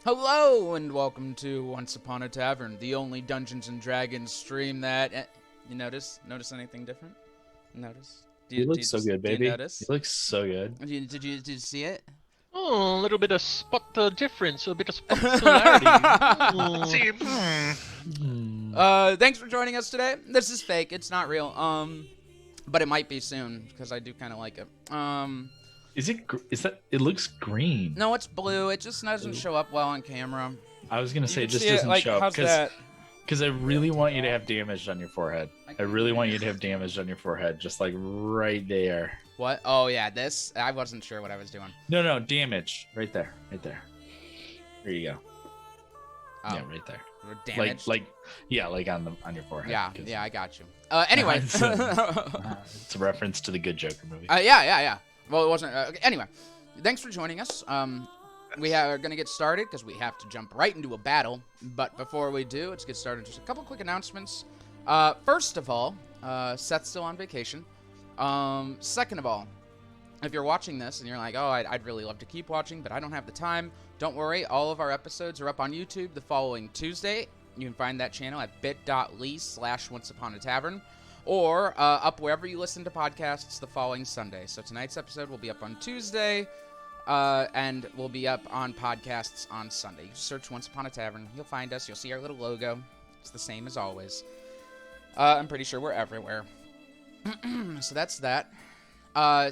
Hello and welcome to Once Upon a Tavern, the only Dungeons and Dragons stream that you notice anything different? Notice? You look so good, baby. Do you notice? You look so good. Did you see it? Oh, a little bit of spot difference, a bit of spot similarity. See, Thanks for joining us today. This is fake. It's not real. But it might be soon because I do kind of like it. Is that? It looks green. No, it's blue. It just doesn't show up well on camera. I was gonna say it just See doesn't show up how's because I really want you to have damage on your forehead. I really want you to have damage on your forehead, just like right there. What? Oh yeah, this. I wasn't sure what I was doing. No, damage right there, right there. There you go. Oh. Yeah, right there. Damage. Like on your forehead. Yeah, I got you. Anyway. It's a reference to the Good Joker movie. Yeah. Well, it wasn't. Anyway, thanks for joining us. We are going to get started because we have to jump right into a battle. But before we do, let's get started. Just a couple quick announcements. First of all, Seth's still on vacation. Second of all, if you're watching this and you're like, oh, I'd really love to keep watching, but I don't have the time, don't worry. All of our episodes are up on YouTube the following Tuesday. You can find that channel at bit.ly/onceuponatavern. Or up wherever you listen to podcasts the following Sunday. So tonight's episode will be up on Tuesday, and will be up on podcasts on Sunday. You search Once Upon a Tavern. You'll find us. You'll see our little logo. It's the same as always. I'm pretty sure we're everywhere. So that's that.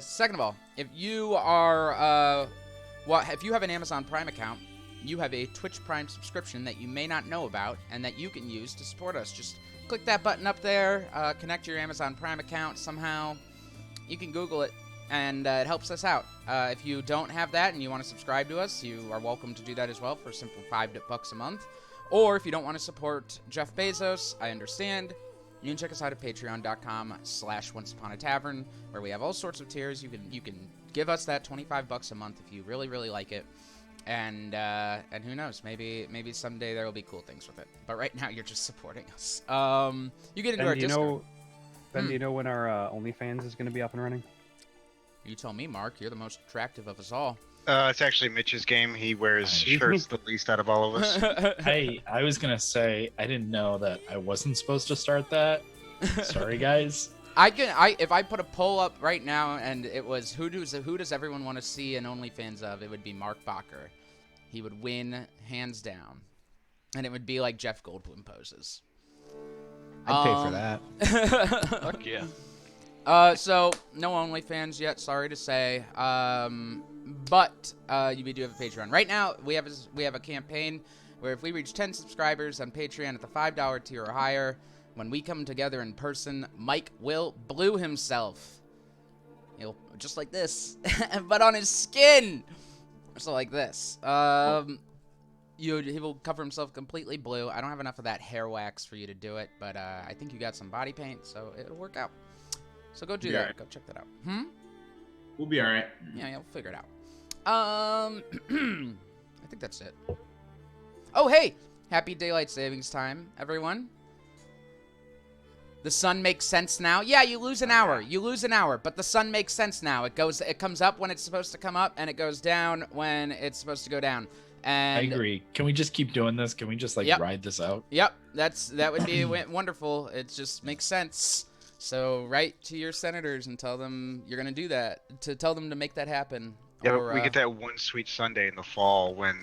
Second of all, if you are, if you have an Amazon Prime account, you have a Twitch Prime subscription that you may not know about and that you can use to support us. Just click that button up there, connect your Amazon Prime account somehow. You can Google it, and it helps us out. If you don't have that and you want to subscribe to us, you are welcome to do that as well for a simple $5 a month. Or if you don't want to support Jeff Bezos, I understand. You can check us out at patreon.com/onceuponatavern, where we have all sorts of tiers. You can give us that $25 a month if you really, really like it. And who knows? Maybe someday there will be cool things with it. But right now, you're just supporting us. You get into our Discord. Ben, do you know when our OnlyFans is going to be up and running? You tell me, Mark. You're the most attractive of us all. it's actually Mitch's game. He wears shirts the least out of all of us. Hey, I was gonna say I didn't know that I wasn't supposed to start that. Sorry, guys. If I put a poll up right now and it was who does everyone want to see an OnlyFans of, it would be Mark Bacher. He would win hands down, and it would be like Jeff Goldblum poses. I'd pay for that. Fuck yeah. So no OnlyFans yet, sorry to say. But we do have a Patreon. Right now, we have a campaign where if we reach 10 subscribers on Patreon at the $5 tier or higher, when we come together in person, Mike will blue himself. He'll just like this, but on his skin. So like this. He will cover himself completely blue. I don't have enough of that hair wax for you to do it, but I think you got some body paint, so it'll work out. So go do that. Right. Go check that out. We'll be all right. Yeah, we'll figure it out. I think that's it. Oh, hey! Happy daylight savings time, everyone. The sun makes sense now. Yeah, you lose an hour. You lose an hour, but the sun makes sense now. It comes up when it's supposed to come up, and it goes down when it's supposed to go down. And I agree. Can we just keep doing this? Can we just ride this out? Yep, that would be wonderful. It just makes sense. So write to your senators and tell them you're gonna do that. To tell them to make that happen. Yeah, or, we get that one sweet Sunday in the fall when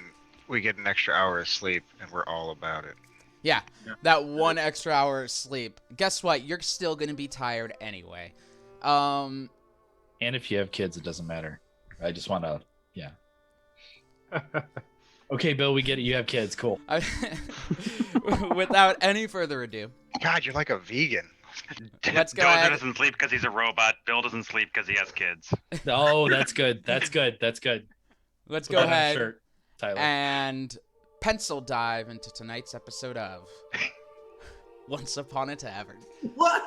we get an extra hour of sleep, and we're all about it. Yeah, that one extra hour of sleep. Guess what? You're still gonna be tired anyway. And if you have kids, it doesn't matter. I just want to, yeah. Okay, Bill, we get it. You have kids. Cool. Without any further ado. God, you're like a vegan. Let's go Dozer ahead. doesn't sleep because he's a robot. Bill doesn't sleep because he has kids. Oh, that's good. That's good. That's good. Let's Put go that on a ahead shirt, Tyler. and pencil dive into tonight's episode of Once Upon a Tavern. What?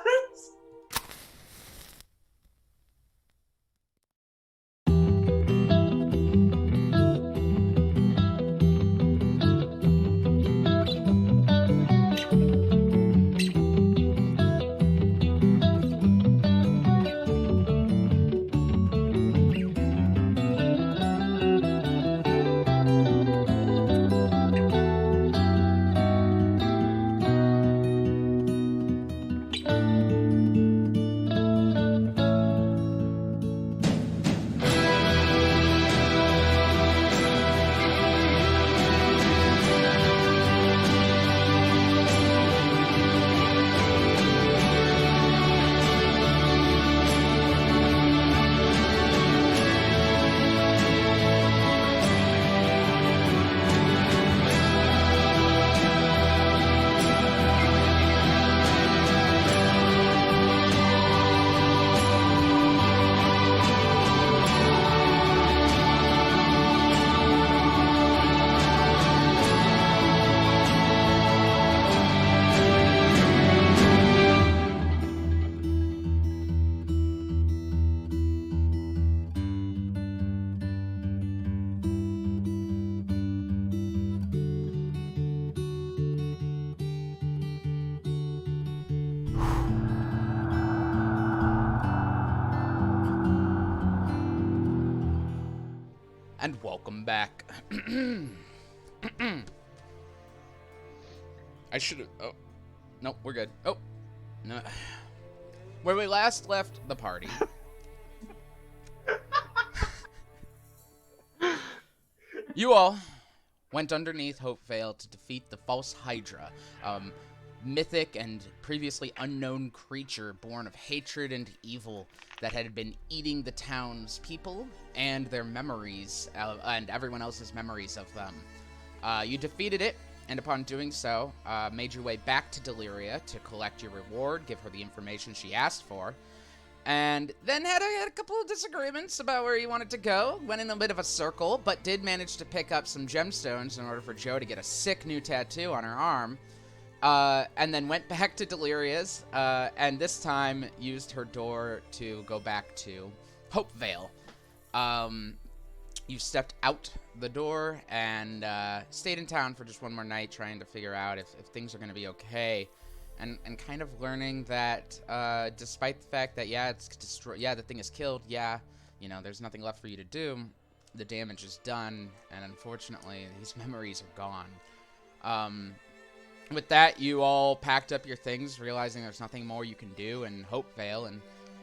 back. I should have... Oh. Nope, we're good. Oh. No. Where we last left the party. You all went underneath Hopevale to defeat the false Hydra, mythic and previously unknown creature born of hatred and evil that had been eating the town's people and their memories, and everyone else's memories of them. You defeated it, and upon doing so, made your way back to Deliria to collect your reward, give her the information she asked for, and then had a couple of disagreements about where you wanted to go. Went in a bit of a circle, but did manage to pick up some gemstones in order for Joe to get a sick new tattoo on her arm. And then went back to Deliria's, and this time used her door to go back to Hopevale. You stepped out the door and stayed in town for just one more night, trying to figure out if things are going to be okay. And kind of learning that despite the fact that, it's destroyed, the thing is killed, there's nothing left for you to do, the damage is done, and unfortunately, these memories are gone. With that, you all packed up your things, realizing there's nothing more you can do in Hopevale, and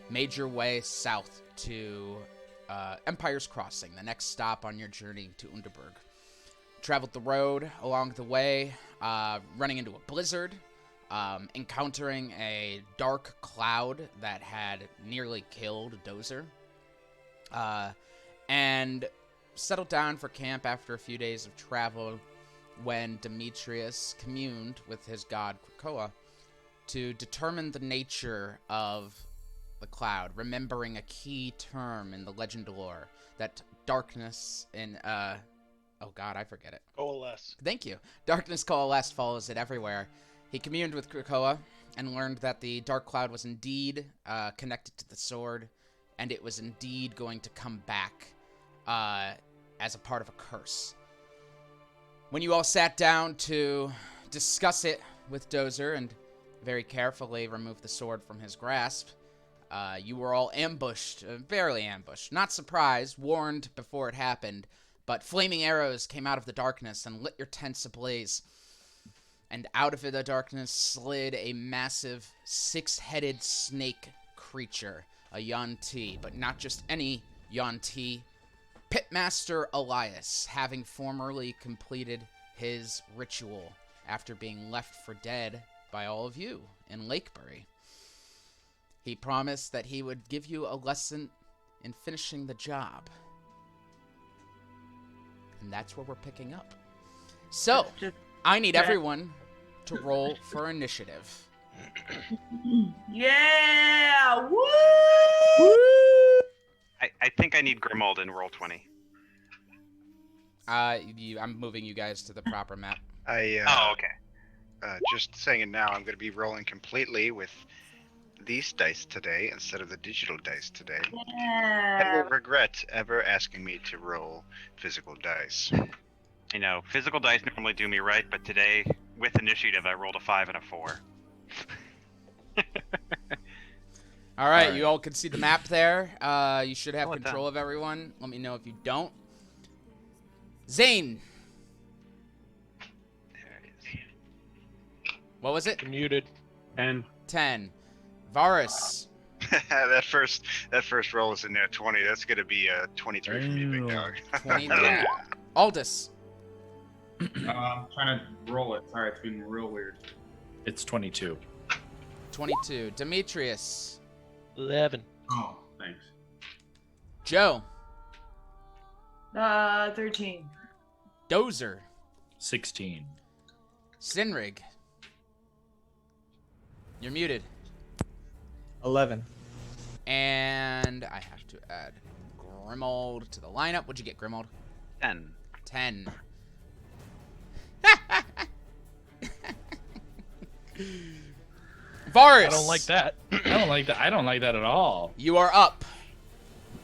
made your way south to Empire's Crossing, the next stop on your journey to Undurburg. Traveled the road along the way, running into a blizzard, encountering a dark cloud that had nearly killed Dozer, and settled down for camp after a few days of travel when Demetrius communed with his god Krakoa to determine the nature of the cloud, remembering a key term in the legend lore, that darkness in, oh god, I forget it. Coalesce. Thank you. Darkness coalesced follows it everywhere. He communed with Krakoa and learned that the dark cloud was indeed connected to the sword, and it was indeed going to come back as a part of a curse. When you all sat down to discuss it with Dozer and very carefully remove the sword from his grasp, you were all ambushed, barely ambushed, not surprised, warned before it happened, but flaming arrows came out of the darkness and lit your tents ablaze. And out of the darkness slid a massive six-headed snake creature, a Yuan-Ti, but not just any Yuan-Ti. Pitmaster Elias, having formerly completed his ritual after being left for dead by all of you in Lakebury. He promised that he would give you a lesson in finishing the job. And that's where we're picking up. So, I need everyone to roll for initiative. Yeah! Woo! I think I need Grimold in roll 20. I'm moving you guys to the proper map. Oh, okay. Just saying it now, I'm going to be rolling completely with these dice today instead of the digital dice today. Yeah. And will regret ever asking me to roll physical dice. You know, physical dice normally do me right, but today, with initiative, I rolled a 5 and a 4. All right, you all can see the map there. You should have Roll it control down. of everyone. Let me know if you don't. Zane, There it is. what was it? Muted. 10. 10. Varus, that first roll is in there 20. That's going to be a 23 for me, big dog. 23. Aldous, I'm trying to roll it. Sorry, it's being real weird. It's 22. 22. Demetrius, 11. Oh, thanks. Joe, 13. Dozer, 16. Sinrig. You're muted. 11. And I have to add Grimold to the lineup. What'd you get, Grimold? 10. 10. Varus, I don't like that. I don't like that. I don't like that at all. you are up.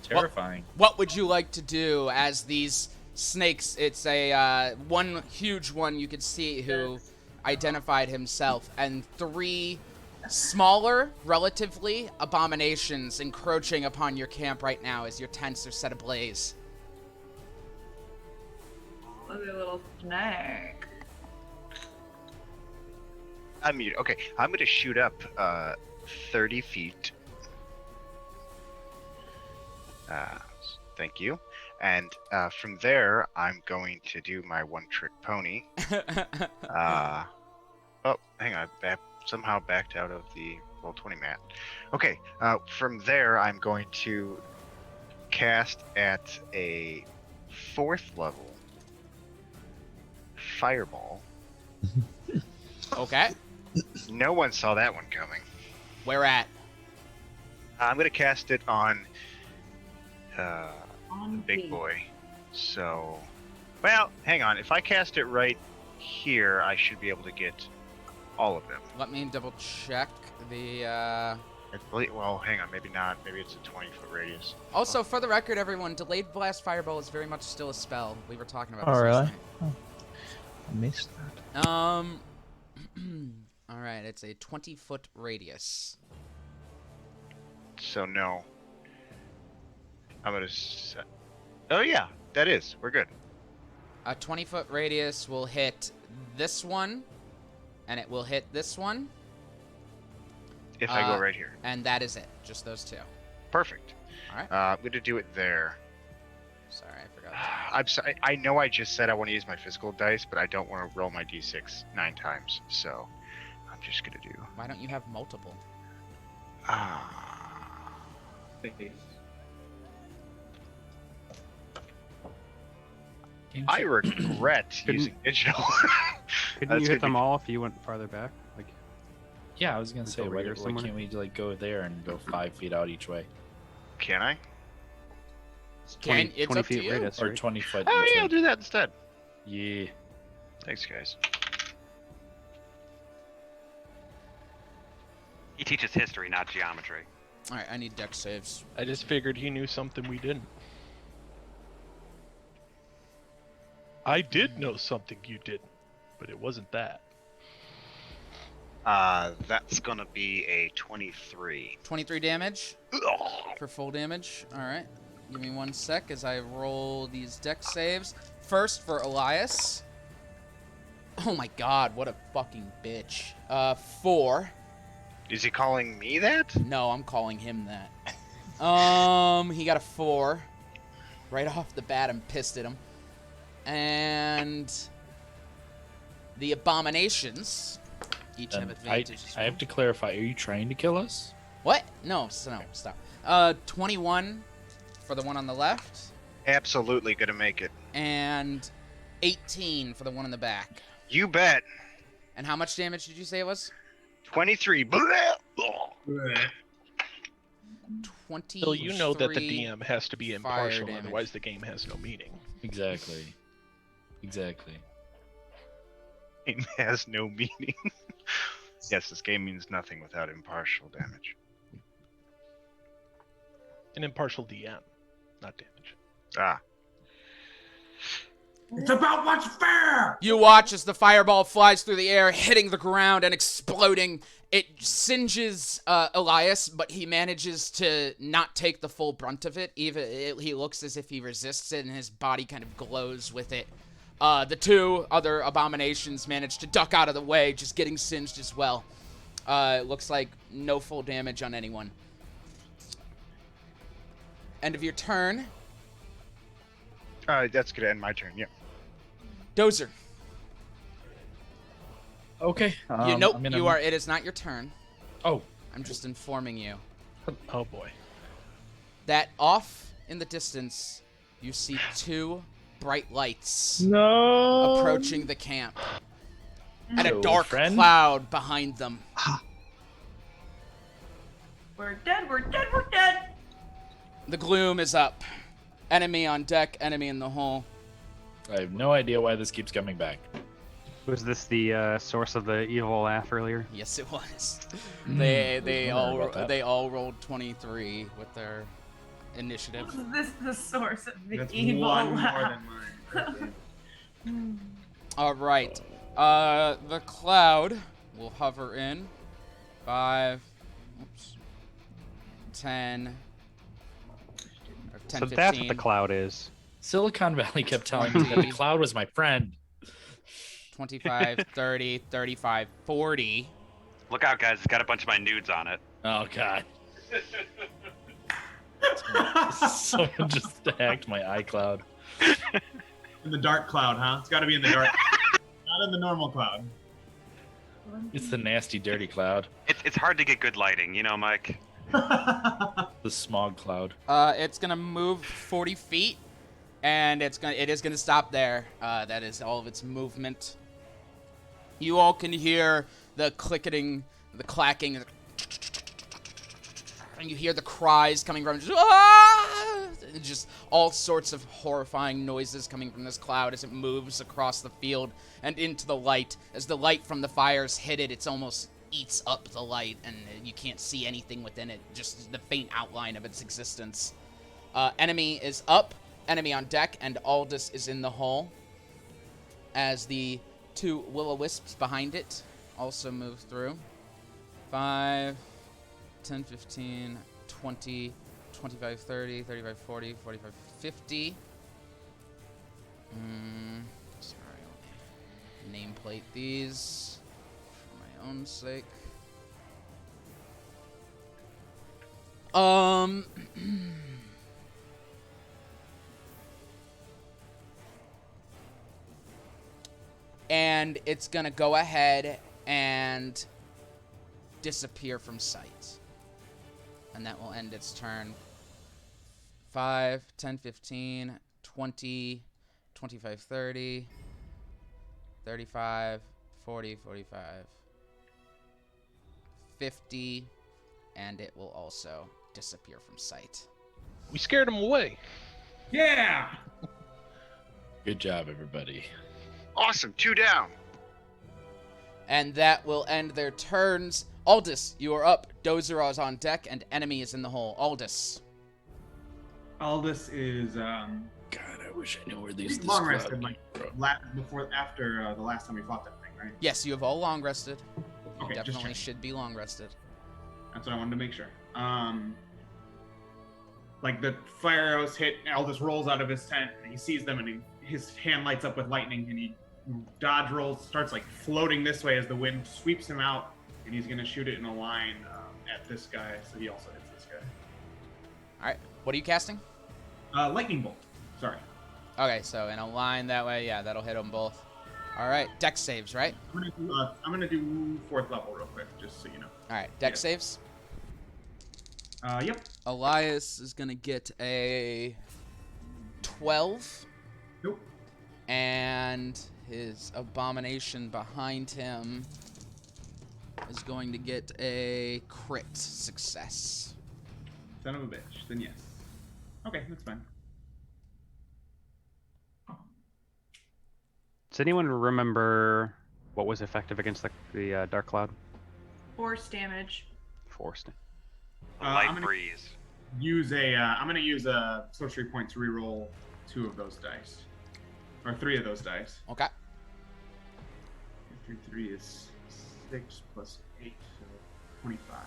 Terrifying. What would you like to do as these snakes? It's a one huge one you could see who identified himself, and 3 smaller, relatively, abominations encroaching upon your camp right now as your tents are set ablaze. Ugly little snake. I'm muted. Okay, I'm gonna shoot up 30 feet. Thank you. And from there, I'm going to do my one-trick pony. Oh, hang on. Somehow backed out of the Roll20 mat. Okay, from there, I'm going to cast at a 4th level Fireball. Okay. No one saw that one coming. Where at? I'm going to cast it on On Big beat. Boy. So, well, hang on. If I cast it right here, I should be able to get all of them. Let me double check the. Well, hang on. Maybe not. Maybe it's a 20-foot radius. Also, for the record, everyone, delayed blast fireball is very much still a spell. We were talking about this Oh, really? last night. I missed that. All right, it's a 20-foot radius. So no. I'm gonna. Oh yeah, that is. We're good. A 20-foot radius will hit this one, and it will hit this one, If I go right here. and that is it. Just those two. Perfect. All right. I'm gonna do it there. Sorry, I forgot. I'm sorry. I know I just said I want to use my physical dice, but I don't want to roll my d6 9 times. So I'm just gonna do. Why don't you have multiple? I regret using digital. Couldn't That's you gonna hit them be- all if you went farther back? Like, Yeah, I was gonna say, over why here somewhere? can't we like go there and go 5 feet out each way, Can I? it's Can- 20, it's 20 up to feet you. radius, or right? 20 foot? Oh each yeah, way? I'll do that instead. Yeah. Thanks, guys. He teaches history, not geometry. All right, I need dex saves. I just figured he knew something we didn't. I did know something you didn't, but it wasn't that. That's gonna be a 23. 23 damage for full damage. All right. Give me 1 sec as I roll these dex saves. First for Elias. Oh my god, what a fucking bitch. 4. Is he calling me that? No, I'm calling him that. He got a 4. Right off the bat, I'm pissed at him. And the abominations each have And advantage. as I have well. to clarify. Are you trying to kill us? What? No, stop. 21 for the one on the left, Absolutely gonna make it. and 18 for the one in the back. You bet. And how much damage did you say it was? 23. 20. Still, you know that the DM has to be impartial, damage. otherwise the game has no meaning. Exactly. Exactly. It has no meaning. Yes, this game means nothing without impartial damage. An impartial DM, not damage. Ah. It's about what's fair! You watch as the fireball flies through the air, hitting the ground and exploding. It singes Elias, but he manages to not take the full brunt of it. He looks as if he resists it, and his body kind of glows with it. The 2 other abominations manage to duck out of the way, just getting singed as well. It looks like no full damage on anyone. End of your turn. That's gonna end my turn, yeah. Dozer. Okay. Nope, I'm gonna- you are. It is not your turn. Oh. I'm just informing you Oh boy. that off in the distance, you see 2 bright lights No. approaching the camp, and a Hello, dark friend. cloud behind them. We're dead, we're dead, we're dead! The gloom is up. Enemy on deck, enemy in the hull. I have no idea why this keeps coming back. Was this the source of the evil laugh earlier? Yes, it was. I was They wondering about that. all rolled 23 with their initiative. Was this the source of the That's evil one more laugh? than mine. All right. The cloud will hover in 5, 10, or 10, So 15. that's what the cloud is. Silicon Valley kept telling me that the cloud was my friend. 25, 30, 35, 40. Look out, guys! It's got a bunch of my nudes on it. Oh god. Someone just hacked my iCloud. In the dark cloud, huh? It's got to be in the dark. Not in the normal cloud. It's the nasty, dirty cloud. It's hard to get good lighting, you know, Mike. The smog cloud. It's gonna move 40 feet, and it is gonna stop there. That is all of its movement. You all can hear the clicking, the clacking, and you hear the cries coming from just all sorts of horrifying noises coming from this cloud as it moves across the field and into the light. As the light from the fires hit it, it's almost eats up the light, and you can't see anything within it, just the faint outline of its existence. Enemy is up, enemy on deck, and Aldous is in the hull. As the two will-o-wisps behind it also move through. 5, 10, 15, 20, 25, 30, 35, 40, 45, 50. Sorry, I'll nameplate these for my own sake. And it's gonna go ahead and disappear from sight. And that will end its turn. 5, 10, 15, 20, 25, 30, 35, 40, 45, 50, and it will also disappear from sight. We scared him away. Yeah! Good job, everybody. Awesome. 2 down. And that will end their turns. Aldous, you are up. Dozer is on deck, and enemy is in the hole. Aldous. Aldous is God, I wish I knew where these long rested, like after the last time we fought that thing, right? Yes, you have all long rested. You Okay, just definitely checking. should be long rested. That's what I wanted to make sure. Like the fire arrows hit, Aldous rolls out of his tent, and he sees them, and his hand lights up with lightning, and he dodge rolls, starts like floating this way as the wind sweeps him out, and he's gonna shoot it in a line at this guy, so he also hits this guy. All right, what are you casting? Lightning bolt. Sorry. Okay, so in a line that way, yeah, that'll hit them both. All right, deck saves, right? I'm gonna do 4th level real quick, just so you know. All right, deck Yeah. saves. Yep. Elias is gonna get a 12, Nope. and his abomination behind him is going to get a crit success. Son of a bitch. Then yes. Okay, that's fine. Does anyone remember what was effective against the dark cloud? Force damage. Forced. A light I'm gonna breeze. I'm gonna use a sorcery point to reroll 2 of those dice, or 3 of those dice. Okay. 3 is 6 plus 8, so 25.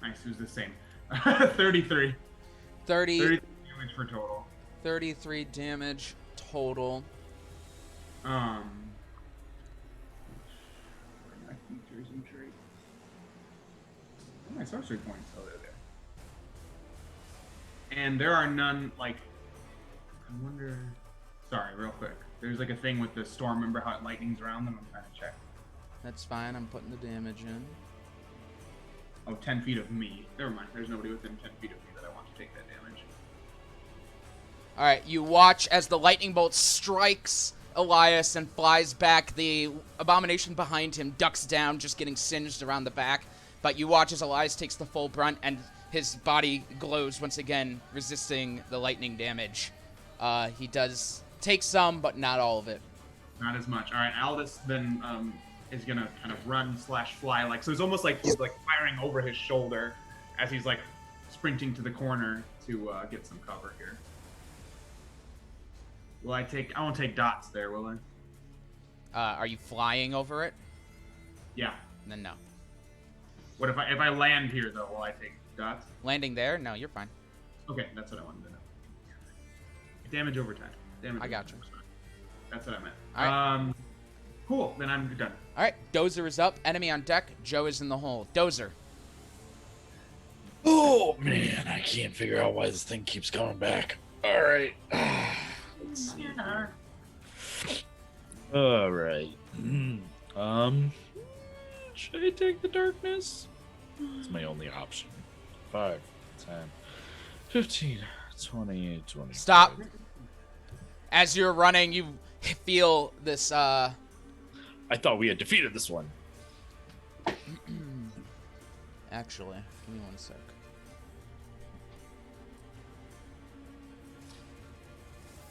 Nice, it was the same. 33. 33 damage for total. 33 damage total. Where are my features and traits? Where are my sorcery points? Oh, they're there. And there are none, like, I wonder, sorry, real quick. There's like a thing with the storm, remember how it lightnings around them? I'm trying to check. That's fine, I'm putting the damage in. Oh, 10 feet of me. Never mind, there's nobody within 10 feet of me that I want to take that damage. Alright, you watch as the lightning bolt strikes Elias and flies back. The abomination behind him ducks down, just getting singed around the back. But you watch as Elias takes the full brunt, and his body glows once again, resisting the lightning damage. He does take some, but not all of it. Not as much. All right, Aldous then is gonna kind of run / fly, like, so it's almost like he's like firing over his shoulder as he's like sprinting to the corner to get some cover here. Will I take? I won't take dots there, will I? Are you flying over it? Yeah. then no. What if I land here though? Will I take dots? Landing there? No, you're fine. Okay, that's what I wanted to know. Damage over time. Damage. I over got time. you. That's what I meant. All right. Cool. Then I'm done. All right, Dozer is up. Enemy on deck. Joe is in the hole. Dozer. Oh man, I can't figure out why this thing keeps coming back. All right. Let's see. All right. Should I take the darkness? It's my only option. 5, 10, 15, 20, 20. Stop. As you're running, you feel this. I thought we had defeated this one. Actually, give me 1 sec.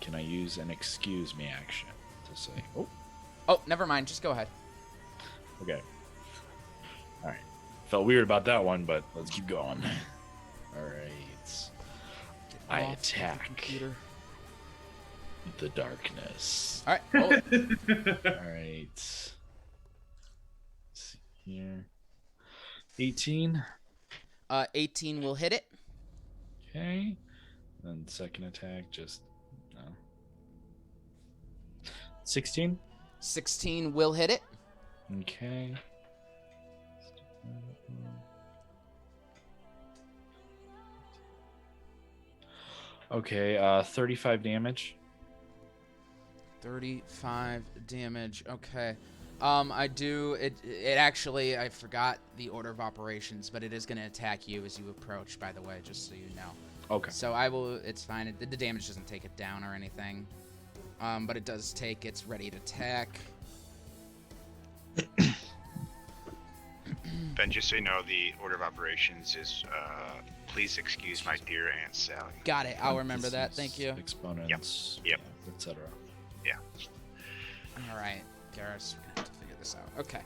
Can I use an excuse me action to say, oh, Oh, never mind. Just go ahead. okay. All right. Felt weird about that one, but let's keep going. All right. I Off the attack computer. the darkness. All right. Roll it. All right. Let's see here. 18. 18 will hit it. Okay. Then second attack, just no. 16. 16 will hit it. Okay. Okay, 35 damage. 35 damage. Okay. I do it actually I forgot the order of operations, but it is going to attack you as you approach, by the way, just so you know. Okay. So I will it's fine. The damage doesn't take it down or anything. But it does take its ready to attack. Ben, just so you know, the order of operations is please excuse my dear Aunt Sally. Got it. I'll remember that. Thank you. Exponents. Yep. Etc. Yeah. All right, Garrus, we're gonna have to figure this out. Okay.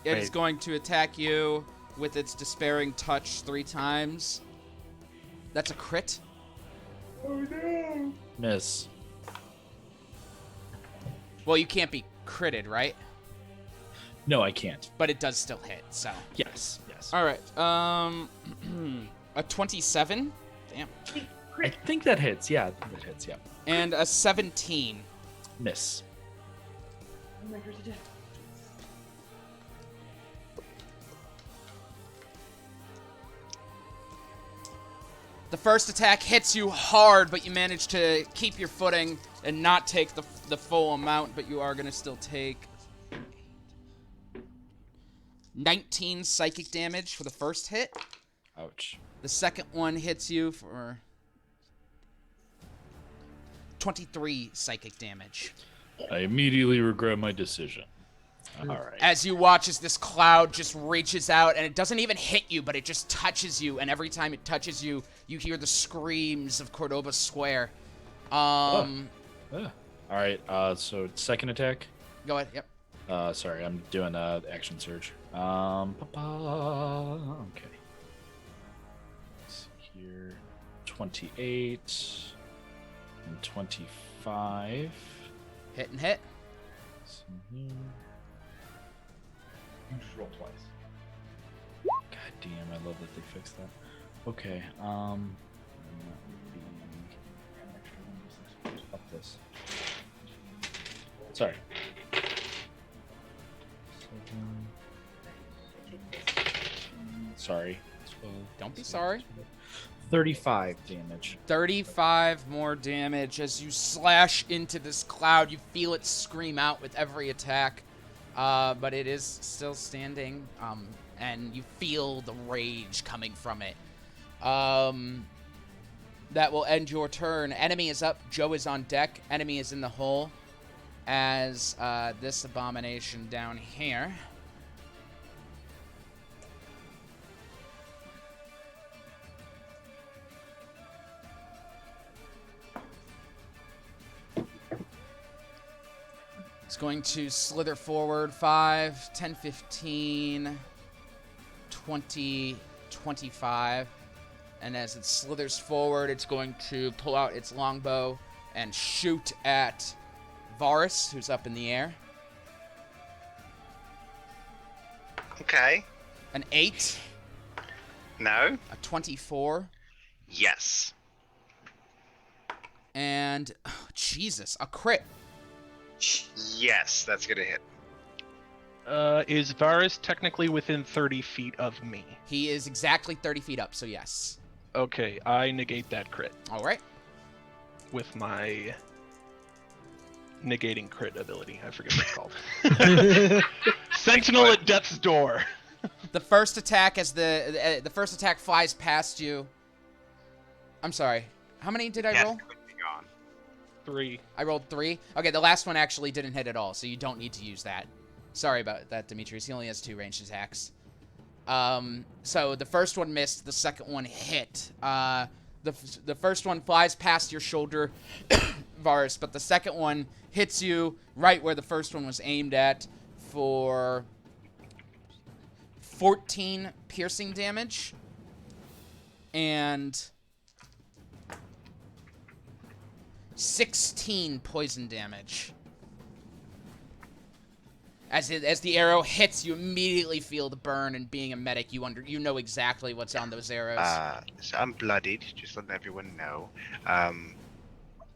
It is Wait. going to attack you with its despairing touch 3 times. That's a crit. Miss. Well, you can't be critted, right? No, I can't. But it does still hit. So. Yes. Yes. All right. A 27. Damn. I think that hits. Yeah, that hits. Yeah. And a 17. Miss. The first attack hits you hard, but you manage to keep your footing and not take the full amount, but you are going to still take 19 psychic damage for the first hit. Ouch. The second one hits you for 23 psychic damage. I immediately regret my decision. All right. As you watch as this cloud just reaches out, and it doesn't even hit you, but it just touches you, and every time it touches you, you hear the screams of Cordova Square. All right. So second attack. Go ahead. Yep. Sorry, I'm doing action surge. Okay. Let's see here. 28 and 25. Hit and hit. See here. You just roll twice. God damn, I love that they fixed that. Okay, and that would be up this. Sorry. Sorry. 12, Don't be sorry. 35 damage. 35 more damage as you slash into this cloud. You feel it scream out with every attack, but it is still standing, and you feel the rage coming from it. That will end your turn. Enemy is up. Joe is on deck. Enemy is in the hole as this abomination down here. It's going to slither forward 5, 10, 15, 20, 25. And as it slithers forward, it's going to pull out its longbow and shoot at Varus, who's up in the air. Okay. An 8. No. A 24. Yes. And, oh, Jesus, a crit. Yes, that's gonna hit. Is Varus technically within 30 feet of me? He is exactly 30 feet up, so yes. Okay, I negate that crit All right. with my negating crit ability. I forget what it's called. Sentinel at Death's Door. The first attack, as the first attack flies past you. I'm sorry. How many did I Yes, roll? could be gone. 3. I rolled 3. Okay, the last one actually didn't hit at all, so you don't need to use that. Sorry about that, Demetrius. He only has 2 ranged attacks. So the first one missed. The second one hit. The first one flies past your shoulder, Varus, but the second one hits you right where the first one was aimed at for 14 piercing damage. And 16 poison damage. As the arrow hits, you immediately feel the burn, and being a medic, you know exactly what's on those arrows. So I'm bloodied, just letting everyone know.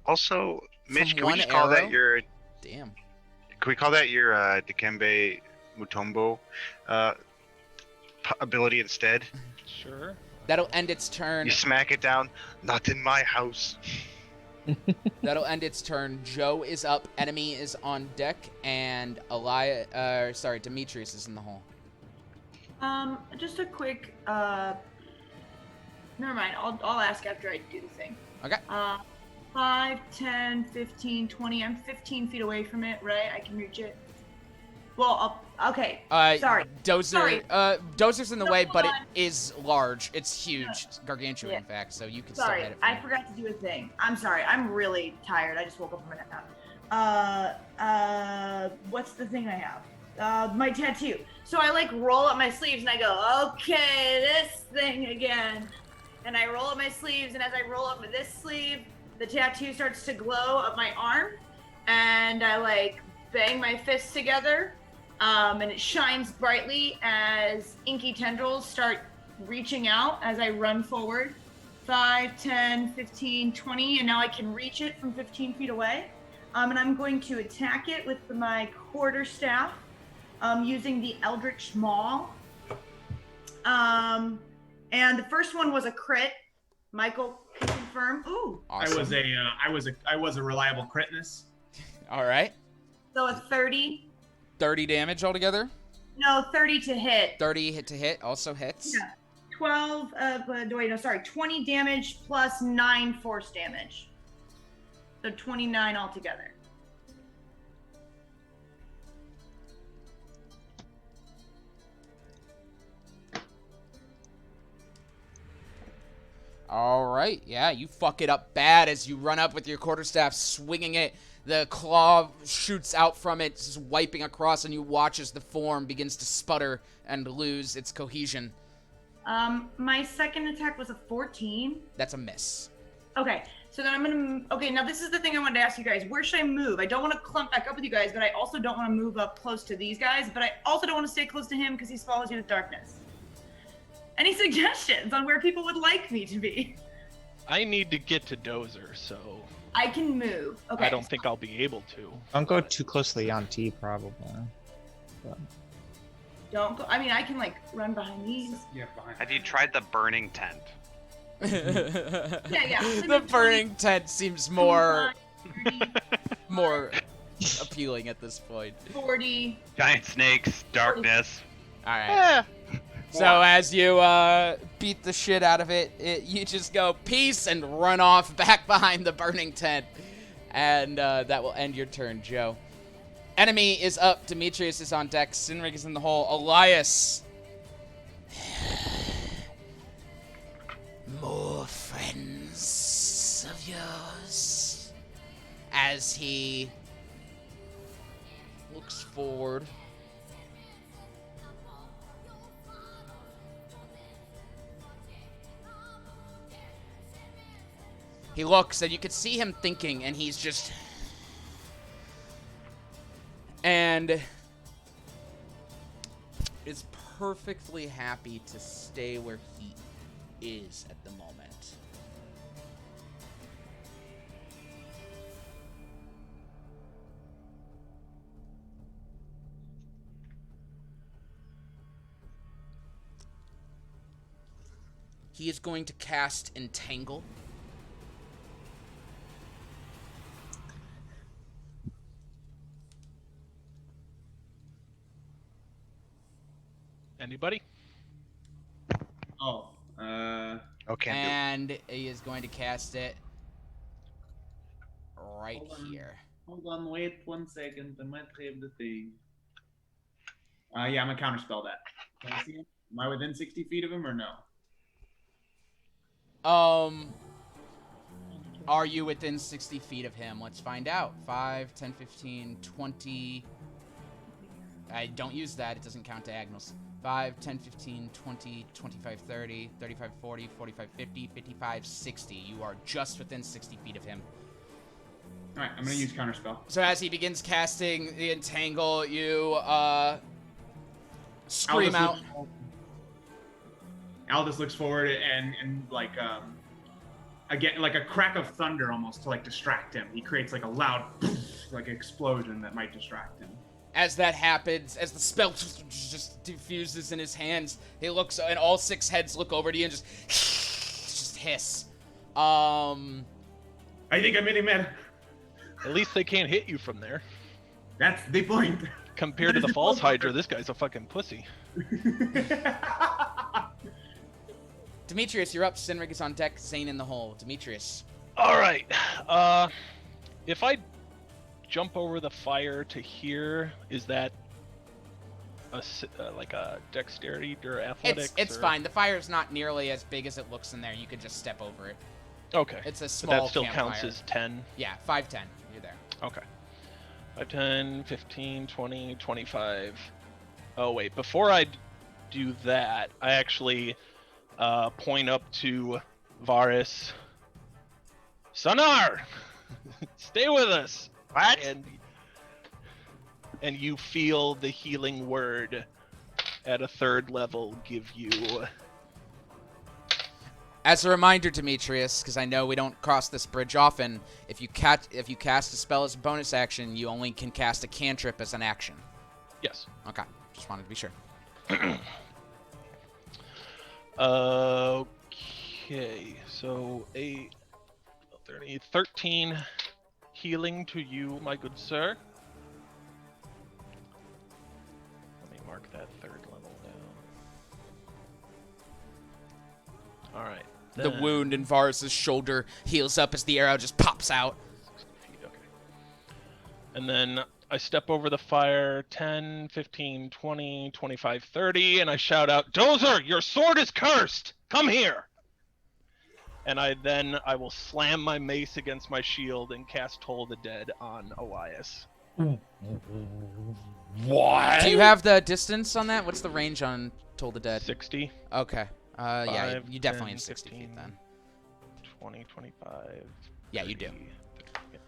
Also, Mitch, From can we one just call arrow? that your... Damn. Can we call that your Dikembe Mutombo ability instead? Sure. That'll end its turn. You smack it down. Not in my house. That'll end its turn. Joe is up. Enemy is on deck, and Demetrius is in the hole. Just a quick, never mind. I'll ask after I do the thing. Okay. 5, 10, 15, 20. I'm 15 feet away from it, right? I can reach it. Well, okay. Sorry. Dozer. Sorry. Dozer's in the No, way, hold but it on. is large. It's huge. It's gargantuan, Yeah. in fact. So you can Sorry, still hit it. I forgot to do a thing. I'm sorry. I'm really tired. I just woke up from a nap. What's the thing I have? My tattoo. So I like roll up my sleeves and I go, okay, this thing again. And I roll up my sleeves, and as I roll up this sleeve, the tattoo starts to glow up my arm, and I like bang my fists together, and it shines brightly as inky tendrils start reaching out as I run forward. 5, 10, 15, 20, and now I can reach it from 15 feet away. And I'm going to attack it with my quarterstaff, using the Eldritch Maul. And the first one was a crit. Michael can confirm. Ooh. Awesome. I was a reliable critness. All right. So a 30. 30 damage altogether. No, 30 to hit. 30 hit to hit also hits. Yeah. 20 damage plus 9 force damage. So 29 altogether. All right, yeah, you fuck it up bad as you run up with your quarterstaff, swinging it. The claw shoots out from it, just wiping across, and you watch as the form begins to sputter and lose its cohesion. My second attack was a 14. That's a miss. Okay, so then I'm gonna. Okay, now this is the thing I wanted to ask you guys. Where should I move? I don't want to clump back up with you guys, but I also don't want to move up close to these guys. But I also don't want to stay close to him because he follows you with darkness. Any suggestions on where people would like me to be? I need to get to Dozer, so I can move. Okay. I don't think I'll be able to. Don't go too closely on T, probably. But... Don't go. I mean, I can like run behind these. Yeah, behind. Have you tried the burning tent? Yeah. The burning tent seems more 30, appealing at this point. 40. Giant snakes, darkness. All right. So as you beat the shit out of it, you just go peace and run off back behind the burning tent, and that will end your turn, Joe. Enemy is up. Demetrius is on deck. Sinrig is in the hole. Elias. More friends of yours. As he looks forward. He looks, and you can see him thinking, and he's just... And... is perfectly happy to stay where he is at the moment. He is going to cast Entangle. Anybody? Oh, Okay. And he is going to cast it right Hold on. here. hold on, wait 1 second. I might have the thing. Yeah, I'm gonna counterspell that. Can I see him? Am I within 60 feet of him or no? Are you within 60 feet of him? Let's find out. 5, 10, 15, 20. I don't use that. It doesn't count diagonals. 5, 10, 15, 20, 25, 30, 35, 40, 45, 50, 55, 60. You are just within 60 feet of him. Alright, I'm gonna use counterspell. So as he begins casting the Entangle, you, scream out. Aldous looks forward and like, again, like a crack of thunder almost to like distract him. He creates like a loud, like explosion that might distract him. As that happens, as the spell just diffuses in his hands, he looks, and all 6 heads look over to you and just hiss. I think I'm hitting man. At least they can't hit you from there. That's the point. Compared to the false Hydra, this guy's a fucking pussy. Demetrius, you're up. Sinrig is on deck. Zane in the hole. Demetrius. All right. If I jump over the fire to here, is that like a dexterity or athletics? It's or... fine. The fire's not nearly as big as it looks in there. You could just step over it. Okay. It's a But small that still campfire. counts as 10? Yeah, 5, 10. You're there. Okay. 5, 10, 15, 20, 25. Oh, wait. Before I do that, I actually point up to Varus. Sonar! Stay with us! What? And you feel the healing word at a 3rd level give you... As a reminder, Demetrius, because I know we don't cross this bridge often, if you cast a spell as a bonus action, you only can cast a cantrip as an action. Yes. Okay. Just wanted to be sure. Okay, so 8, 30, 13 healing to you, my good sir. Let me mark that 3rd level down. All right. The wound in Varus' shoulder heals up as the arrow just pops out. 60 feet, okay. And then I step over the fire 10, 15, 20, 25, 30, and I shout out, Dozer, your sword is cursed! Come here! And I will slam my mace against my shield and cast Toll the Dead on Elias. What? Do you have the distance on that? What's the range on Toll the Dead? 60. Okay. Yeah, 5, you definitely 10, have 60 feet 15, then. 20, 25. Yeah, you do. 30.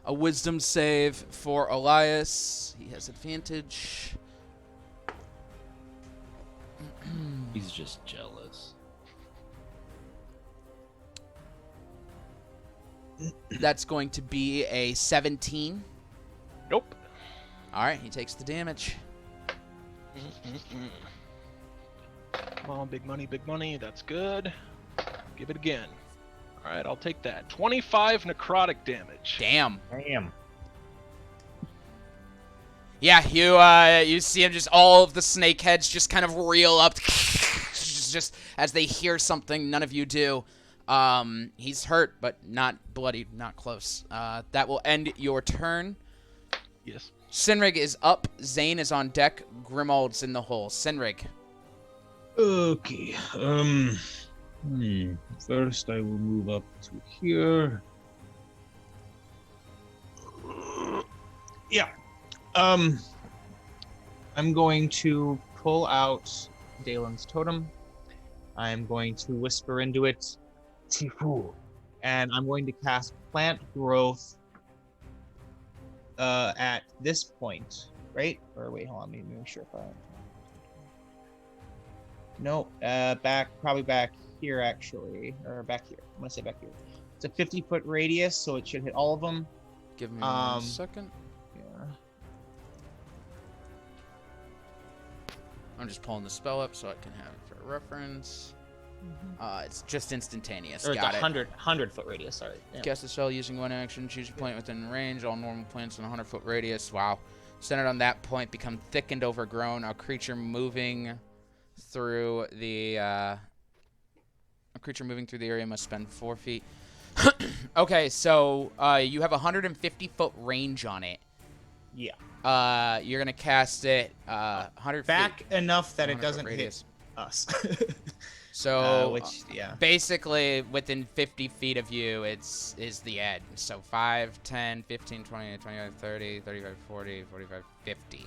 A wisdom save for Elias. He has advantage. He's just jealous. That's going to be a 17. Nope. All right, he takes the damage. Come on, big money, that's good. Give it again. All right, I'll take that. 25 necrotic damage. Damn. Damn. Yeah, you see him just all of the snake heads just kind of reel up, just as they hear something none of you do. He's hurt, but not bloodied, not close. That will end your turn. Yes. Sinrig is up. Zane is on deck. Grimald's in the hole. Sinrig. Okay. First, I will move up to here. Yeah. I'm going to pull out Dalen's totem. I'm going to whisper into it, Tifu, and I'm going to cast Plant Growth at this point, right? Or wait, hold on, let me make sure if I... No, probably back here actually, or back here. I'm gonna say back here. It's a 50-foot radius, so it should hit all of them. Give me 1 second. Yeah. I'm just pulling the spell up so I can have it for reference. It's just instantaneous. Or it's Got it. 100-foot radius. Sorry. Yeah. Cast a spell using one action. Choose a point within range. All normal plants in a 100-foot radius. Wow. Centered on that point, become thick and overgrown. A creature moving through the area must spend 4 feet. Okay, so you have a 150-foot range on it. Yeah. You're gonna cast it 100 Back feet. enough that it 100-foot doesn't radius. hit us. So yeah. basically within 50 feet of you is the edge. So 5, 10, 15, 20, 25, 30, 35, 40, 45, 50.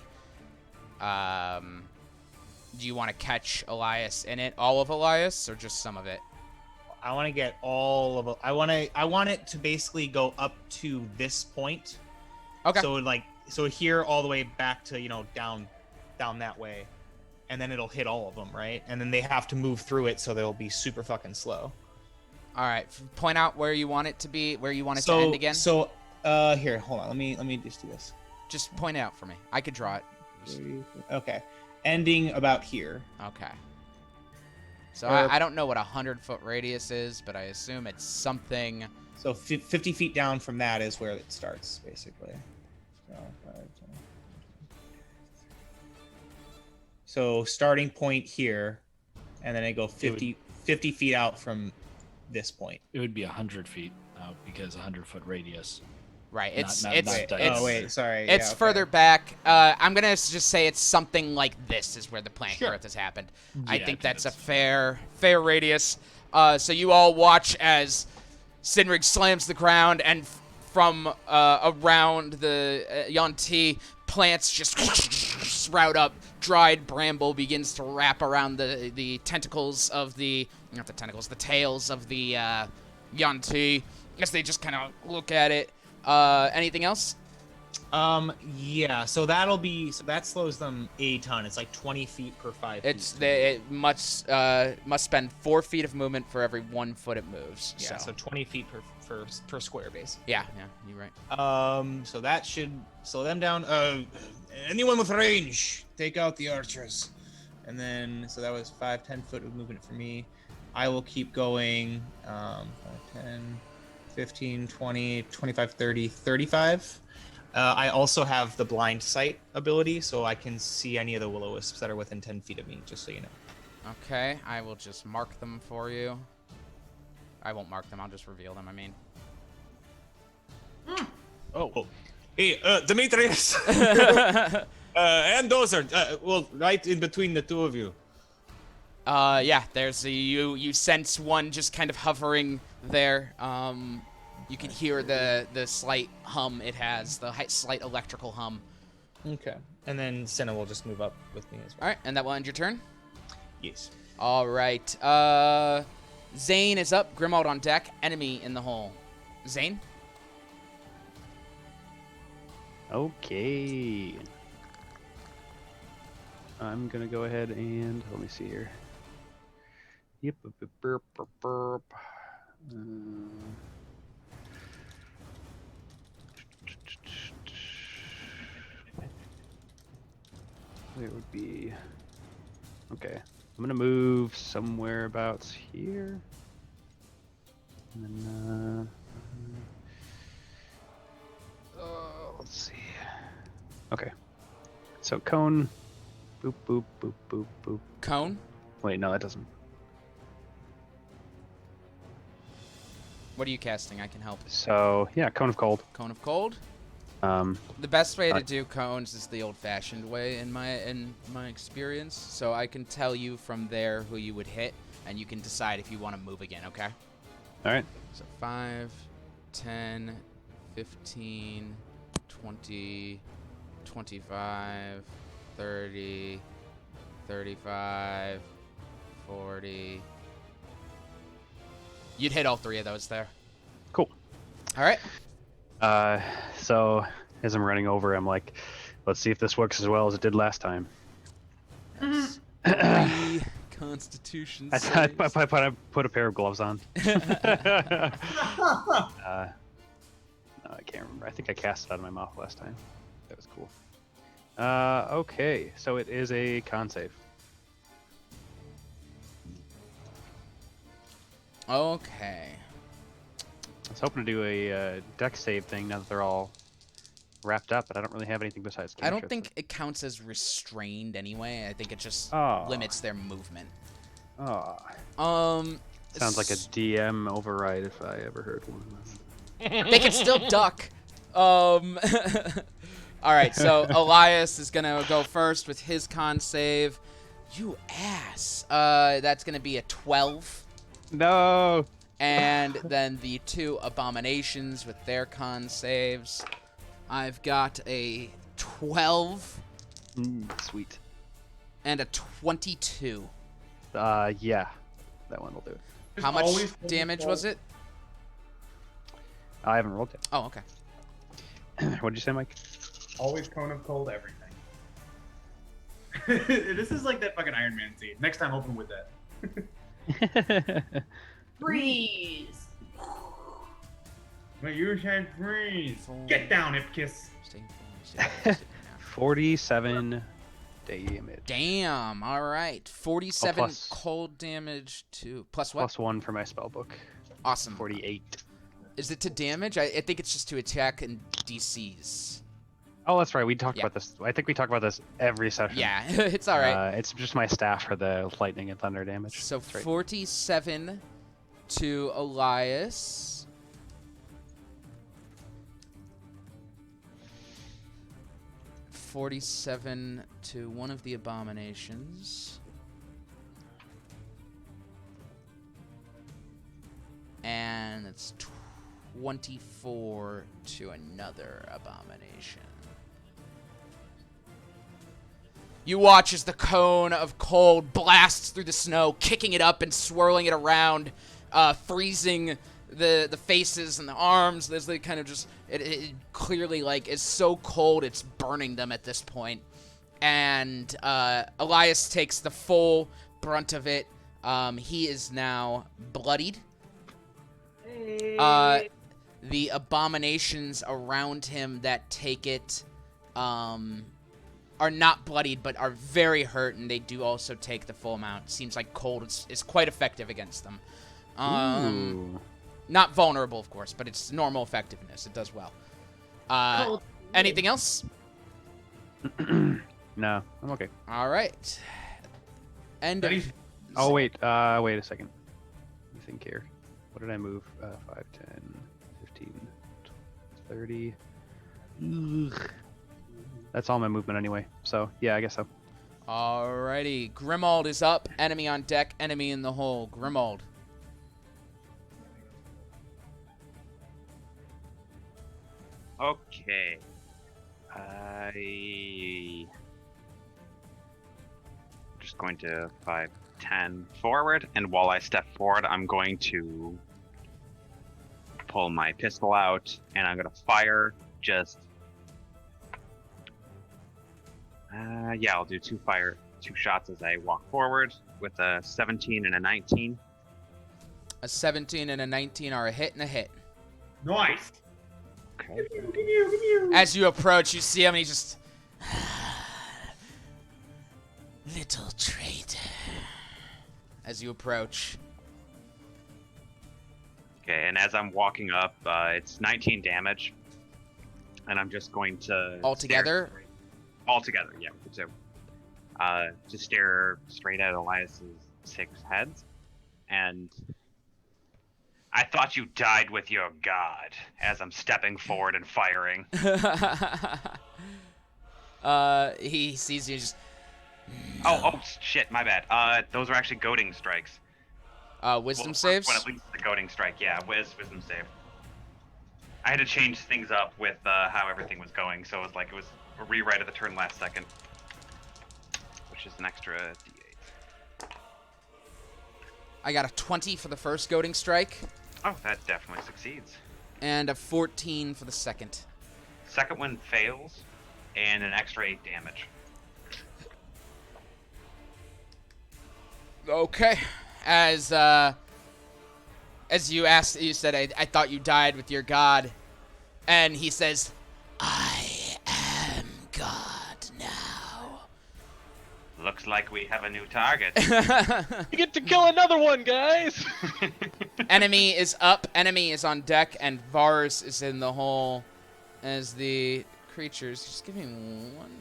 Do you want to catch Elias in it, all of Elias, or just some of it? I want to get all of it. I want it to basically go up to this point. Okay. So here all the way back to, down that way. And then it'll hit all of them, right? And then they have to move through it, so they'll be super fucking slow. All right. Point out where you want it to be, where you want it to end again. So, here, hold on. Let me just do this. Just point it out for me. I could draw it. Okay. Ending about here. Okay. So I don't know what a 100-foot radius is, but I assume it's something. So 50 feet down from that is where it starts, basically. So starting point here, and then I go 50 feet out from this point. It would be 100 feet out because 100-foot radius. Right. It's oh wait, sorry. It's further back. I'm gonna just say it's something like this is where the plant growth has happened. Yeah, I think that's a fair radius. So you all watch as Sinrig slams the ground, and from around the Yuan-Ti, plants just sprout up. Dried bramble begins to wrap around the tentacles of the tails of the Yuan-Ti as they just kind of look at it. Anything else? Yeah. So that slows them a ton. It's like 20 feet per 5 feet. It must spend 4 feet of movement for every 1 foot it moves. Yeah. So 20 feet per square base. Yeah, you're right. So that should slow them down. Anyone with range, take out the archers. And then, so that was 5, 10 foot of movement for me. I will keep going. 5, 10, 15, 20, 25, 30, 35. I also have the blind sight ability, so I can see any of the will-o-wisps that are within 10 feet of me, just so you know. Okay, I will just mark them for you. I won't mark them, I'll just reveal them, I mean. Oh. Hey, Demetrius! And Dozer, right in between the two of you. Yeah, there's you sense one just kind of hovering there. You can hear the slight hum it has, the slight electrical hum. Okay. And then Senna will just move up with me as well. All right, and that will end your turn? Yes. All right. Zane is up, Grimald on deck, enemy in the hole. Zane? Okay. I'm going to go ahead and, let me see here. Yep. It would be, okay. I'm going to move somewhere about here. And then, let's see. Okay. So cone. Boop, boop, boop, boop, boop. Cone? Wait, no, that doesn't. What are you casting? I can help. So, yeah, cone of cold. Cone of cold? The best way to do cones is the old-fashioned way in my experience. So I can tell you from there who you would hit, and you can decide if you want to move again, okay? All right. So 5, 10, 15, 20, 25, 30, 35, 40. You'd hit all three of those there. Cool. All right. So as I'm running over, I'm like, let's see if this works as well as it did last time. Con Constitution I saves. put a pair of gloves on. No, I can't remember. I think I cast it out of my mouth last time. That was cool. Okay, so it is a con save. Okay. I was hoping to do a deck save thing now that they're all wrapped up, but I don't really have anything besides I don't cantrips. think it counts as restrained anyway. I think it just Oh. limits their movement. Oh, s- sounds like a DM override if I ever heard one. They can still duck. All right, so Elias is gonna go first with his con save. You ass. That's gonna be a 12. No. And then the 2 abominations with their con saves. I've got a 12 Sweet. and a 22. Yeah, that one will do it. How much always damage was it? I haven't rolled Oh, okay. yet. What did you say, Mike? Always cone of cold, everything. This is like that fucking Iron Man scene. Next time, open with that. Freeze. But you said freeze. Get down, Ipkiss. 47 damage. Damn. All right. 47 plus- cold damage to plus what? Plus 1 for my spell book. Awesome. 48. Is it to damage? I think it's just to attack and DCs. Oh, that's right. We talked Yeah. about this. I think we talk about this every session. Yeah, it's all right. It's just my staff for the lightning and thunder damage. So That's right. 47 to Elias. $47 to one of the abominations. And it's 24 to another abomination. You watch as the cone of cold blasts through the snow, kicking it up and swirling it around, freezing the faces and the arms. There's like kind of just it clearly like is so cold it's burning them at this point. And Elias takes the full brunt of it. He is now bloodied. The abominations around him that take it are not bloodied, but are very hurt, and they do also take the full amount. Seems like cold is quite effective against them. Ooh. Not vulnerable, of course, but it's normal effectiveness. It does well. Cold. Anything else? No, I'm okay. All right. End of... Oh, wait a second. Let me think here. What did I move? 5, 10, 15, 30. Ugh. That's all my movement anyway. So, yeah, I guess so. Alrighty. Grimald is up. Enemy on deck. Enemy in the hole. Grimald. Okay. Just going to 5, 10 forward, and while I step forward, I'm going to pull my pistol out, and I'm going to fire just... yeah, I'll do two shots as I walk forward with a 17 and a 19. A 17 and a 19 are a hit and a hit. Nice. Okay. Give you. As you approach, you see him, and he just... Little traitor. As you approach. Okay, and as I'm walking up, it's 19 damage, and I'm just going to... Altogether? Altogether, yeah. So, just stare straight at Elias's 6 heads, and I thought you died with your god, as I'm stepping forward and firing. He sees you just... Oh, shit, my bad. Those are actually goading strikes. Wisdom Well, saves? At least the goading strike, yeah, wisdom save. I had to change things up with how everything was going, so it was a rewrite of the turn last second, which is an extra d8. I got a 20 for the first goading strike, Oh, that definitely succeeds. and a 14 for the second. Second one fails, and an extra 8 damage. Okay. As you asked, you said, I thought you died with your god. And he says, I am God now. Looks like we have a new target. You get to kill another one, guys! Enemy is up, enemy is on deck, and Varus is in the hole as the creatures. Just give me 1 moment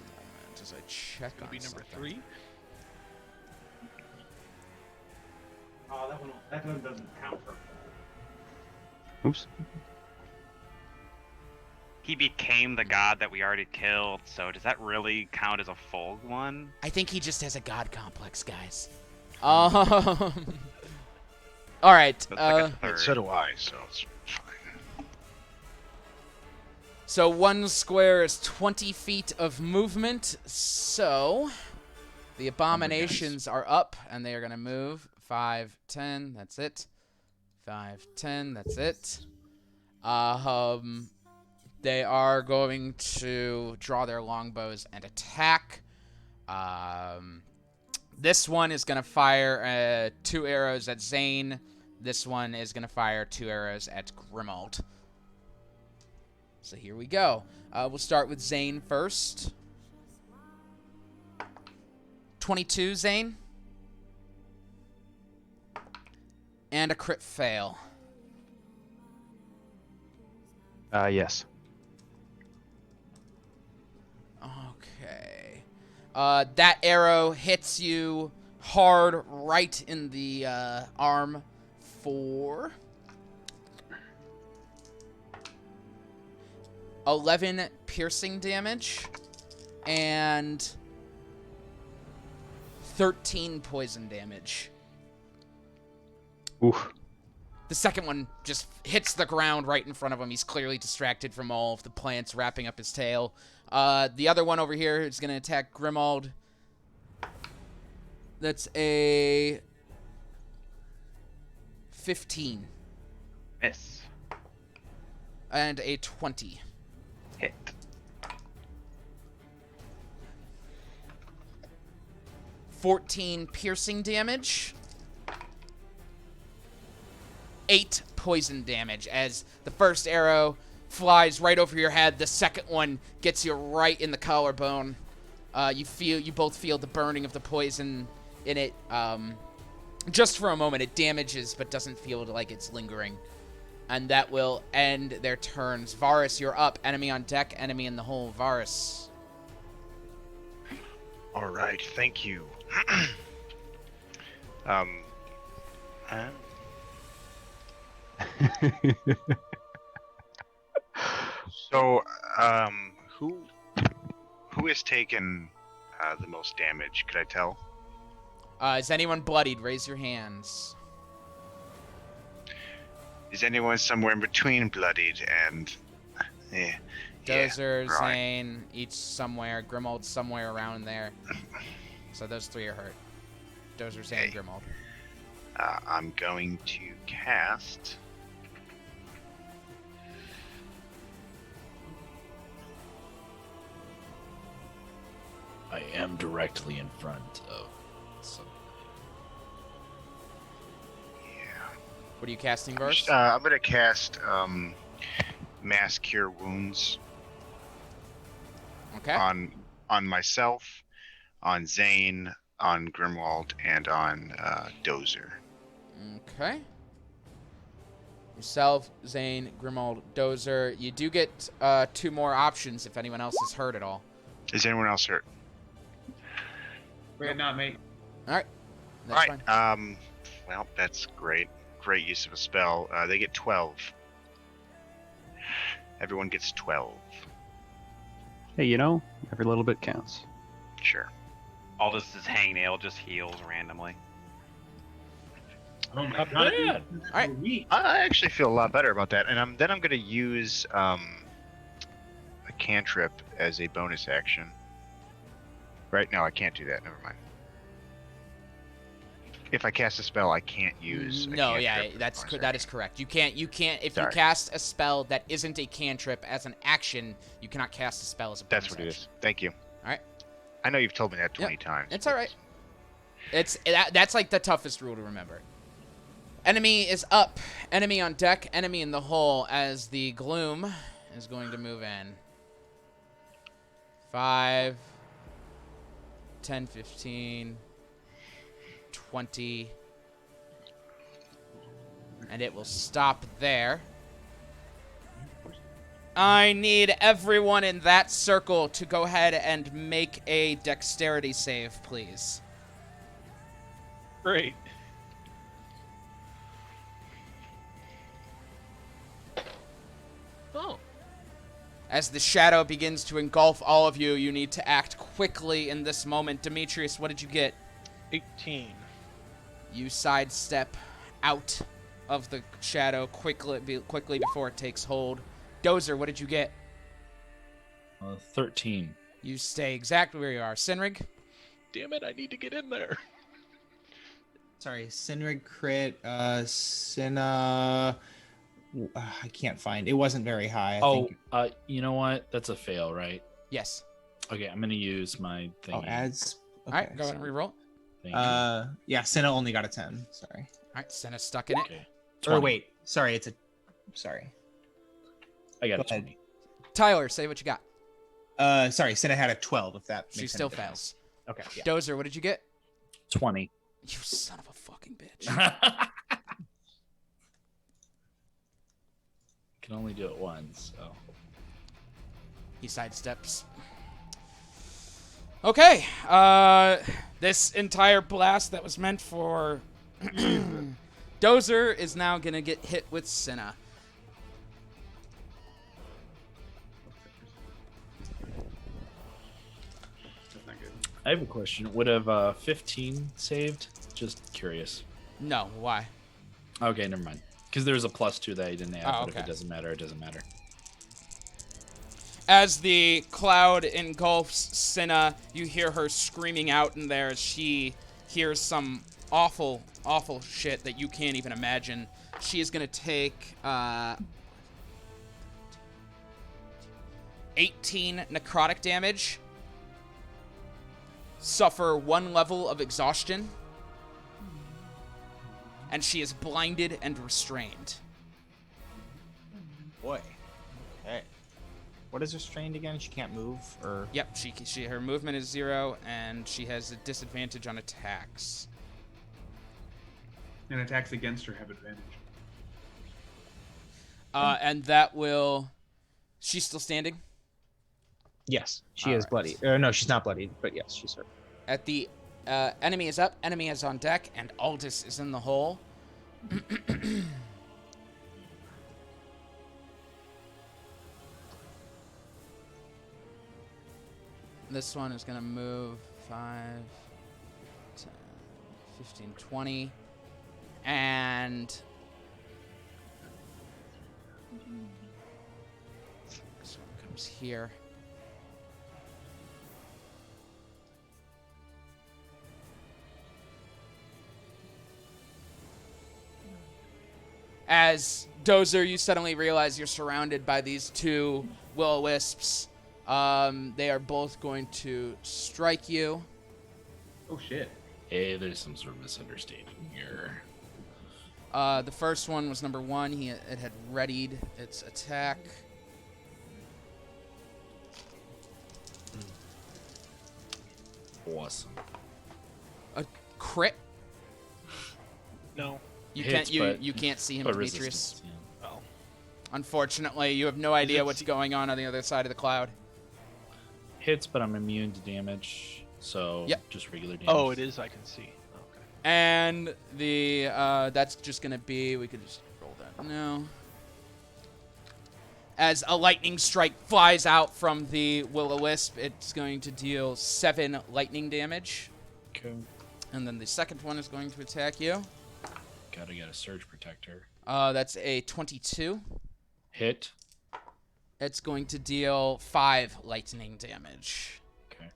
as I check on Be number something. 3. Oh, that one doesn't count for. Oops. He became the god that we already killed, so does that really count as a full one? I think he just has a god complex, guys. All right. That's like a third. So do I, so it's fine. So 1 square is 20 feet of movement. So the abominations are up, and they are going to move 5, 10. That's it. 5, 10. That's it. They are going to draw their longbows and attack. This one is going to fire 2 arrows at Zane. This one is going to fire 2 arrows at Grimald. So here we go. We'll start with Zane first. 22, Zane. And a crit fail. Yes. Okay. That arrow hits you hard right in the arm for 11 piercing damage and 13 poison damage. Oof. The second one just hits the ground right in front of him. He's clearly distracted from all of the plants wrapping up his tail. The other one over here is going to attack Grimald. That's a 15. Miss. And a 20. Hit. $14 piercing damage. 8 poison damage as the first arrow flies right over your head. The second one gets you right in the collarbone. You both feel the burning of the poison in it. Just for a moment, it damages but doesn't feel like it's lingering. And that will end their turns. Varus, you're up. Enemy on deck, enemy in the hole. Varus. All right, thank you. So, who has taken the most damage? Could I tell? Is anyone bloodied? Raise your hands. Is anyone somewhere in between bloodied and? Dozer, right. Zane, each somewhere. Grimald somewhere around there. So those 3 are hurt. Dozer, Zane, Grimald. I'm going to cast. I am directly in front of something. Yeah. What are you casting, Varus? I'm gonna cast Mass Cure Wounds Okay. on myself, on Zane, on Grimwald, and on Dozer. Okay. Yourself, Zane, Grimald, Dozer. You do get 2 more options if anyone else is hurt at all. Is anyone else hurt? Wait, not me. All right. That's All right. fine. Well, that's great. Great use of a spell. They get 12. Everyone gets 12. Hey, every little bit counts. Sure. Aldous' hangnail just heals randomly. Oh my Not god. bad. Alright. I actually feel a lot better about that, and then I'm going to use a cantrip as a bonus action. Right? No, I can't do that. Never mind. If I cast a spell, I can't use. A No, cantrip yeah, as a bonus that is action. correct. You can't if Sorry. you cast a spell that isn't a cantrip as an action, you cannot cast a spell as a bonus That's what it action. is. Thank you. Alright. I know you've told me that 20 times. It's all right. That's like the toughest rule to remember. Enemy is up. Enemy on deck. Enemy in the hole as the gloom is going to move in. 5, 10, 15, 20. And it will stop there. I need everyone in that circle to go ahead and make a dexterity save, please. Great. Oh. As the shadow begins to engulf all of you, you need to act quickly in this moment. Demetrius, what did you get? 18. You sidestep out of the shadow quickly before it takes hold. Dozer, what did you get? 13. You stay exactly where you are. Sinrig? Damn it, I need to get in there. Sorry, Sinrig crit, Sinna. I can't find. It wasn't very high. I think. You know what? That's a fail, right? Yes. Okay, I'm gonna use my thing. Oh, adds. Okay, All right, go ahead and reroll. Yeah, Sinna only got a 10. Sorry. All right, Senna's stuck in it. Okay. Or wait, sorry, it's a. Sorry. I got Go a ahead. 20. Tyler, say what you got. Sorry, Sinna had a 12. If that. She makes still any difference. fails. Okay. Yeah. Dozer, what did you get? 20. You son of a fucking bitch. Can only do it once, so. He sidesteps. Okay. This entire blast that was meant for Dozer is now gonna get hit with Cinna. That's not good. I have a question. Would have 15 saved? Just curious. No, why? Okay, never mind. Because there's a +2 that I didn't add, Oh, but if okay. it doesn't matter, it doesn't matter. As the cloud engulfs Cinna, you hear her screaming out in there as she hears some awful, awful shit that you can't even imagine. She is going to take 18 necrotic damage, suffer 1 level of exhaustion, and she is blinded and restrained. Boy. Okay. What is restrained again? She can't move, or. Yep, her movement is 0, and she has a disadvantage on attacks. And attacks against her have advantage. And that will... She's still standing? Yes, she All is right. bloody. No, she's not bloody, but yes, she's hurt. At the... enemy is up, enemy is on deck, and Aldous is in the hole. This one is going to move 5, 10, 15, 20. And... this one comes here. As Dozer, you suddenly realize you're surrounded by these two will-o-wisps. They are both going to strike you. Oh shit. Hey, there's some sort of misunderstanding here. The first one was number 1. It had readied its attack. Awesome. A crit. No. You Hits, can't you can't see him, but Demetrius. resistance, yeah. Oh. Unfortunately, you have no idea it what's going on the other side of the cloud. Hits, but I'm immune to damage, so Yep. just regular damage. Oh, it is. I can see. Okay. And the that's just gonna be, we could just roll that now. As a lightning strike flies out from the will-o-wisp, it's going to deal 7 lightning damage. Okay. And then the second one is going to attack you. Gotta get a surge protector. That's a 22. Hit. It's going to deal 5 lightning damage. Okay.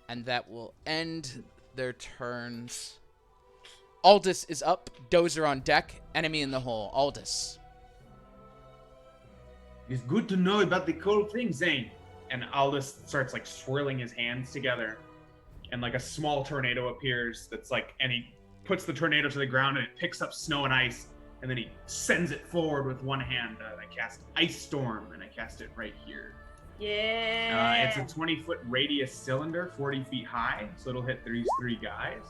And that will end their turns. Aldous is up. Dozer on deck. Enemy in the hole. Aldous. It's good to know about the cool thing, Zane. And Aldous starts like swirling his hands together. and like a small tornado appears. That's like, and he puts the tornado to the ground, and it picks up snow and ice, and then he sends it forward with one hand. And I cast Ice Storm, and I cast it right here. Yeah. It's a 20-foot radius cylinder, 40 feet high, so it'll hit these 3 guys.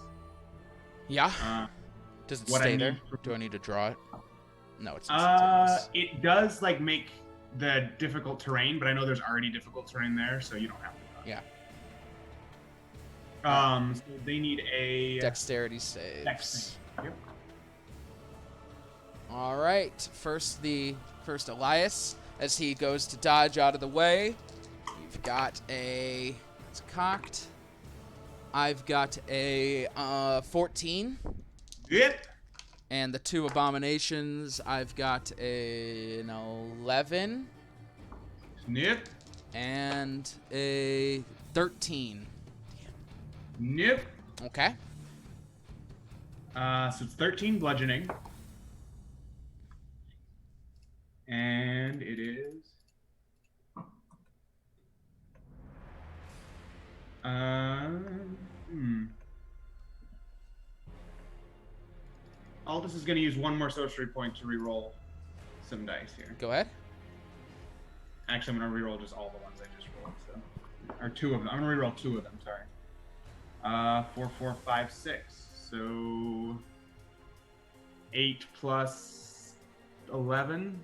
Yeah. Does it what I stay need there? for- Do I need to draw it? No, it's instantaneous. It does like make the difficult terrain, but I know there's already difficult terrain there, so you don't have to. Yeah. So they need a Dexterity saves. Dex. Yep. All right. First Elias, as he goes to dodge out of the way. You've got it's cocked. I've got a 14. Yep. And the 2 abominations, I've got an 11. Yep. And a 13. Yep. Okay. So it's 13 bludgeoning. And it is. Aldous is going to use one more sorcery point to reroll some dice here. Go ahead. Actually, I'm going to reroll just all the ones I just rolled. So, or 2 of them. I'm going to reroll 2 of them. Sorry. 4, 4, 5, 6. So 8 plus 11,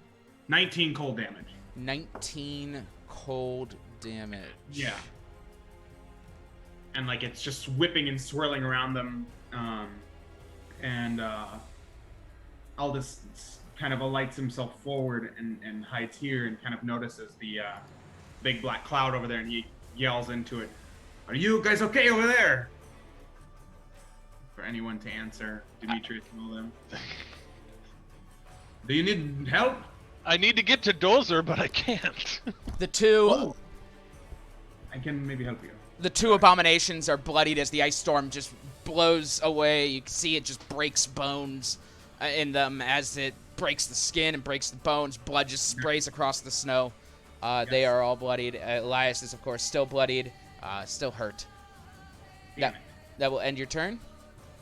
19 cold damage. 19 cold damage. Yeah. And like it's just whipping and swirling around them, and Aldous kind of alights himself forward and hides here and kind of notices the big black cloud over there, and he yells into it, "Are you guys okay over there?" For anyone to answer, Demetrius and all them. Do you need help? I need to get to Dozer, but I can't. The 2 Oh. I can maybe help you. The 2 abominations are bloodied as the ice storm just blows away. You can see it just breaks bones in them as it breaks the skin and breaks the bones. Blood just sprays across the snow. They are all bloodied. Elias is, of course, still bloodied, still hurt. That will end your turn.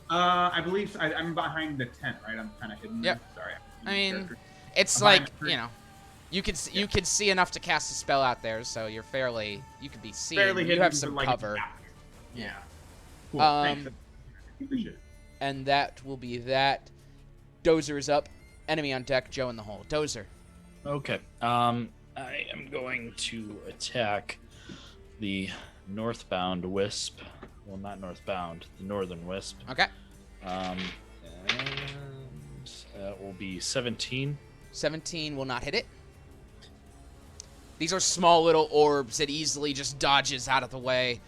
I believe I'm behind the tent, right? I'm kind of hidden. Yep. Sorry. I mean, it's I'm like, behind the tree. you know, you can see enough to cast a spell out there, so you could be seen. Fairly You hidden, have but, some like, cover. Yeah. Cool. Um, Thanks. Appreciate it. And that will be that. Dozer is up. Enemy on deck. Joe in the hole. Dozer. Okay. I am going to attack the northbound wisp. Well, not northbound. The northern wisp. Okay. And that will be 17. 17 will not hit it. These are small little orbs. It easily just dodges out of the way.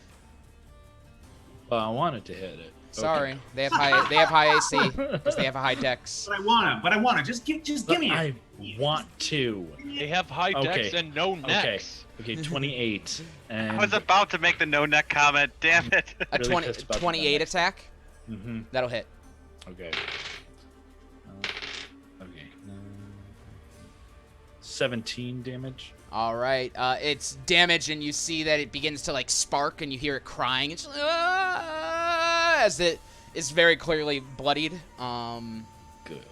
Well, I wanted to hit it. Sorry, Okay. they have high AC because they have a high dex. But I wanna. Just give me it. I want to. They have high decks Okay. and no necks. Okay, 28. And I was about to make the no neck comment. Damn it. A Really 20, pissed about the 28 next. attack. Mm-hmm. That'll hit. Okay. Okay. 17 damage. All right. It's damage, and you see that it begins to like spark, and you hear it crying. It's as it is very clearly bloodied. Good.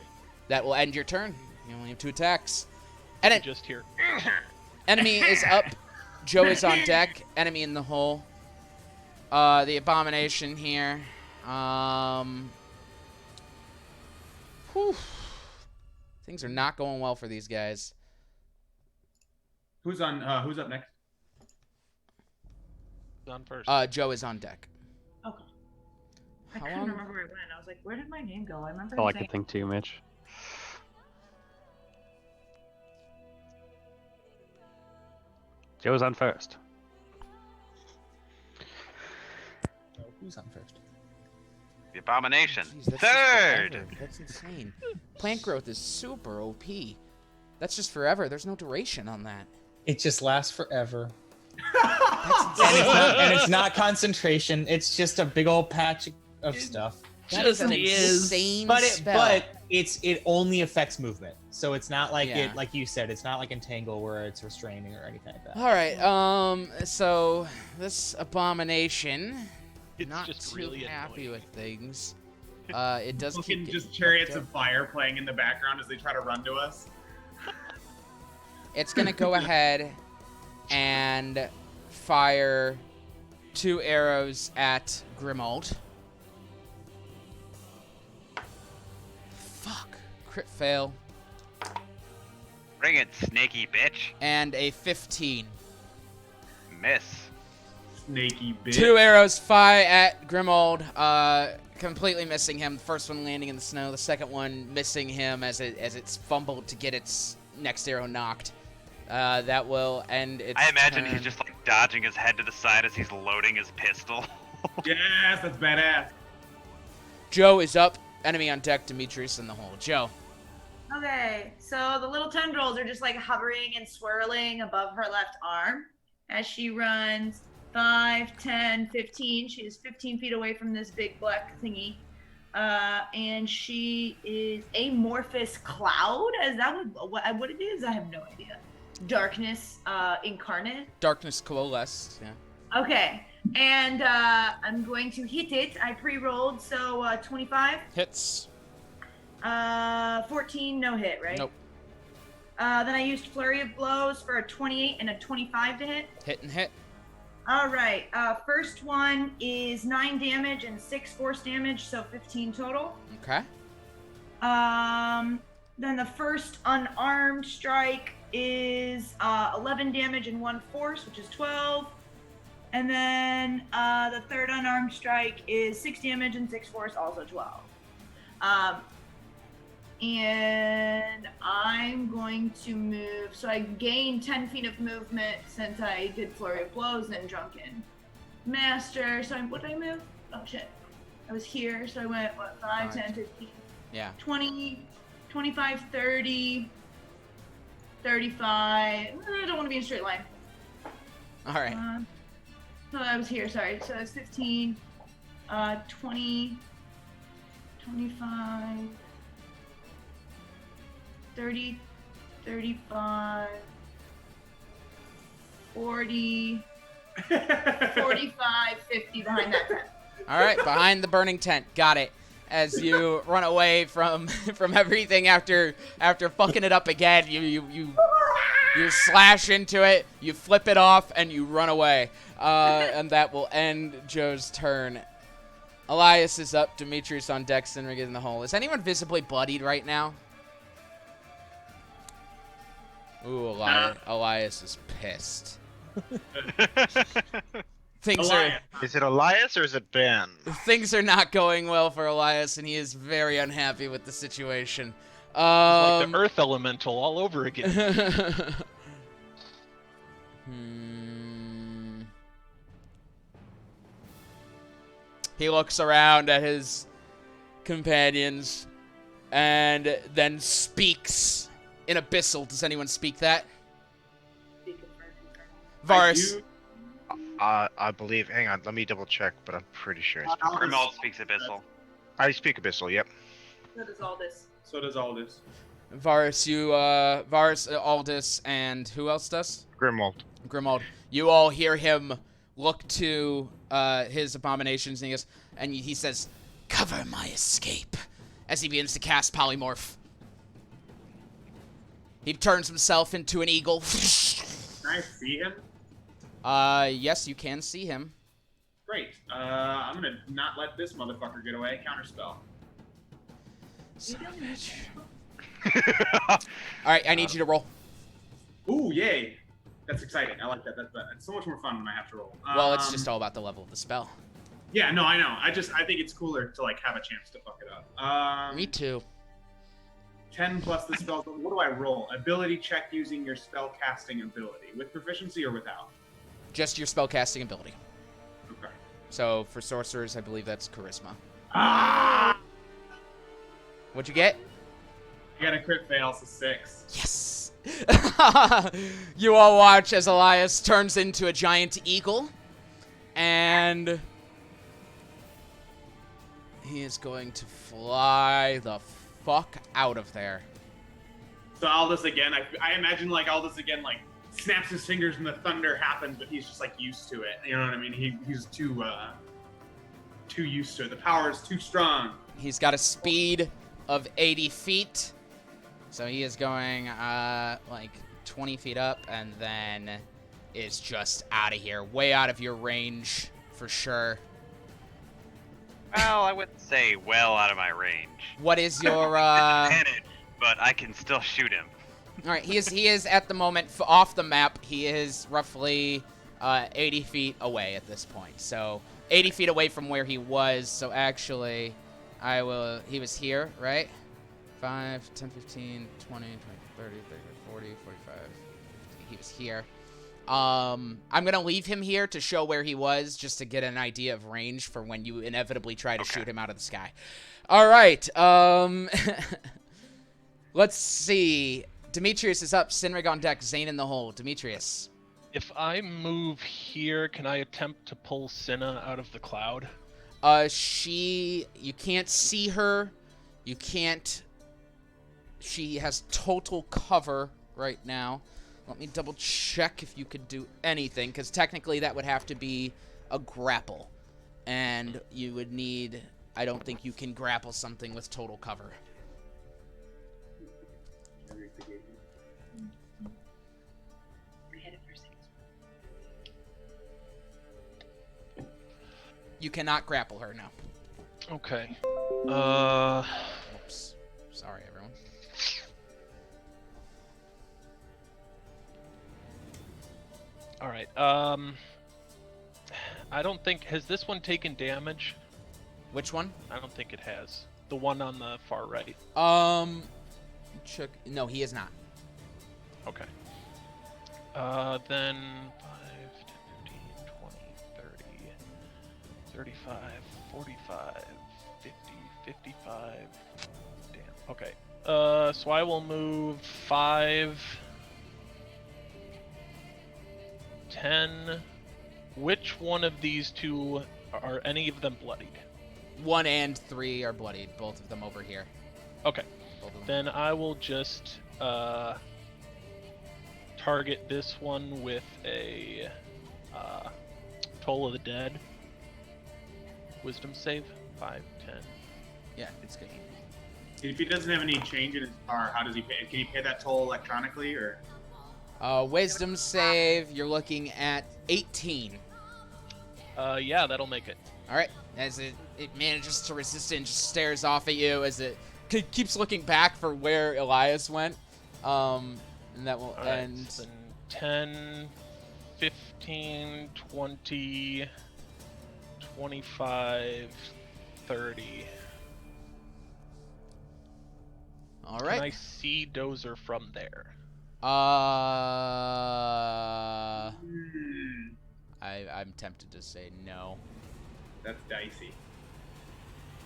That will end your turn. You only have 2 attacks. And it, Just here. enemy is up. Joe is on deck. Enemy in the hole. The abomination here. Whew. Things are not going well for these guys. Who's up next? On first. Joe is on deck. Okay. I How couldn't long- remember where it went. I was like, where did my name go? I remember. All I saying- could think too, Mitch. Joe's on first. Who's on first? The abomination. Jeez, that's just Third. forever. That's insane. Plant growth is super OP. That's just forever. There's no duration on that. It just lasts forever. That's And insane. and it's not concentration. It's just a big old patch of stuff. That's an insane But spell. it only affects movement. So it's not like Yeah. it, like you said, it's not like Entangle where it's restraining or anything like that. All right. So this abomination It's not just too really happy annoying. with things. It does Fucking keep just getting chariots fucked of up. fire playing in the background as they try to run to us. It's gonna go ahead and fire 2 arrows at Grimold. Fuck. Crit fail. Bring it, snaky bitch. And a 15. Miss. Snaky bitch. 2 arrows fly at Grimold, completely missing him. The first one landing in the snow, the second one missing him as it's fumbled to get its next arrow knocked. That will end its I imagine turn. he's just like dodging his head to the side as he's loading his pistol. Yes, that's badass. Joe is up. Enemy on deck, Demetrius in the hole. Joe. Okay, so the little tendrils are just like hovering and swirling above her left arm as she runs 5, 10, 15. She is 15 feet away from this big black thingy. And she is amorphous cloud. Is that what it is? I have no idea. Darkness incarnate. Darkness coalesced, yeah. Okay, and I'm going to hit it. I pre-rolled, so 25. Hits. 14, no hit, right? Nope. Then I used Flurry of Blows for a 28 and a 25 to hit. Hit and hit. All right. First one is 9 damage and 6 force damage, so 15 total. Okay. Then the first unarmed strike is 11 damage and 1 force, which is 12. And then the third unarmed strike is 6 damage and 6 force, also 12. And I'm going to move, so I gain 10 feet of movement since I did Flurry of Blows and Drunken Master. So what did I move? Oh shit. I was here, so I went, 5, 10, 15, Yeah. 20, 25, 30, 35. I don't want to be in a straight line. All right. So I was here, sorry. So it's 15, 20, 25, 30, 35, 40, 45, 50 behind that tent. All right, behind the burning tent. Got it. As you run away from everything after fucking it up again, you slash into it, you flip it off, and you run away. And that will end Joe's turn. Elias is up. Demetrius on deck. Sinrig in the hole. Is anyone visibly bloodied right now? Ooh, Elias is pissed. Things are Is it Elias or is it Ben? things are not going well for Elias, and he is very unhappy with the situation. Like the Earth Elemental all over again. He looks around at his companions and then speaks in Abyssal. Does anyone speak that? Varus. I believe. Hang on, let me double check, but I'm pretty sure. Grimald speaks Abyssal. I speak Abyssal. Yep. So does all this. So does all this. Varus, Varus, Aldous, and who else does? Grimwald. Grimold. You all hear him look to his abominations, and he goes, and he says, "Cover my escape," as he begins to cast polymorph. He turns himself into an eagle. Can I see him? Yes, you can see him. Great. I'm gonna not let this motherfucker get away. Counterspell. Son of a bitch. All right, I need you to roll. Ooh, yay! That's exciting. I like that. It's so much more fun when I have to roll. Well, it's just all about the level of the spell. Yeah, no, I know. I think it's cooler to like have a chance to fuck it up. Me too. 10 plus the spell. What do I roll? Ability check using your spell casting ability. With proficiency or without? Just your spellcasting ability. Okay. So for sorcerers, I believe that's charisma. Ah! What'd you get? I got a crit fail, so 6. Yes. You all watch as Elias turns into a giant eagle, and he is going to fly the fuck out of there. So Aldous again, I imagine like Aldous again like snaps his fingers and the thunder happens, but he's just like used to it. You know what I mean? He's too too used to it. The power is too strong. He's got a speed of 80 feet. So he is going like 20 feet up and then is just out of here. Way out of your range for sure. Well, I wouldn't say well out of my range. What is your Advantage, but I can still shoot him. All right, he is at the moment off the map. He is roughly 80 feet away at this point. So 80 feet away from where he was. So actually, he was here, right? 5, 10, 15, 20, 30, 40, 45, 50. He was here. I'm going to leave him here to show where he was, just to get an idea of range for when you inevitably try to shoot him out of the sky. All right. Let's see. Demetrius is up. Sinrig on deck. Zane in the hole. Demetrius. If I move here, can I attempt to pull Cinna out of the cloud? You can't see her. You can't. She has total cover right now. Let me double check if you could do anything, because technically that would have to be a grapple. And you would need. I don't think you can grapple something with total cover. You cannot grapple her, no. Okay. Oops. Sorry, everyone. All right. I don't think has this one taken damage. Which one? I don't think it has. The one on the far right. Check. No, he is not. Okay. Then 5, 10, 15, 20, 30, 35, 45, 50, 55. Damn. Okay. So I will move 5, 10. Which one of these two are any of them bloodied? 1 and 3 are bloodied. Both of them over here. Okay. Then I will just target this one with a Toll of the Dead. Wisdom save. 5, 10. Yeah, it's good. If he doesn't have any change in his power, how does he pay? Can he pay that toll electronically, or? Wisdom save. You're looking at 18. Yeah, that'll make it. All right. As it manages to resist it and just stares off at you as it keeps looking back for where Elias went. And that will end. Then 10, 15, 20, 25, 30. All right. Can I see Dozer from there? I'm tempted to say no. That's dicey.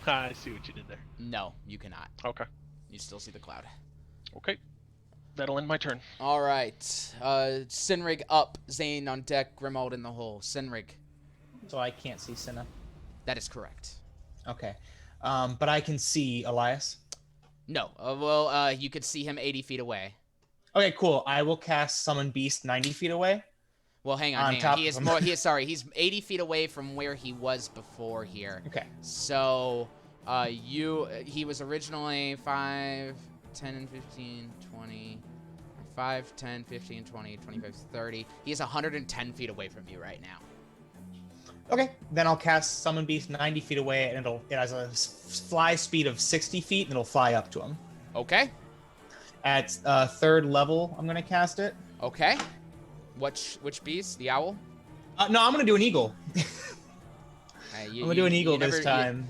I see what you did there. No, you cannot. Okay. You still see the cloud. Okay. That'll end my turn. All right. Sinrig up. Zane on deck. Grimald in the hole. Sinrig. So I can't see Cinna. That is correct. Okay. But I can see Elias. No. You could see him 80 feet away. Okay, cool. I will cast Summon Beast 90 feet away. Well, hang on. He is more. He's 80 feet away from where he was before here. Okay. So, he was originally 5, 10, 15, 20, 5, 10, 15, 20, 25, 30. He is 110 feet away from you right now. Okay, then I'll cast Summon Beast 90 feet away, and it has a fly speed of 60 feet, and it'll fly up to him. Okay. At 3rd level, I'm going to cast it. Okay. Which beast? The owl? No, I'm going to do an eagle. I'm going to do an eagle this time.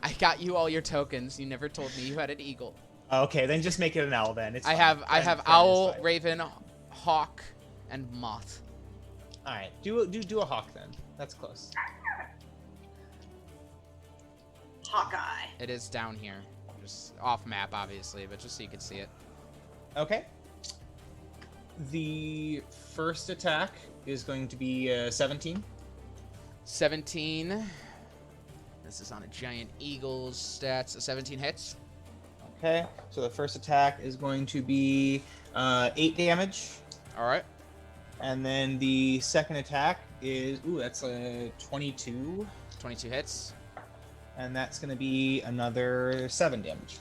I got you all your tokens. You never told me you had an eagle. Okay, then just make it an owl then. It's I fine. have owl, raven, hawk, and moth. All right, do a hawk then. That's close. Hawkeye. It is down here, just off map, obviously, but just so you can see it. Okay. The first attack is going to be 17. 17. This is on a giant eagle's stats. A 17 hits. Okay, so the first attack is going to be 8 damage. All right. And then the second attack is, that's a 22. 22 hits. And that's going to be another 7 damage.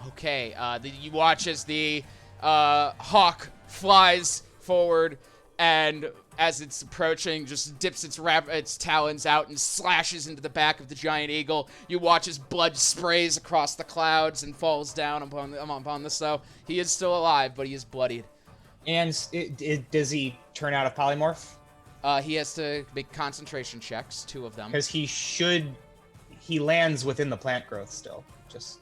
Okay, you watch as the hawk flies forward, and as it's approaching, just dips its talons out and slashes into the back of the giant eagle. You watch as blood sprays across the clouds and falls down upon the snow. He is still alive, but he is bloodied. And does he turn out of polymorph? He has to make concentration checks, 2 of them. Because he lands within the plant growth still. Just.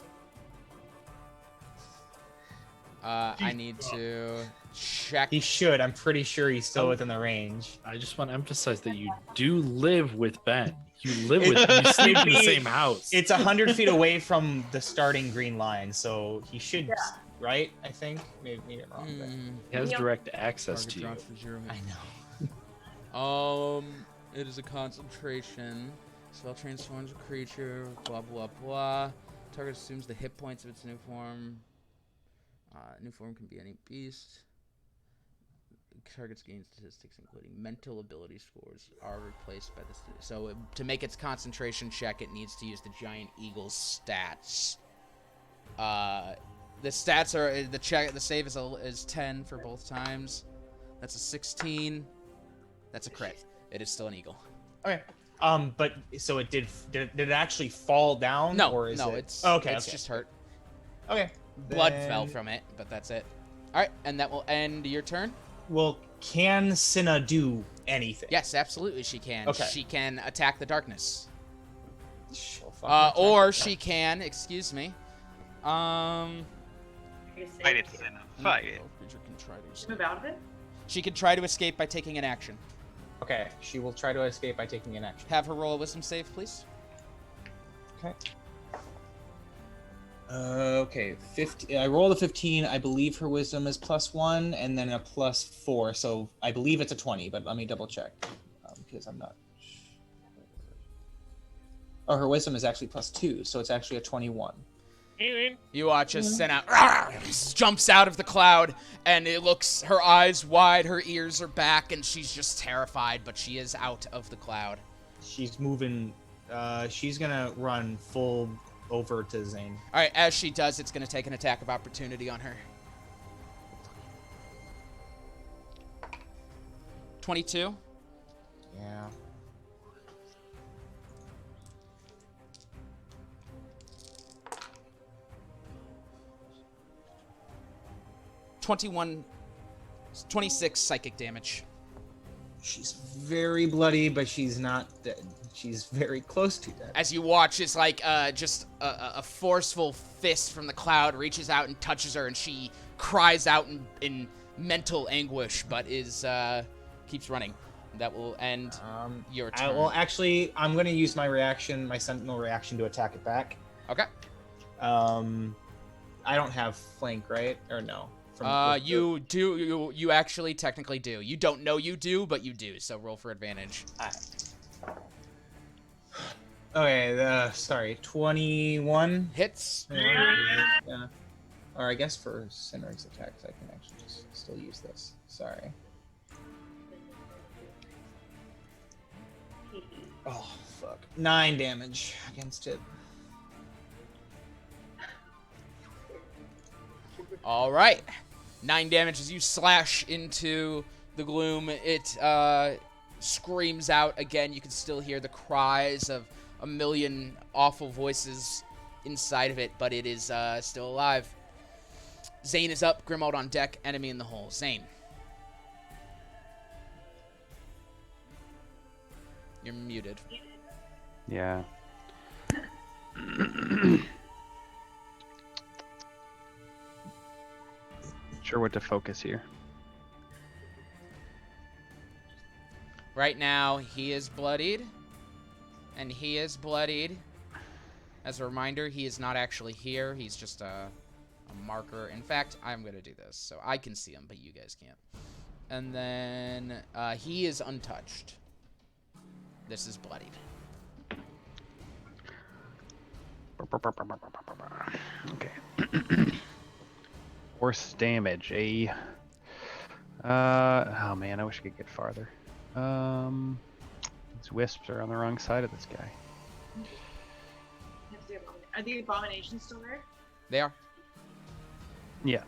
I need to check. He should. I'm pretty sure he's still within the range. I just want to emphasize that you do live with Ben. You sleep in the same house. It's 100 feet away from the starting green line, so he should, right? I think. Maybe I'm wrong. But... He has direct access to you. I know. It is a concentration. Spell transforms a creature. Blah blah blah. Target assumes the hit points of its new form. New form can be any beast. Targets gain statistics, including mental ability scores, are replaced by the. So to make its concentration check, it needs to use the giant eagle's stats. The stats are the save is 10 for both times. That's a 16. That's a crit. It is still an eagle. Okay. But so it did it actually fall down? No, or is it's just hurt. Okay. Blood fell from it, but that's it. All right, and that will end your turn. Well, can Cinna do anything? Yes, absolutely, she can. Okay. She can attack the darkness. Or she can, excuse me. Fight it, Cinna. Fight it. Move out of it? She can try to escape by taking an action. Okay, she will try to escape by taking an action. Have her roll a wisdom save, please. Okay. Okay, 15. I rolled a 15. I believe her wisdom is +1, and then a +4. So I believe it's a 20, but let me double check because I'm not. Oh, her wisdom is actually +2, so it's actually a 21. You watch as Senna jumps out of the cloud, and it looks, her eyes wide, her ears are back, and she's just terrified, but she is out of the cloud. She's moving. She's gonna run full over to Zane. All right, as she does, it's gonna take an attack of opportunity on her. 22. Yeah. .21, 26 psychic damage. She's very bloody, but she's not dead. She's very close to dead. As you watch, it's like just a forceful fist from the cloud reaches out and touches her, and she cries out in mental anguish, but keeps running. That will end your turn. Well, actually, I'm going to use my reaction, my sentinel reaction, to attack it back. Okay. I don't have flank, right? Or no? You do. You actually technically do. You don't know you do, but you do. So roll for advantage. Okay. Sorry. 21 hits. Yeah. Or I guess for Sinner's attacks, I can actually just still use this. Sorry. Oh fuck. 9 damage against it. All right. 9 damage as you slash into the gloom. It screams out again. You can still hear the cries of a million awful voices inside of it, but it is still alive. Zane is up. Grimald on deck. Enemy in the hole. Zane. You're muted. Yeah. Sure what to focus here. Right now, he is bloodied. And he is bloodied. As a reminder, he is not actually here. He's just a marker. In fact, I'm going to do this. So I can see him, but you guys can't. And then he is untouched. This is bloodied. Okay. Force damage. Oh man, I wish I could get farther. Let's These wisps are on the wrong side of this guy. Are the abominations still there? They are. Yeah.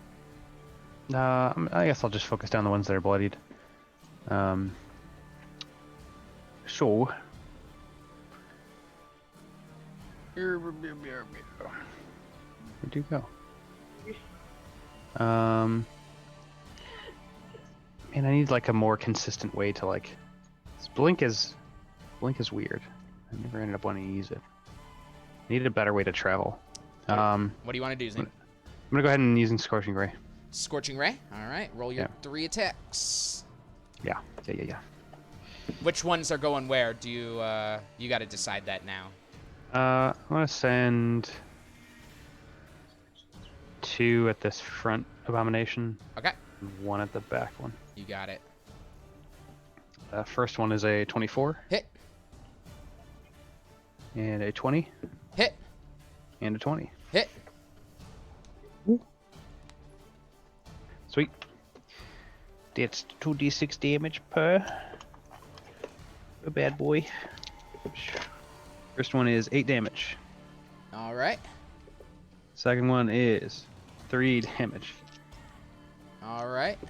I guess I'll just focus down the ones that are bloodied. So. Where'd you go? Man, I need like a more consistent way to like. Blink is weird. I never ended up wanting to use it. I need a better way to travel. What do you want to do, Zane? I'm gonna go ahead and using Scorching Ray. Scorching Ray. All right. Roll your 3 attacks. Yeah. Which ones are going where? Do you you got to decide that now. I'm gonna send 2 at this front abomination. Okay. And 1 at the back one. You got it. First one is a 24. Hit. And a 20. Hit. And a 20. Hit. Ooh. Sweet. That's 2d6 damage per. A bad boy. First one is 8 damage. All right. Second one is 3 damage. All right.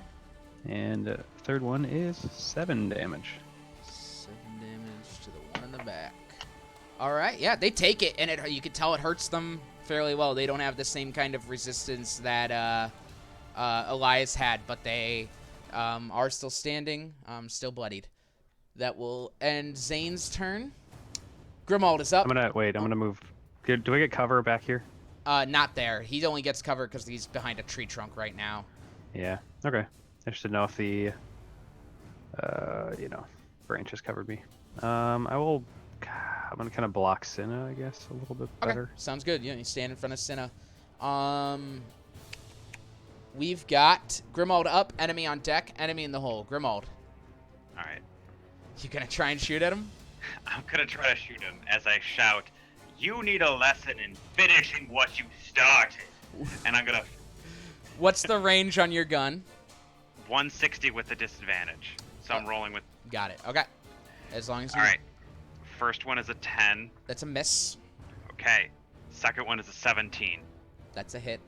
And third one is 7 damage. 7 damage to the one in the back. All right. Yeah, they take it, and you can tell it hurts them fairly well. They don't have the same kind of resistance that Elias had, but they are still standing, still bloodied. That will end Zane's turn. Grimald is up. I'm gonna move. Do I get cover back here? Not there. He only gets cover because he's behind a tree trunk right now. Yeah. Okay. I just didn't know if the, branches covered me. I'm gonna kind of block Cinna, I guess, a little bit better. Okay. Sounds good. You stand in front of Cinna. We've got Grimald up, enemy on deck, enemy in the hole. Grimald. All right. You gonna try and shoot at him? I'm gonna try to shoot him as I shout, "You need a lesson in finishing what you started." And I'm gonna. What's the range on your gun? 160 with the disadvantage. So I'm rolling with. Got it. Okay. As long as you. All right. First one is a 10. That's a miss. Okay. Second one is a 17. That's a hit.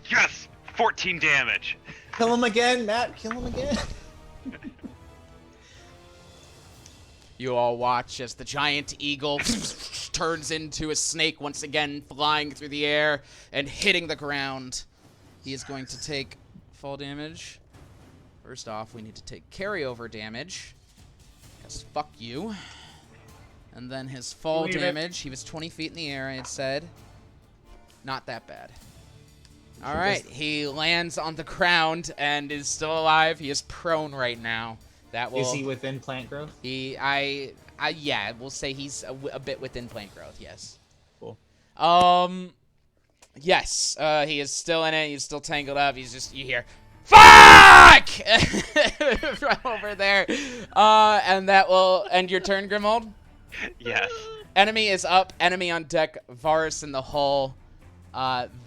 Yes! 14 damage. Kill him again, Matt. Kill him again. You all watch as the giant eagle turns into a snake once again, flying through the air and hitting the ground. He is going to take fall damage. First off, we need to take carryover damage. Because fuck you. And then his fall damage. He was 20 feet in the air, I had said. Not that bad. All right, he lands on the ground and is still alive. He is prone right now. That will. Is he within plant growth? Yeah, we'll say he's a bit within plant growth. Yes. Cool. Yes. He is still in it. He's still tangled up. He's just you hear, fuck, from over there. And that will end your turn, Grimald. Yes. Enemy is up. Enemy on deck. Varus in the hull.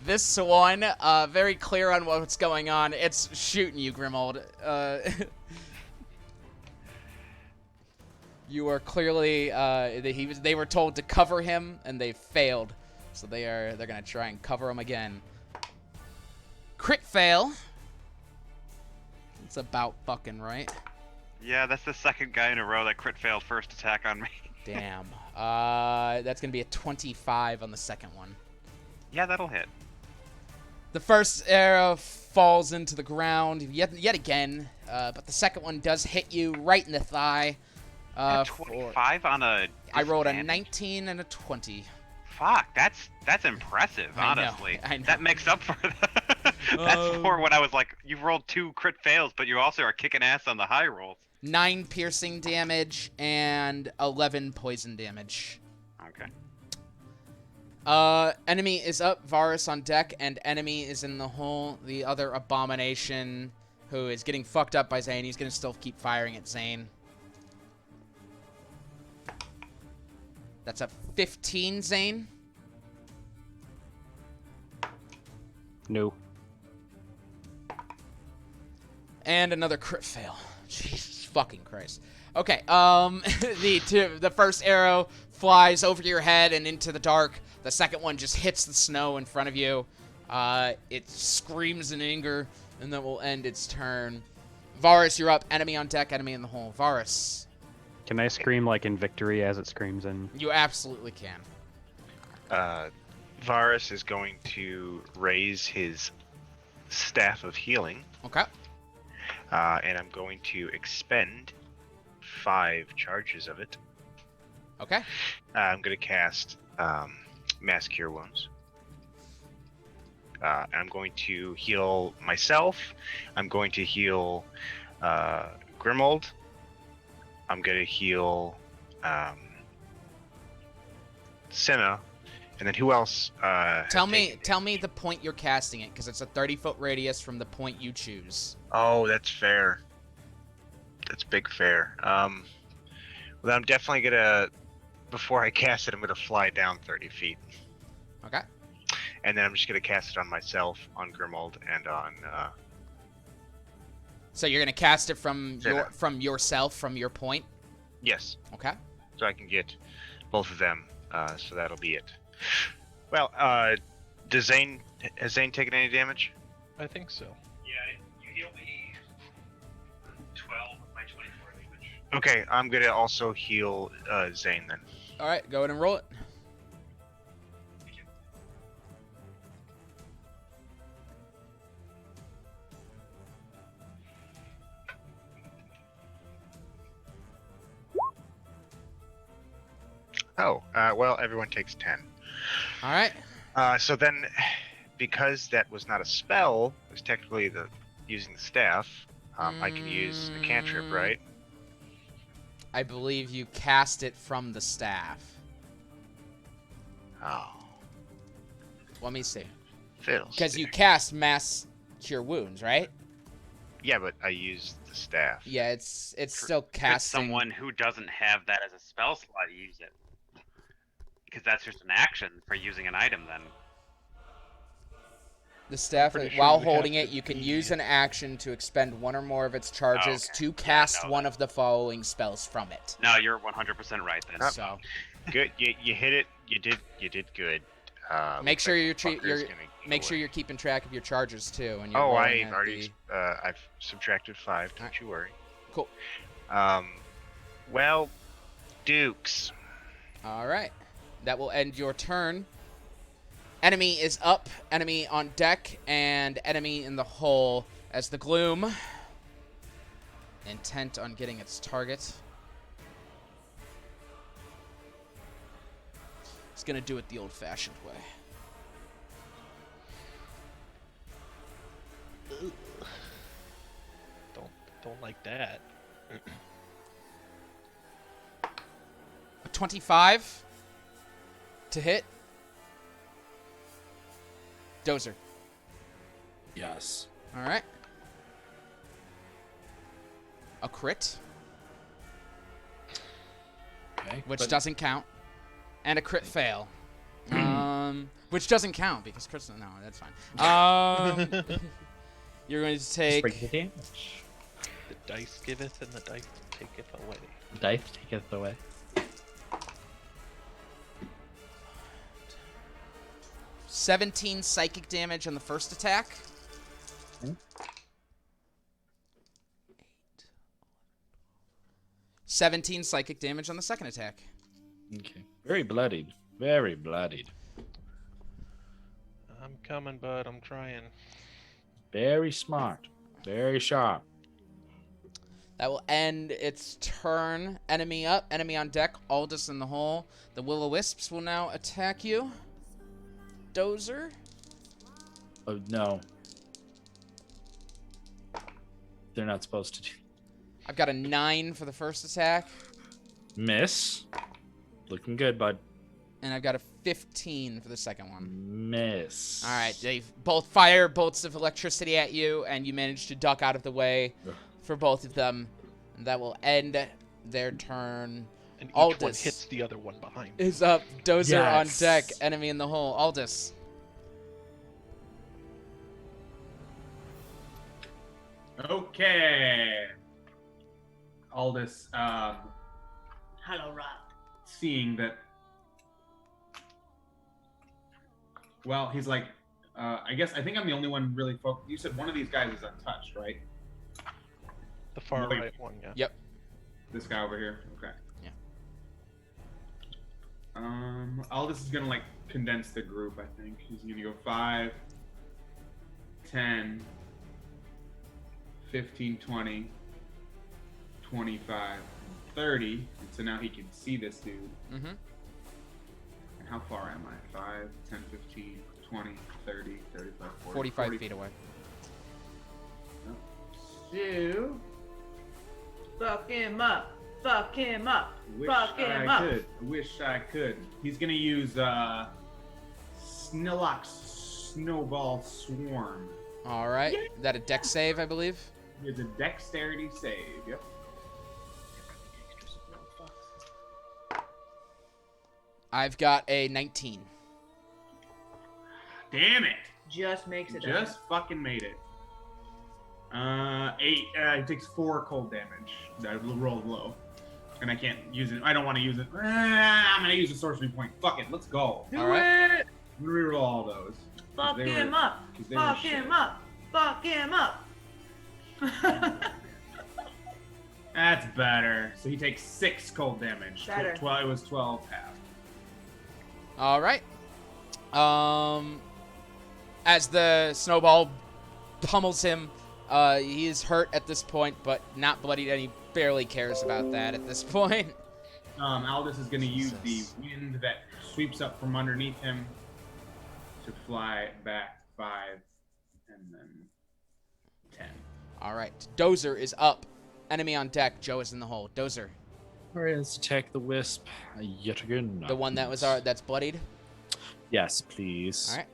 This one, very clear on what's going on. It's shooting you, Grimald. You are clearly, they were told to cover him, and they failed. So they're gonna try and cover him again. Crit fail. It's about fucking right. Yeah, that's the second guy in a row that crit failed first attack on me. Damn. That's gonna be a 25 on the second one. Yeah, that'll hit. The first arrow falls into the ground yet again, but the second one does hit you right in the thigh. 25 on a. I rolled a 19 and a 20. Fuck, that's impressive, honestly. I know. That makes up for that. That's for what I was like. You rolled 2 crit fails, but you also are kicking ass on the high rolls. 9 piercing damage and 11 poison damage. Okay. Enemy is up, Varus on deck, and enemy is in the hole. The other abomination, who is getting fucked up by Zane, he's gonna still keep firing at Zane. That's a 15, Zane. No. And another crit fail. Jesus fucking Christ. Okay. The first arrow flies over your head and into the dark. The second one just hits the snow in front of you. It screams in anger, and that will end its turn. Varus, you're up. Enemy on deck. Enemy in the hole. Varus. Can I scream like in victory as it screams in? You absolutely can. Varus is going to raise his staff of healing. Okay. And I'm going to expend 5 charges of it. Okay. I'm going to cast Mass Cure Wounds. I'm going to heal myself. I'm going to heal Grimold. I'm going to heal Senna. And then who else? Tell me the point you're casting it, because it's a 30-foot radius from the point you choose. Oh, that's fair. That's big fair. Well, then I'm definitely gonna, before I cast it, I'm gonna fly down 30 feet. Okay. And then I'm just gonna cast it on myself, on Grimold, and on. So you're gonna cast it from Senna. yourself, from your point. Yes. Okay. So I can get both of them. So that'll be it. Well, has Zane taken any damage? I think so. Yeah, you heal me 12 of my 24 damage. Okay, I'm gonna also heal Zane then. All right, go ahead and roll it. Oh, well, everyone takes 10. All right. So then, because that was not a spell, it was technically using the staff. I can use a cantrip, right? I believe you cast it from the staff. Oh, Let me see. fiddles. Because you cast Mass Cure Wounds, right? Yeah, but I used the staff. Yeah, it's still Could casting. someone who doesn't have that as a spell slot use it? Because that's just an action for using an item then. The staff, Pretty sure while we holding have it, to you can be- use an action to expend one or more of its charges okay. to cast no, one of the following spells from it. No, you're 100% right then. So Good. You hit it. You did good. make Looks sure like you're the fucker's gonna go make sure away. you're keeping track of your charges too. And you're Oh, rolling I've at already. the- I've subtracted 5. Don't Alright. you worry. Cool. Well, Dukes. All right, that will end your turn. Enemy is up, enemy on deck, and enemy in the hole as the gloom, intent on getting its target. It's gonna do it the old-fashioned way. Don't like that. A 25 to hit. Dozer. Yes. All right. A crit, Okay. which but- doesn't count, and a crit fail. Which doesn't count because crits. No, that's fine. You're going to Just take. break the damage. The dice giveth and the dice taketh away. Dice taketh away. 17 psychic damage on the first attack. Hmm. 17 psychic damage on the second attack. Okay. Very bloodied. Very bloodied. I'm coming, bud. I'm trying. Very smart. Very sharp. That will end its turn. Enemy up, enemy on deck, Aldous in the hole. The Will-O-Wisps will now attack you. Dozer. Oh, no. They're not supposed to do. I've got a 9 for the first attack, Miss. Looking good, bud. and I've got a 15 for the second one. Miss. All right, they both fire bolts of electricity at you, and you manage to duck out of the way Ugh. for both of them. And that will end their turn. And each one Aldous hits the other one behind. is up. Dozer on Yes. deck, enemy in the hole. Aldous. Okay. Aldous, Hello, Rob. seeing that. Well, he's like, I think I'm the only one really focused. You said one of these guys is untouched, right? The far Wait. right one, yeah. Yep. This guy over here. Okay. Yeah. Aldous is gonna like condense the group. I think he's gonna go 5, 10, 15, 20, 25, 30. And so now he can see this dude. Mm-hmm. And how far am I? 5, 10, 15, 20, 30, 35, 40, 45 feet away. So, fuck him up. Fuck him up. Wish Fuck him I up. could. Wish I could. He's gonna use Snillock's Snowball Swarm. All right. Is that a dex save, I believe? It's a dexterity save. Yep. I've got a 19. Damn it! Just makes it. Just fucking made it. 8. It takes 4 cold damage. I rolled low, and I can't use it. I don't want to use it. I'm gonna use a sorcery point. Fuck it. Let's go. Do All right. it. I'm gonna reroll all those. Fuck they him were- up. 'cause they were Fuck shit. him up. Fuck him up. That's better. So he takes 6 cold damage. Better. 12. It was 12 half. All right. As the snowball pummels him, he is hurt at this point, but not bloodied, and he barely cares about that at this point. Aldous is going to use the Jesus. wind that sweeps up from underneath him to fly back 5 and then 10. All right. Dozer is up. Enemy on deck. Joe is in the hole. Dozer, All right, let's attack the wisp yet again. the one that was that's bloodied. Yes, please. All right.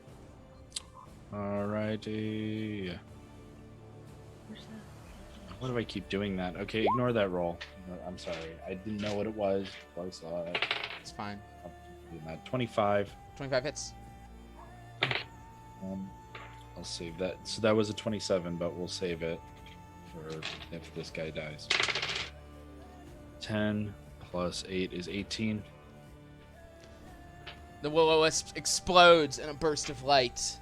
Alrighty. Why do I keep doing that? Okay, ignore that roll. I'm sorry. I didn't know what it was before I saw it. It's fine. I'm doing that. 25. 25 hits. I'll save that. So that was a 27, but we'll save it for if this guy dies. 10 plus 8 is 18. The will-o-wisp explodes in a burst of light.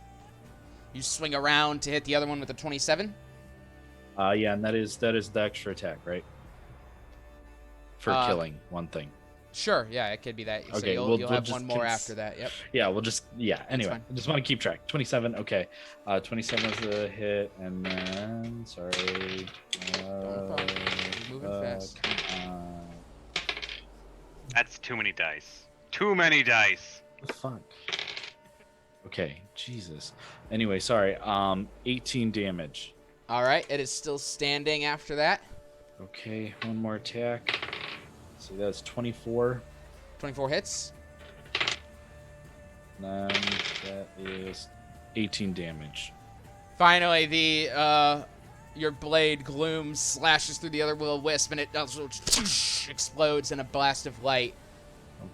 You swing around to hit the other one with a 27. Yeah, and that is the extra attack, right? For killing one thing. Sure, yeah, it could be that. So Okay, you'll we'll have just one more after that. Yep. Yeah, we'll just Anyway, fine. I just want to keep track. 27. Okay, 27 is the hit, and then sorry. You're moving fast. Come on. That's too many dice. Too many dice. What the fuck? Okay, Jesus. Anyway, sorry. 18 damage. All right, it is still standing after that. Okay, one more attack. So that's 24. 24 hits. Then that is 18 damage. Finally, the your blade gloom slashes through the other will-o-wisp, and it also explodes in a blast of light.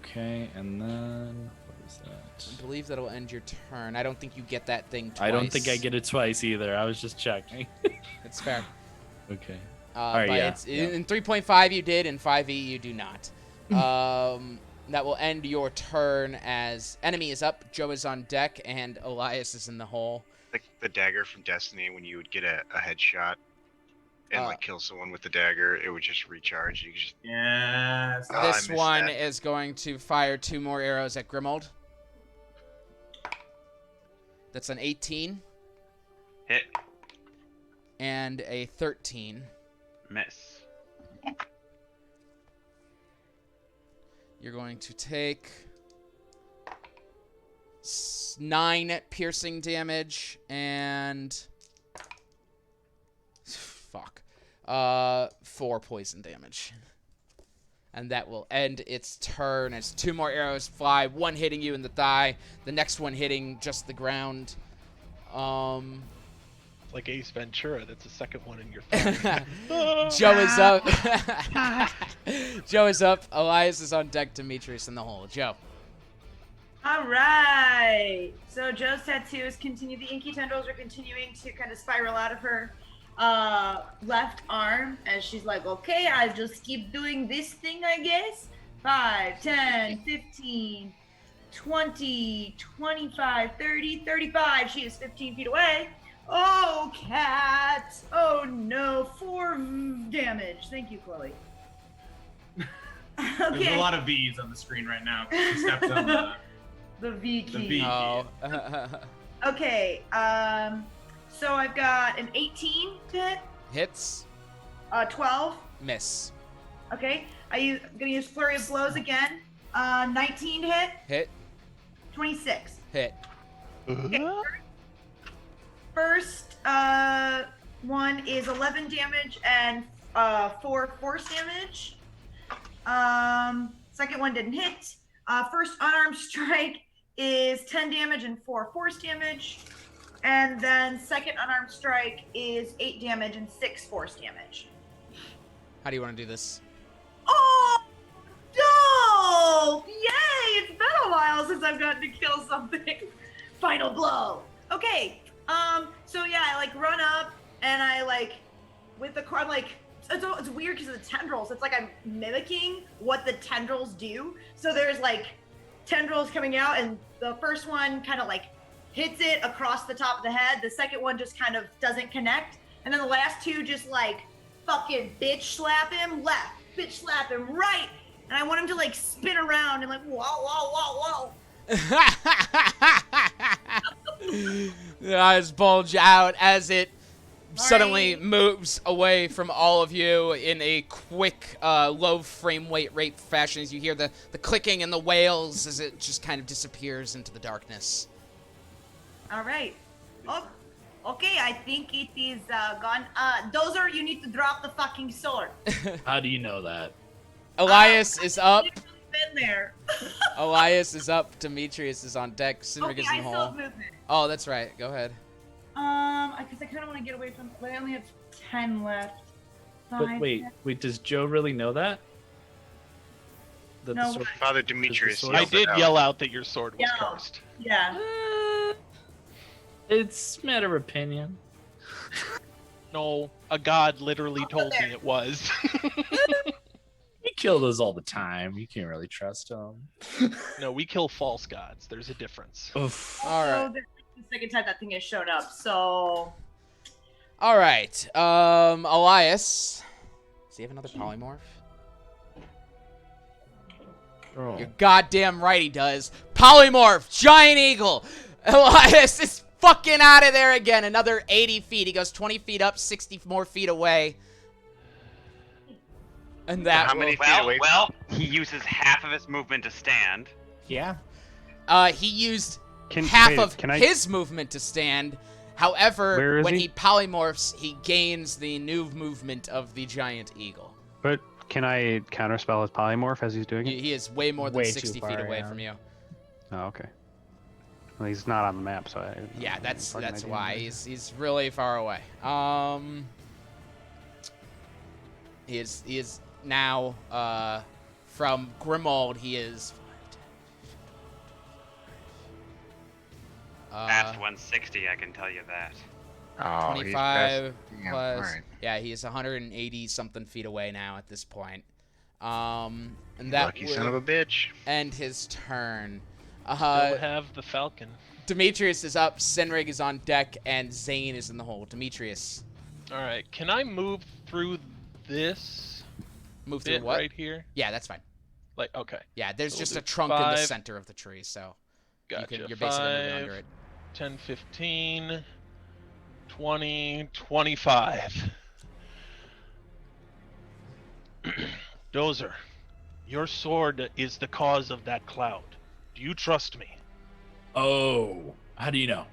Okay, and then what is that? I believe that'll end your turn. I don't think you get that thing twice. I don't think I get it twice either. I was just checking. It's fair. Okay. But yeah, it's, yeah. in 3.5 you did, in 5e you do not. That will end your turn as enemy is up, Joe is on deck, and Elias is in the hole. Like the dagger from Destiny, when you would get a headshot and like kill someone with the dagger, it would just recharge. You could just Yes. Oh, I This missed one that. is going to fire 2 more arrows at Grimold. That's an 18 Hit. and a 13. Miss. You're going to take 9 piercing damage and 4 poison damage. And that will end its turn as 2 more arrows fly, one hitting you in the thigh, the next one hitting just the ground. Like Ace Ventura, that's the second one in your phone. Joe is up. Joe is up. Elias is on deck. Demetrius in the hole. Joe. All right. So Joe's tattoos continue. The inky tendrils are continuing to kind of spiral out of her. left arm, and she's like, okay, I'll just keep doing this thing, I guess. 5, 10, 15, 20, 25, 30, 35. She is 15 feet away. Oh, cat. Oh, no. 4 damage. Thank you, Chloe. There's Okay. a lot of V's on the screen right now. She stepped on The V key. the V. Oh. Okay, so I've got an 18 to hit, Hits. 12. Miss. Okay, I'm gonna use Flurry of Blows again. 19 to hit, Hit. 26. Hit. Okay. First one is 11 damage and 4 force damage. Second one didn't hit. First unarmed strike is 10 damage and 4 force damage. And then second unarmed strike is 8 damage and 6 force damage. How do you want to do this? Oh, no! Yay! It's been a while since I've gotten to kill something. Final blow. Okay. So yeah, I like run up and I like with the car like it's weird because of the tendrils. It's like I'm mimicking what the tendrils do. So there's like tendrils coming out, and the first one kind of like hits it across the top of the head. The second one just kind of doesn't connect, and then the last two just like fucking bitch slap him left, bitch slap him right, and I want him to like spin around and like whoa whoa whoa whoa. The eyes bulge out as it suddenly moves away from all of you in a quick, low frame rate fashion as you hear the clicking and the wails as it just kind of disappears into the darkness. All right. Oh, okay, I think it is gone. Dozer, you need to drop the fucking sword. How do you know that? Elias is up. Been there. Elias is up. Demetrius is on deck. Sinrig Okay, is in I the still hole. have movement. Oh, that's right. Go ahead. Because I kind of want to get away from. But I only have 10 left. But 5, wait, 10. does Joe really know that? That No. the sword- Father Demetrius. sword- I yelled it did out. yell out that your sword was Yeah. cursed. Yeah. It's a matter of opinion. No, a god literally I'll told go me there. it was. We kill those all the time. You can't really trust them. No, we kill false gods. There's a difference. Oof. All right. So this is the second time that thing has shown up. So All right. Elias. Does he have another polymorph? Oh. You're goddamn right he does. Polymorph! Giant eagle! Elias is fucking out of there again. Another 80 feet. He goes 20 feet up, 60 more feet away. And that How many will- feet away? Well, he uses half of his movement to stand. Yeah. he used Can I? his movement to stand. However, Where is when he? he polymorphs, he gains the new movement of the giant eagle. But can I counterspell his polymorph as he's doing it? He is way more than Way too 60 feet far, away yeah. from you. Oh, okay. Well, he's not on the map, so I. Yeah, that's fucking idea. why he's really far away. He is now from Grimald. He is Past 160, I can tell you that. Oh, 25 yeah, plus. alright. Yeah, he is 180 something feet away now at this point. And that Lucky will son of a bitch. end his turn. Don't have the falcon. Demetrius is up, Senrig is on deck, and Zane is in the hole. Demetrius, All right, can I move through this move through bit what? right here? Yeah, that's fine. Like, okay, Yeah, there's So just we'll a do trunk in the 5. center of the tree, so gotcha. you're basically moving 5, under it. 10, 15, 20, 25. Dozer, your sword is the cause of that cloud. Do you trust me? Oh, how do you know?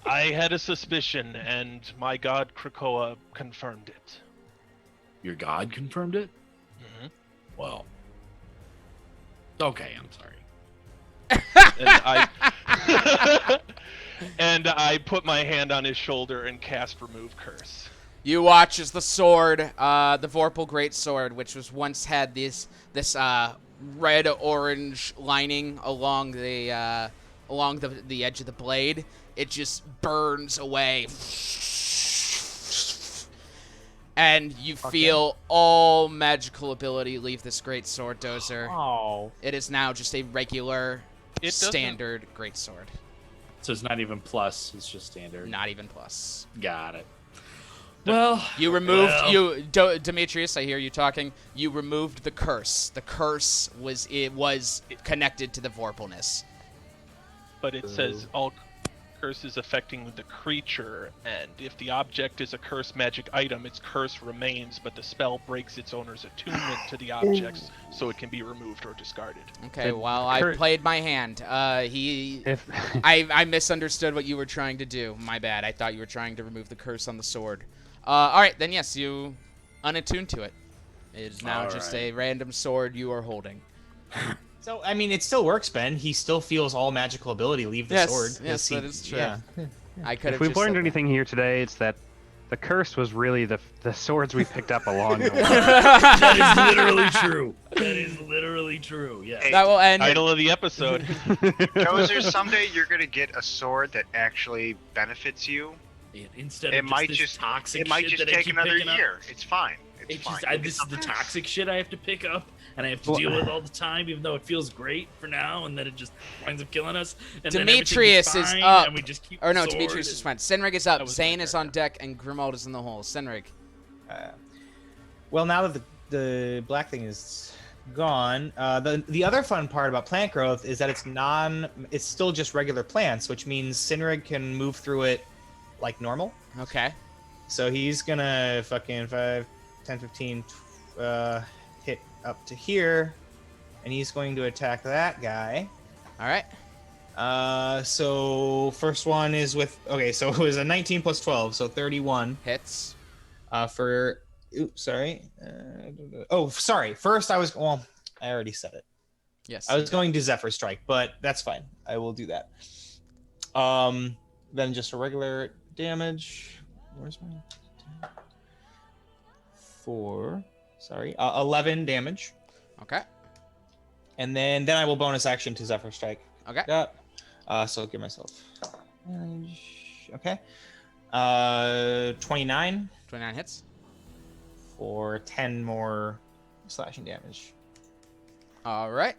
I had a suspicion, and my god Krakoa confirmed it. Your god confirmed it? Mhm. Well. Okay, I'm sorry. And I and I put my hand on his shoulder and cast Remove Curse. You watch as the sword, the Vorpal Greatsword, which was once had this red-orange lining along the edge of the blade, it just burns away. And you feel all magical ability leave this great sword, Dozer. Oh. It is now just a regular, It doesn't- standard great sword. So it's not even plus. It's just standard. Not even plus. Got it. Well, You removed Demetrius. I hear you talking. You removed the curse. The curse was connected to the vorpalness. But it says all curses affecting the creature, and if the object is a cursed magic item, its curse remains, but the spell breaks its owner's attunement to the objects, so it can be removed or discarded. Okay, well, I played my hand. I misunderstood what you were trying to do. My bad. I thought you were trying to remove the curse on the sword. All right, then yes, you unattune to it. It is now just a random sword you are holding. So, I mean, it still works, Ben. He still feels all magical ability leave the sword. Yes, that is true. Yeah. I could have. If we've just learned said anything here today, it's that the curse was really the swords we picked up along the way. that is literally true. That is literally true. Yeah. that will end. Title of the episode. Dozer, someday you're gonna get a sword that actually benefits you. Instead It of might this just toxic it might shit just that I take keep another picking up. year. It's fine. It's It's fine. just, You'll get this is the something. toxic shit I have to pick up, and I have to deal with all the time, even though it feels great for now, and then it just winds up killing us. And Demetrius then is fine, up. And we just keep Or no, the sword Demetrius and- is fine. Senrig is up. That was Zane my is turn, on deck, and Grimald is in the hole. Senrig. Well, now that the black thing is gone, the other fun part about plant growth is that it's still just regular plants, which means Sinrig can move through it like normal. Okay. So he's gonna fucking 5, 10, 15, hit up to here, and he's going to attack that guy. All right. So first one is with so it was a 19 plus 12, so 31. Hits. For oops, sorry. Sorry. First I already said it. Yes. I was going to Zephyr Strike, but that's fine. I will do that. Then just a regular damage. Where's my 11 damage. Okay. And then I will bonus action to Zephyr Strike. Okay. So I'll give myself damage. Okay. 29 29 hits. for 10 more slashing damage. All right.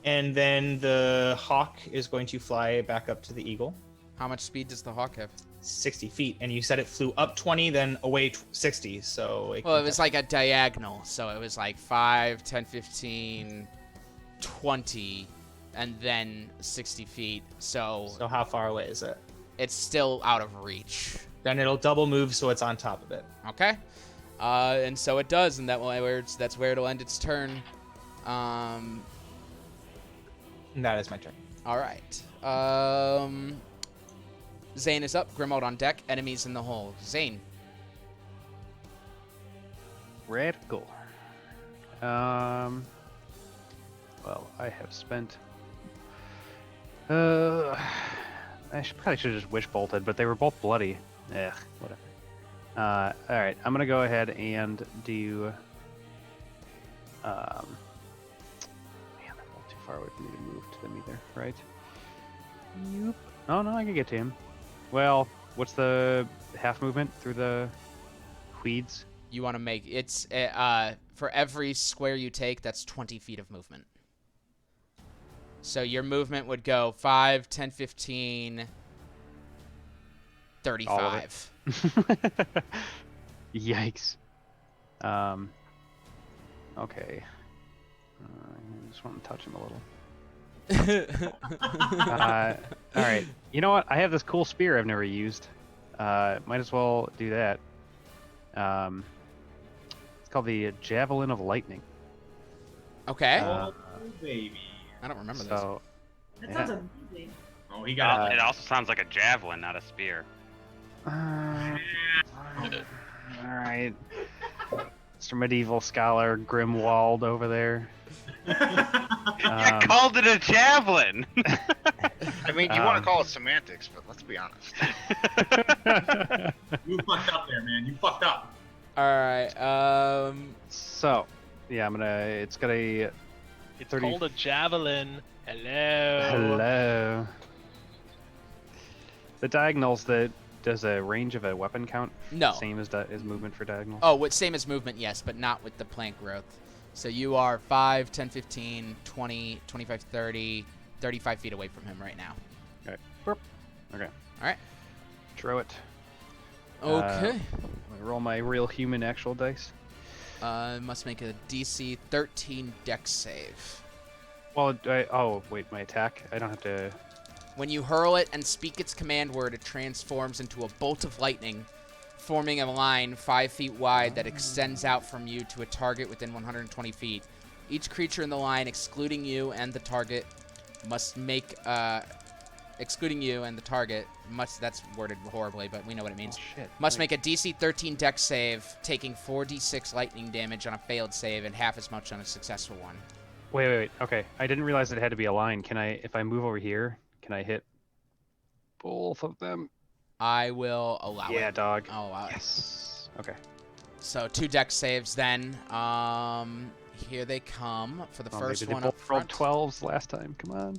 And then the hawk is going to fly back up to the eagle. How much speed does the hawk have? 60 feet, and you said it flew up 20, then away 60. So Well, it was like a diagonal, so it was like 5, 10, 15, 20, and then 60 feet. So how far away is it? it's still out of reach. Then it'll double move, so it's on top of it. Okay. And so it does, and that's where it'll end its turn. And that is my turn. All right. Zane is up. Grimald on deck. Enemies in the hole. Zane. Radical. Well, I have spent. I probably should have just wish bolted, but they were both bloody. Ugh, whatever. All right, I'm gonna go ahead and do. Man, they're both too far away for me to move to them either, right? Yep. Oh no, I can get to him. Well, what's the half movement through the weeds? You want to make it's for every square you take, that's 20 feet of movement. So your movement would go 5, 10, 15, 35. Yikes. Okay. I just want to touch him a little. All right. You know what? I have this cool spear I've never used. Might as well do that. It's called the Javelin of Lightning. Okay. Oh, baby. I don't remember this. So, That sounds amazing. Oh, he got It also sounds like a javelin, not a spear. all right. Mr. Medieval Scholar Grimwald over there. You called it a javelin. I mean, you want to call it semantics, but let's be honest. You fucked up there, man. You fucked up. All right. So, yeah, it's got a It's 30 called a javelin. Hello. Hello. The diagonals, does a range of a weapon count? No. Same as movement for diagonals? Oh, same as movement, yes, but not with the plant growth. So you are 5, 10, 15, 20, 25, 30, 35 feet away from him right now. Okay. Burp. Okay. All right. Throw it. Okay. I roll my real human actual dice. Must make a DC 13 Dex save. Well, oh, wait, my attack? I don't have to... When you hurl it and speak its command word, it transforms into a bolt of lightning, forming a line 5 feet wide that extends out from you to a target within 120 feet. Each creature in the line, excluding you and the target, must make... excluding you and the target must... That's worded horribly, but we know what it means. Oh, shit. Must make a DC 13 Dex save, taking 4d6 lightning damage on a failed save and half as much on a successful one. Wait. Okay. I didn't realize it had to be a line. Can I, if I move over here, can I hit both of them? I will allow it. Yeah, dog. I'll allow it. Yes. Okay. So 2 Dex saves then. Here they come for the first maybe one they up both rolled front. 12s last time. Come on.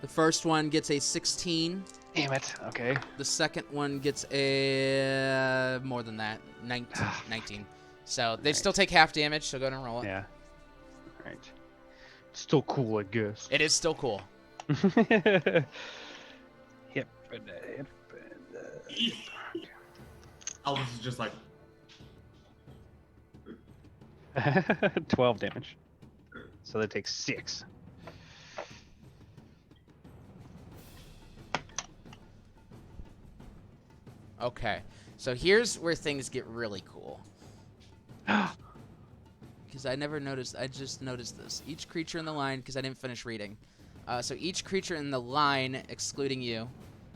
The first one gets a 16. Damn it. Okay. The second one gets a more than that, 19. So they still take half damage, so go ahead and roll it. Yeah. All right. Still cool, I guess. It is still cool. Hip. Aldous is just like, 12 damage. So that takes 6. Okay. So here's where things get really cool. Because I never noticed. I just noticed this. Each creature in the line, because I didn't finish reading. So each creature in the line, excluding you,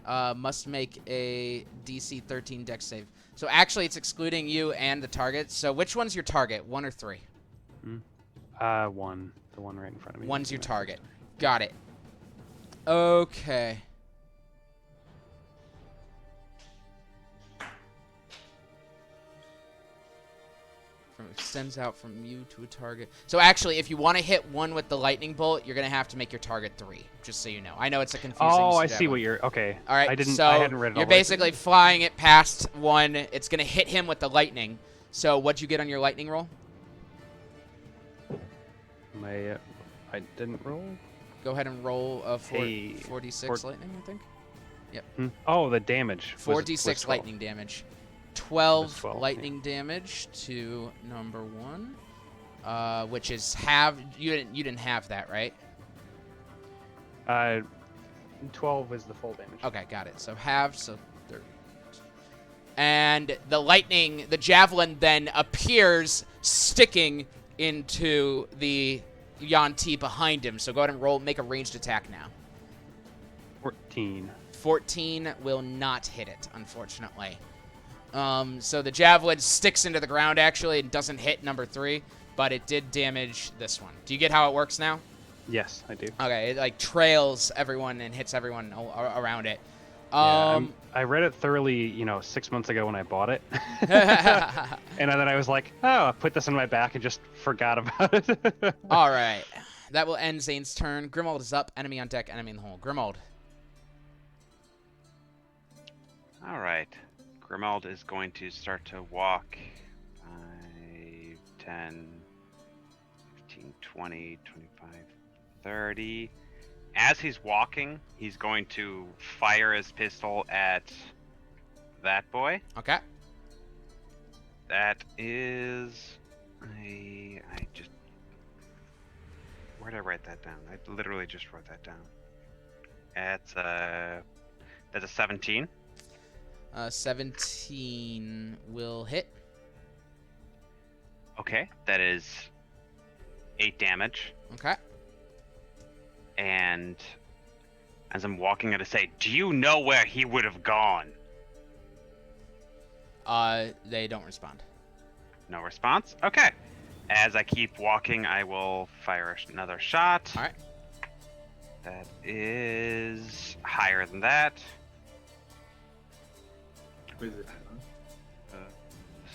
must make a DC 13 Dex save. So actually, it's excluding you and the target. So which one's your target? 1 or 3? 1. The one right in front of me. One's your target. Got it. Okay. Extends out from you to a target. So actually, if you want to hit one with the lightning bolt, you're gonna have to make your target 3. Just so you know. I know it's a confusing. Oh, I see what you're. Okay. All right. I didn't. So I hadn't read it all you're the way basically flying it past one. It's gonna hit him with the lightning. So what'd you get on your lightning roll? through. I didn't roll. Go ahead and roll a 4d6 Four- lightning, I think. Oh, the damage. 4d6 was 12. lightning damage. 12 12, lightning damage to number 1, which is half. You didn't have that, right? 12 was the full damage. Okay, got it. So half, so 30. And the lightning, the javelin then appears sticking into the Yanti behind him. So go ahead and roll, make a ranged attack now. 14. 14 will not hit it, unfortunately. So the javelin sticks into the ground, actually, and doesn't hit number 3, but it did damage this one. Do you get how it works now? Yes, I do. Okay, it, like, trails everyone and hits everyone around it. Yeah, I read it thoroughly, 6 months ago when I bought it. And then I was like, oh, I'll put this in my back and just forgot about it. All right. That will end Zane's turn. Grimald is up. Enemy on deck. Enemy in the hole. Grimald. All right. Grimald is going to start to walk 5, 10, 15, 20, 25, 30. As he's walking, he's going to fire his pistol at that boy. Okay. That is where did I write that down? I literally just wrote that down. That's a 17. 17 will hit. Okay, that is 8 damage. Okay. And as I'm walking, I say, "Do you know where he would have gone?" They don't respond. No response. Okay. As I keep walking, I will fire another shot. All right. That is higher than that. what is it?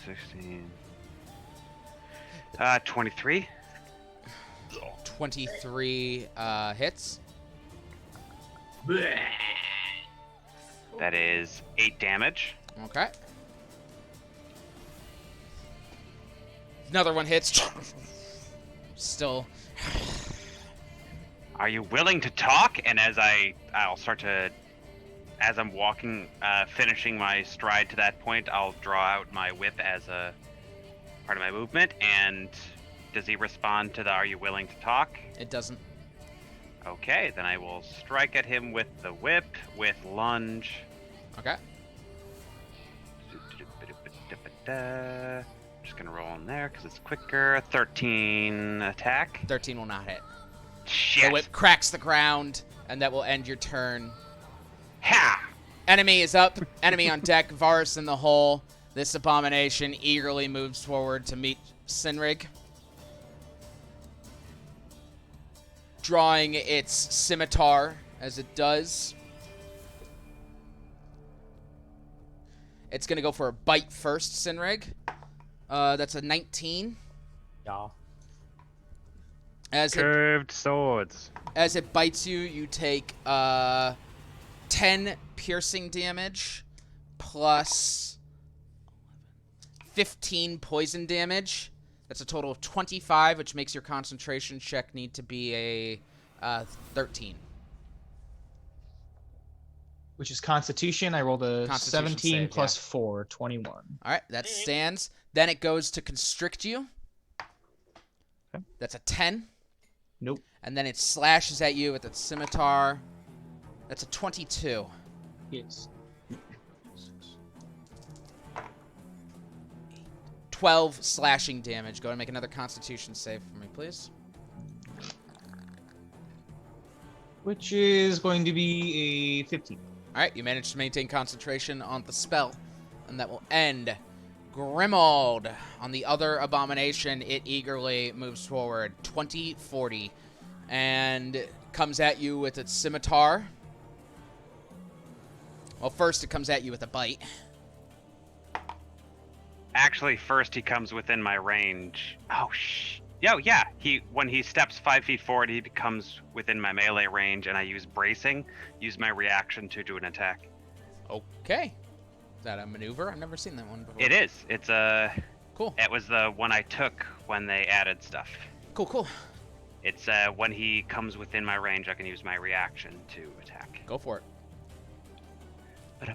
16. 23. 23 hits. Bleh. That is 8 damage. Okay. Another one hits. Still. Are you willing to talk? And I'll start to, as I'm walking, finishing my stride to that point, I'll draw out my whip as a part of my movement. And does he respond to the "Are you willing to talk"? It doesn't. Okay, then I will strike at him with the whip with lunge. Okay. Just gonna roll in there because it's quicker. 13 attack. 13 will not hit. Shit. The whip cracks the ground, and that will end your turn. Ha! Enemy is up. Enemy on deck. Varus in the hole. This abomination eagerly moves forward to meet Sinrig. Drawing its scimitar as it does. It's going to go for a bite first, Sinrig. That's a 19. Yeah. Curved swords. As it bites you, you take 10 piercing damage plus 15 poison damage. That's a total of 25, which makes your concentration check need to be a 13. Which is Constitution. I rolled a Constitution 17 save, plus 4, 21. All right, that stands. Then it goes to constrict you. Okay. That's a 10. Nope. And then it slashes at you with its scimitar. That's a 22. Yes. 12 slashing damage. Go ahead and make another Constitution save for me, please. Which is going to be a 15. All right, you managed to maintain concentration on the spell, and that will end. Grimald, on the other abomination, it eagerly moves forward, 20-40, and comes at you with its scimitar. Well, first it comes at you with a bite. Actually, first he comes within my range. Oh, yeah. When he steps 5 feet forward, he becomes within my melee range, and I use bracing. Use my reaction to do an attack. Okay. Is that a maneuver? I've never seen that one before. It is. It's a. Cool. It was the one I took when they added stuff. Cool. It's when he comes within my range, I can use my reaction to attack. Go for it.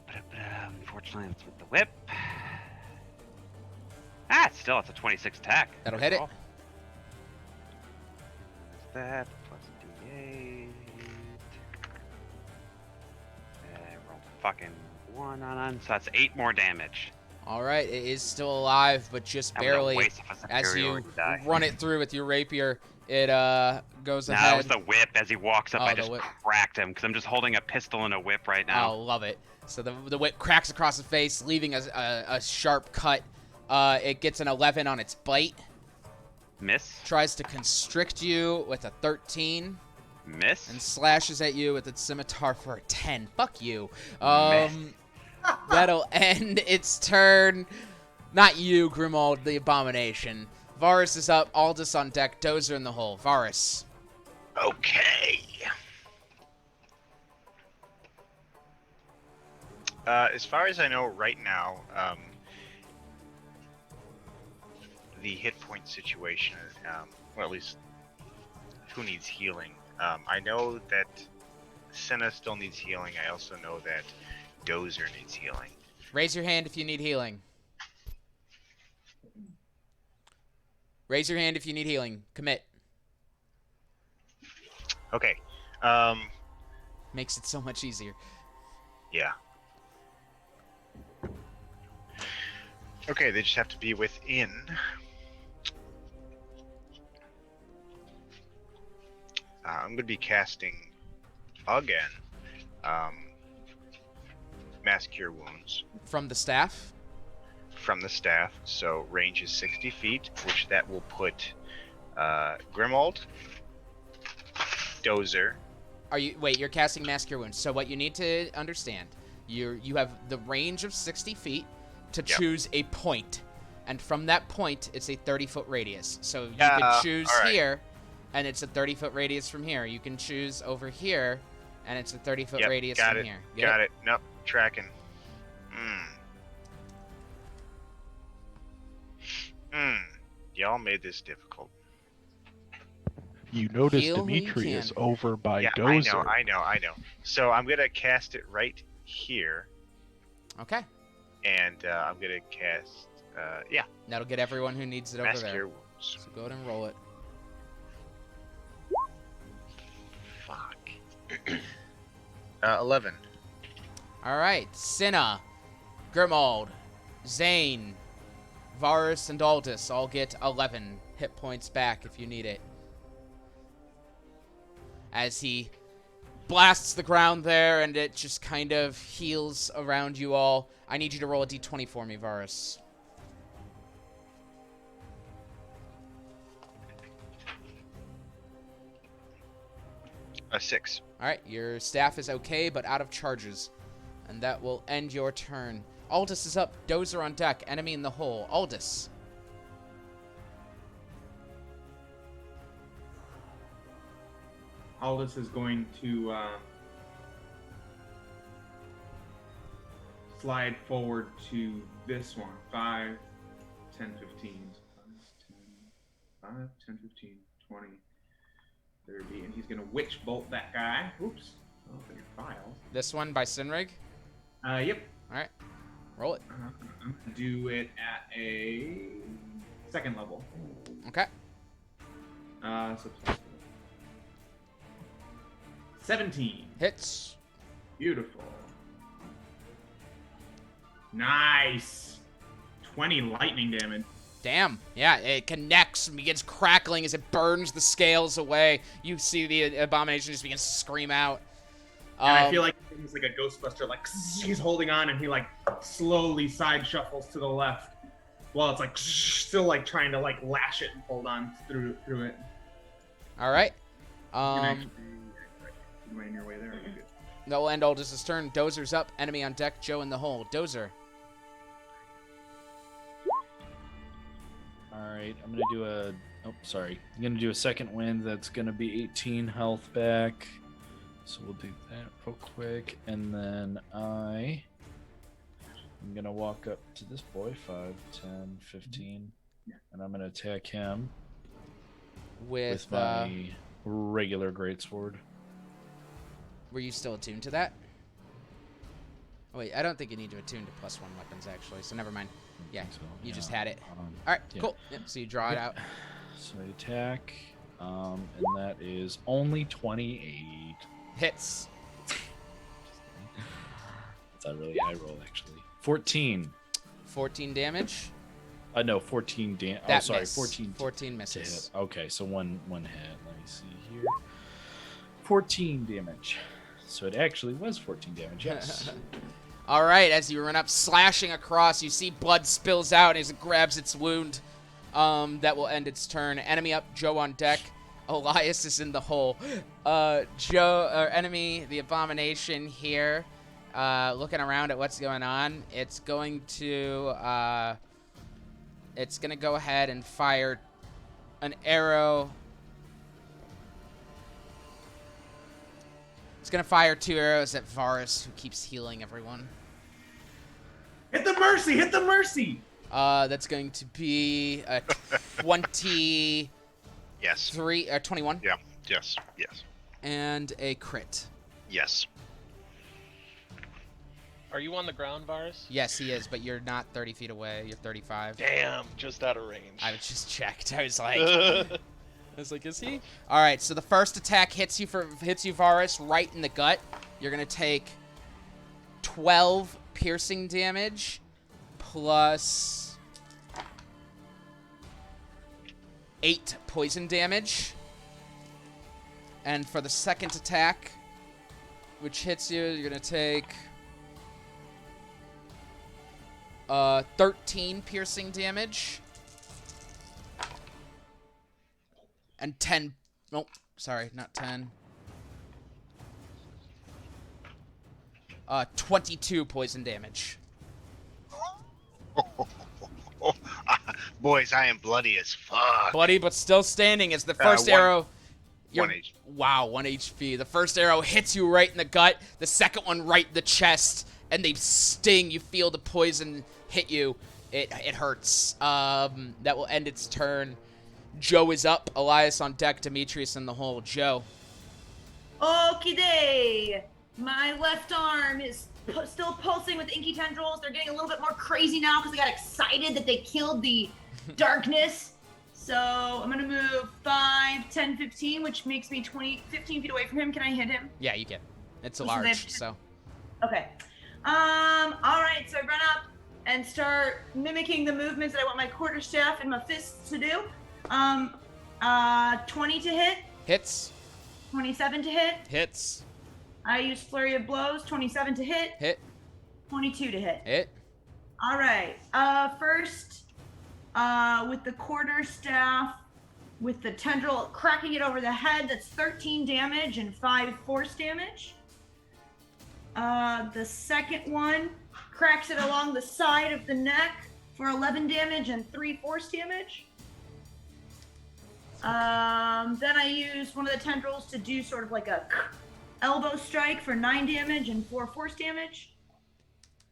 Unfortunately, it's with the whip. Still, it's a 26 attack. That'll hit it. That plus a D8. Roll fucking 1 on, so that's 8 more damage. All right, it is still alive, but just That was a barely. waste of a As you superiority die. run it through with your rapier, it goes No, ahead. it was the whip. As he walks up, Oh, I the just whip. cracked him because I'm just holding a pistol and a whip right now. Oh, love it. So the whip cracks across the face, leaving a sharp cut. It gets an 11 on its bite. Miss. Tries to constrict you with a 13. Miss. And slashes at you with its scimitar for a 10. Fuck you. Miss. That'll end its turn. Not you, Grimald, the abomination. Varus is up. Aldous on deck. Dozer in the hole. Varus. Okay. As far as I know right now, the hit point situation, well, at least who needs healing. I know that Senna still needs healing. I also know that Dozer needs healing. Raise your hand if you need healing. Raise your hand if you need healing. Commit. Okay. Makes it so much easier. Yeah. Okay, they just have to be within. I'm going to be casting again. Mass Cure Wounds From the staff? from the staff. So range is 60 feet, which that will put Grimald, Dozer. Wait, you're casting Mass Cure Wounds. So what you need to understand, you have the range of 60 feet to choose a point. And from that point, it's a 30-foot radius. So you can choose all right. here, and it's a 30-foot radius from here. You can choose over here, And it's a 30-foot Yep, radius got from it. here. Got it. Nope, tracking. Y'all made this difficult. You notice Heal who you Dimitri is can. over by Yeah, Dozer. I know. So I'm gonna cast it right here, Okay. and I'm gonna cast, yeah, That'll get everyone who needs it over Mass there. Cure Wounds. So go ahead and roll it. Fuck. 11. All right. Cinna, Grimald, Zane, Varus, and Aldous all get 11 hit points back if you need it. As he blasts the ground there, and it just kind of heals around you all. I need you to roll a d20 for me, Varus. A 6. All right, your staff is okay, but out of charges. And that will end your turn. Aldous is up. Dozer on deck. Enemy in the hole. Aldous. Aldous is going to slide forward to this one. 5, 10, 15. 5, 10, 15, 20, 30. And he's going to witch bolt that guy. Oops. Open your files. This one by Sinrig. Yep. All right. Roll it. I'm going to do it at a second level. Okay. So 17. Hits. Beautiful. Nice. 20 lightning damage. Damn. Yeah, it connects and begins crackling as it burns the scales away. You see the abomination just begins to scream out. And I feel like he's like a Ghostbuster, like he's holding on and he like slowly side shuffles to the left while it's like still like trying to like lash it and hold on through it. All right. You in your way there. Okay, good. That will end Aldous' turn. Dozer's up. Enemy on deck. Joe in the hole. Dozer. All right, I'm gonna do a. Oh, sorry. I'm gonna do a second wind. That's gonna be 18 health back. So we'll do that real quick, and then I'm gonna walk up to this boy, 5, 10, 15, and I'm gonna attack him With my regular greatsword. Were you still attuned to that? Oh, wait, I don't think you need to attune to +1 weapons, actually, so never mind. Yeah, So, you yeah, just had it. All All right, cool. Yep, so you draw it out. So I attack, and that is only 28. Hits. That's a really high roll, actually. 14. 14 damage. No, 14 damage. Oh, That sorry, miss. 14. 14 To misses. hit. Okay, so one hit. Let me see here. 14 damage. So it actually was 14 damage. Yes. All right, as you run up, slashing across, you see blood spills out as it grabs its wound. That will end its turn. Enemy up, Joe on deck. Elias is in the hole. Enemy, the abomination here, looking around at what's going on. It's going to go ahead and fire an arrow. It's going to fire 2 arrows at Varus, who keeps healing everyone. Hit the mercy! Hit the mercy! That's going to be a 20... Yes. 21. Yeah. Yes. Yes. And a crit. Yes. Are you on the ground, Varus? Yes, he is, but you're not 30 feet away. You're 35. Damn, just out of range. I just checked. I was like, is he? All right. So the first attack hits you, Varus, right in the gut. You're gonna take 12 piercing damage, plus 8 poison damage. And for the second attack, which hits you, you're gonna take 13 piercing damage. And 10... Nope, sorry, not 10. 22 poison damage. Boys, I am bloody as fuck. Bloody, but still standing as the first one- arrow 1 HP. Wow, 1 HP. The first arrow hits you right in the gut, the second one right in the chest, and they sting. You feel the poison hit you. It hurts. That will end its turn. Joe is up. Elias on deck. Demetrius in the hole. Joe. Okie day. My left arm is still pulsing with inky tendrils. They're getting a little bit more crazy now because they got excited that they killed the darkness. So I'm going to move 5, 10, 15, which makes me 15 feet away from him. Can I hit him? Yeah, you can. It's a large, so. Okay. All right, so I run up and start mimicking the movements that I want my quarterstaff and my fists to do. 20 to hit. Hits. 27 to hit. Hits. I use Flurry of Blows. 27 to hit. Hit. 22 to hit. Hit. All right. First, with the quarterstaff, with the tendril, cracking it over the head, that's 13 damage and 5 force damage. The second one cracks it along the side of the neck for 11 damage and 3 force damage. Then I use one of the tendrils to do sort of like a elbow strike for 9 damage and 4 force damage.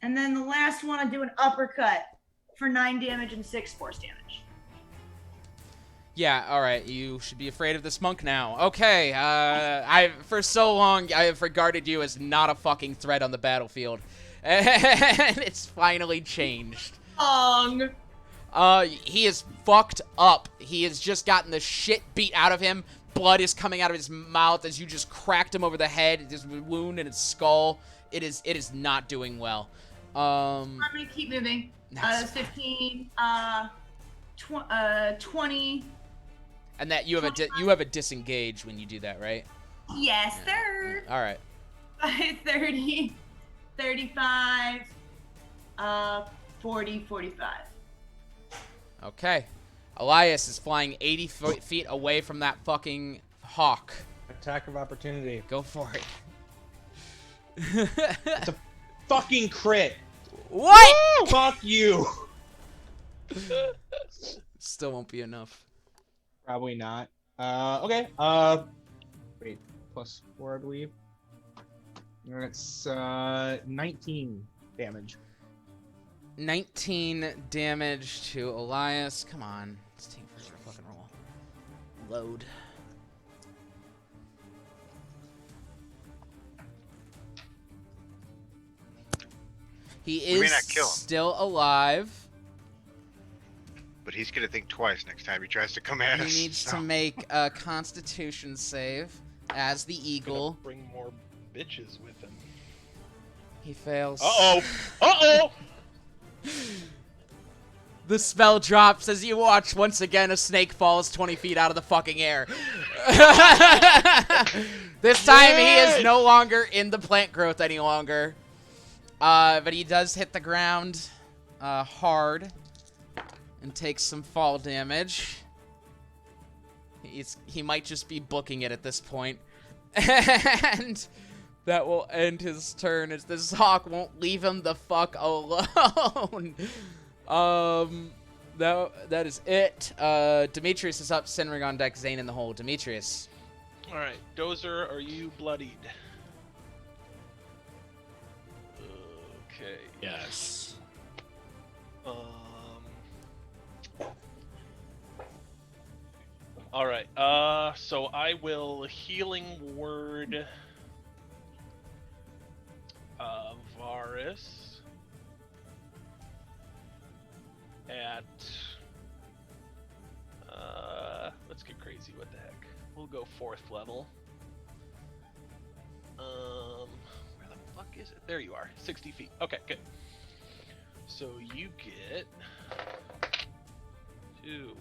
And then the last one, I do an uppercut for 9 damage and 6 force damage. Yeah, all right. You should be afraid of this monk now. Okay, for so long, I have regarded you as not a fucking threat on the battlefield. And it's finally changed. He is fucked up. He has just gotten the shit beat out of him. Blood is coming out of his mouth as you just cracked him over the head. His wound in his skull. It is not doing well. I'm gonna keep moving. 15, 20. And that you have a disengage when you do that, right? Yes, sir. All right. 30, 35, 40, 45. Okay. Elias is flying 80 feet away from that fucking hawk. Attack of opportunity. Go for it. It's a fucking crit. What? Woo! Fuck you. Still won't be enough. Probably not. Okay. Wait. +4, I believe. It's 19 damage. 19 damage to Elias. Come on. Let's take first for a fucking roll. Load. He is may not kill him. still alive. But he's gonna think twice next time he tries to come at us. He needs so. to make a Constitution save as the eagle. Gonna bring more bitches with him. He fails. Uh-oh! The spell drops as you watch once again a snake falls 20 feet out of the fucking air. This time he is no longer in the plant growth any longer. But he does hit the ground hard and takes some fall damage. He might just be booking it at this point. And that will end his turn as this hawk won't leave him the fuck alone. That is it. Demetrius is up, Sinring on deck, Zane in the hole. Demetrius. All right, Dozer, are you bloodied? Okay. Yes. All right. So I will healing word Varus at let's get crazy. What the heck? We'll go 4th level. Where the fuck is it? There you are. 60 feet. Okay, good. So you get 2,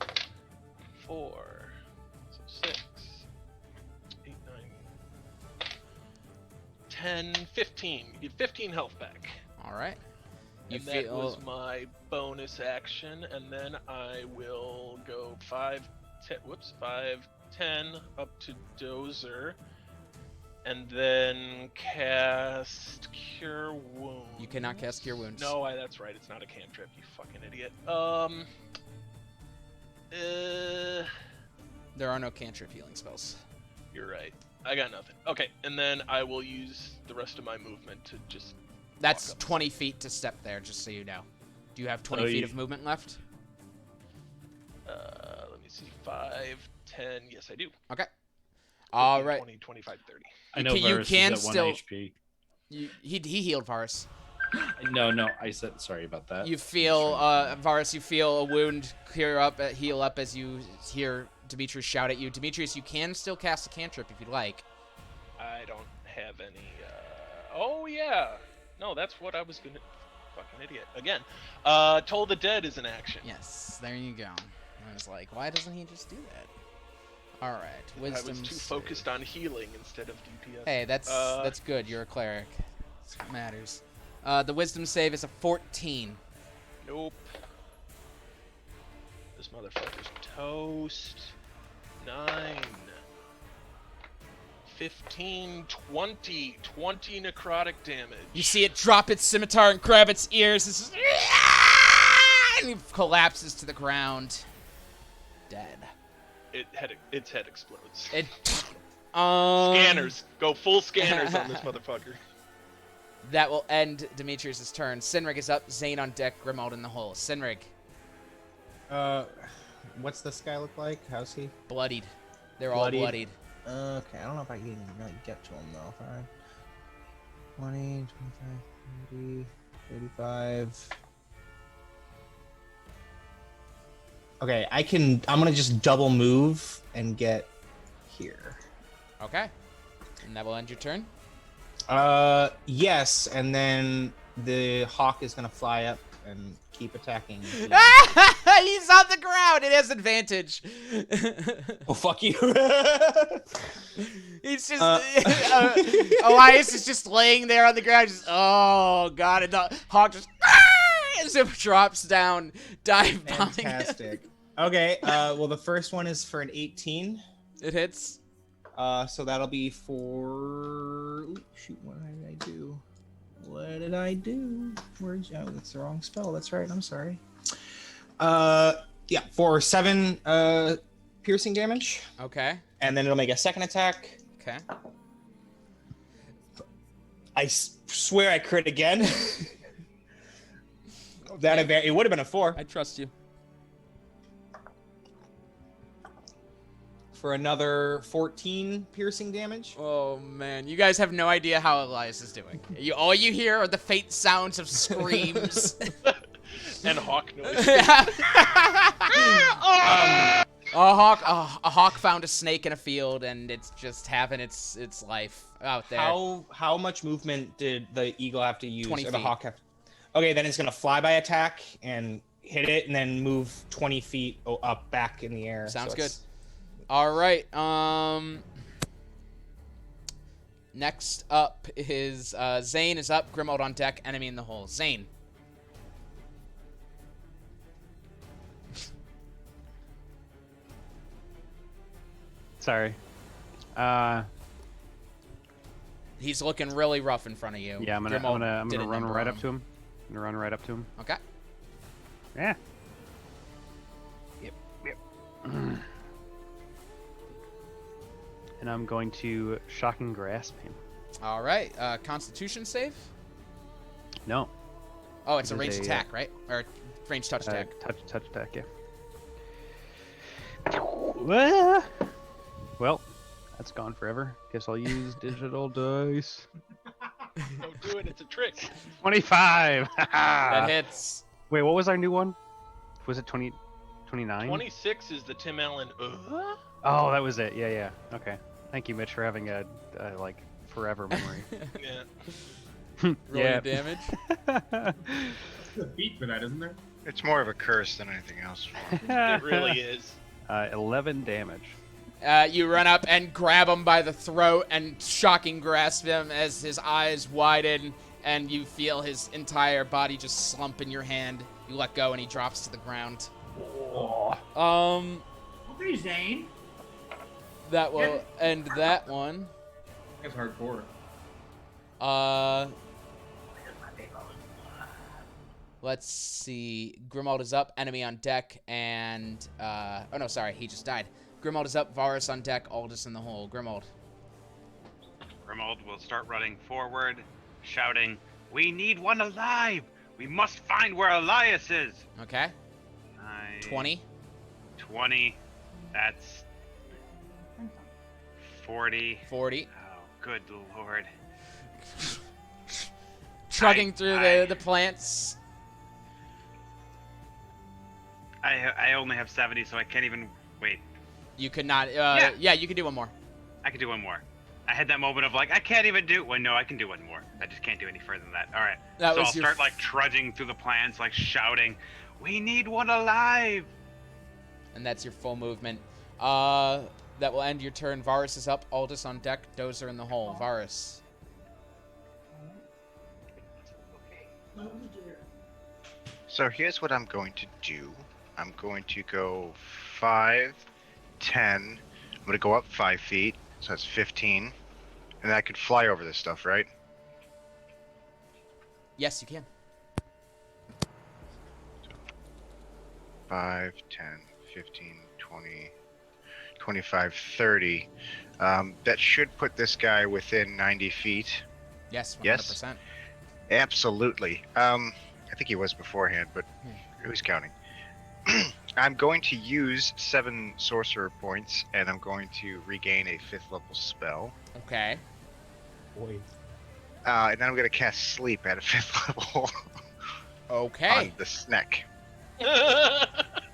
4, so 6, 8, 9, 10, 15. You get 15 health back. All right. And that was my bonus action, and then I will go 5, 10 up to Dozer, and then cast Cure Wounds. You cannot cast Cure Wounds. No, that's right. It's not a cantrip. You fucking idiot. There are no cantrip healing spells. You're right. I got nothing. Okay, and then I will use the rest of my movement to just. That's walk up. 20 feet to step there, just so you know. Do you have 20 Oh, feet you- of movement left? Let me see. 5, 10. Yes, I do. Okay. All 15, right. 20, 25, 30. I know you Varus can is at still- 1 HP. He healed Varus. No, I said sorry about that. You feel, Varus, you feel a wound heal up as you hear Demetrius shout at you. Demetrius, you can still cast a cantrip if you'd like. I don't have any. Oh yeah. No, that's what I was gonna. Fucking idiot. Again. Toll the Dead is an action. Yes, there you go. I was like, why doesn't he just do that? All right, wisdom. I was too save. focused on healing instead of DPS. Hey, that's good. You're a cleric. That's what matters. The wisdom save is a 14. Nope. This motherfucker's toast. 9. 15, 20. 20 necrotic damage. You see it drop its scimitar and grab its ears. It's just, and it collapses to the ground. Dead. Its head explodes. It. Scanners. Go full scanners on this motherfucker. That will end Demetrius' turn. Sinrig is up. Zane on deck. Grimald in the hole. Sinrig, What's this guy look like? How's he? bloodied. They're all bloodied. Okay, I don't know if I can even really get to him though. 5, 20, 25, 30, 35. Okay, I'm gonna just double move and get here. Okay. And that will end your turn. Yes, and then the hawk is gonna fly up and keep attacking. He's on the ground. It has advantage. Oh, fuck you. He's just Elias is just laying there on the ground. Just, oh god! And the hawk just as it drops down, dive bombing. Fantastic. Okay, well the first one is for an 18. It hits. So that'll be for. Ooh, shoot, what did I do? What did I do? Where's oh, that's the wrong spell. That's right. I'm sorry. Yeah, for 7 piercing damage, Okay. and then it'll make a second attack. Okay. I swear I crit again. It would have been a 4 I trust you. for another 14 piercing damage. Oh man, you guys have no idea how Elias is doing. All you hear are the faint sounds of screams. And hawk noise. A hawk found a snake in a field, and it's just having its life out there. How much movement did the eagle have to use? 20 or the feet. hawk have? Okay, then it's gonna fly by attack and hit it, and then move 20 feet up back in the air. Sounds So good. it's- All right. Next up is Zane is up. Grimald on deck. Enemy in the hole. Zane. Sorry. He's looking really rough in front of you. Yeah, I'm gonna did a run number right on up to him. I'm gonna run right up to him. Okay. Yeah. Yep. And I'm going to shocking grasp him. All right. Constitution save. No. Oh, it's a It is ranged a, attack, right? Or ranged touch attack. Touch attack, yeah. Well, that's gone forever. Guess I'll use digital dice. Don't do it. It's a trick. 25. That hits. Wait, what was our new one? Was it 29? 26 is the Tim Allen. Oh, that was it. Yeah. Okay. Thank you, Mitch, for having a like forever memory. Yeah. Roll Yeah. your damage. There's a beat for that, isn't there? It's more of a curse than anything else. It really is. 11 damage. You run up and grab him by the throat and shocking grasp him as his eyes widen, and you feel his entire body just slump in your hand. You let go and he drops to the ground. Okay, Zane. That will end that one. It's hardcore. Let's see. Grimald is up, enemy on deck, and oh no, sorry, he just died. Grimold is up. Varus on deck. Aldous in the hole. Grimold. Grimold will start running forward, shouting, "We need one alive! We must find where Elias is!" Okay. 20. 20. That's 40. 40. Oh, good lord. Trugging through the plants. I only have 70, so I can't even... Wait. You could not... yeah, you could do one more. I could do one more. I had that moment of like, I can't even do... Well, no, I can do one more. I just can't do any further than that. All right. So I'll start like trudging through the plants, like shouting, "We need one alive!" And that's your full movement. That will end your turn. Varus is up. Aldous on deck. Dozer in the hole. Varus. So here's what I'm going to do. I'm going to go 5, 10. I'm going to go up 5 feet, so that's 15. And I could fly over this stuff, right? Yes, you can. 5, 10, 15, 20, 25, 30. That should put this guy within 90 feet. Yes, 100%. Yes? Absolutely. I think he was beforehand, but who's counting? I'm going to use 7 sorcerer points, and I'm going to regain a 5th level spell. Okay. Boy. And then I'm going to cast sleep at a 5th level. Okay. On the snack.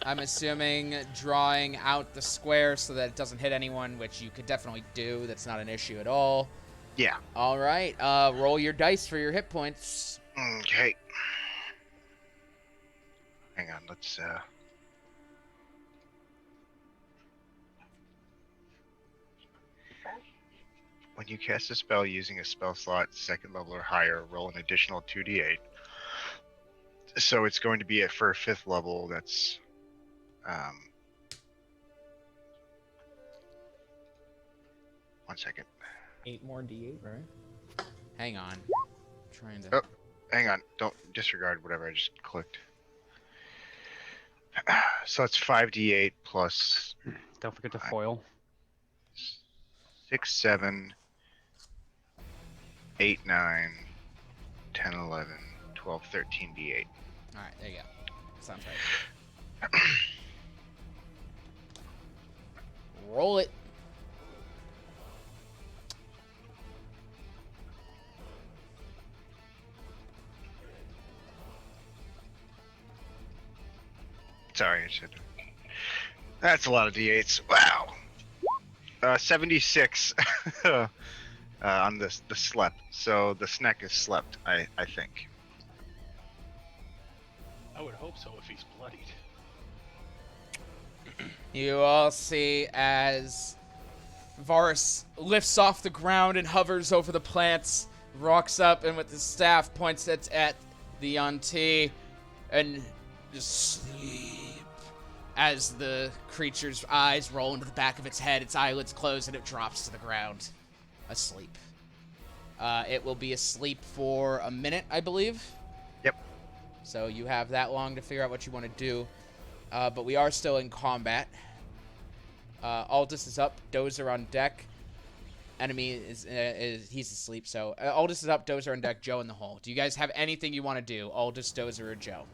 I'm assuming drawing out the square so that it doesn't hit anyone, which you could definitely do. That's not an issue at all. Yeah. All right. Roll your dice for your hit points. Okay. Hang on. Let's. When you cast a spell using a spell slot 2nd level or higher, roll an additional 2d8. So it's going to be for a 5th level. That's 1 second. 8 more d8, right? Hang on. Trying to. Oh, hang on. Don't disregard whatever I just clicked. So it's 5d8 plus. Don't forget to foil. 6, 7, 8, 9, 10, 11, 12, 13 d8. All right, there you go. Sounds right. Roll it. Sorry, I said. That's a lot of d8s. Wow. 76 on the slept. So the snack is slept, I think. I would hope so if he's bloodied. You all see as Varus lifts off the ground and hovers over the plants, rocks up, and with his staff points it at the Yuan-Ti, and just sleep. As the creature's eyes roll into the back of its head, its eyelids close, and it drops to the ground, asleep. It will be asleep for a minute, I believe. Yep. So you have that long to figure out what you want to do. But we are still in combat. Aldous is up. Dozer on deck. Enemy is he's asleep. So Aldous is up. Dozer on deck. Joe in the hole. Do you guys have anything you want to do? Aldous, Dozer, or Joe?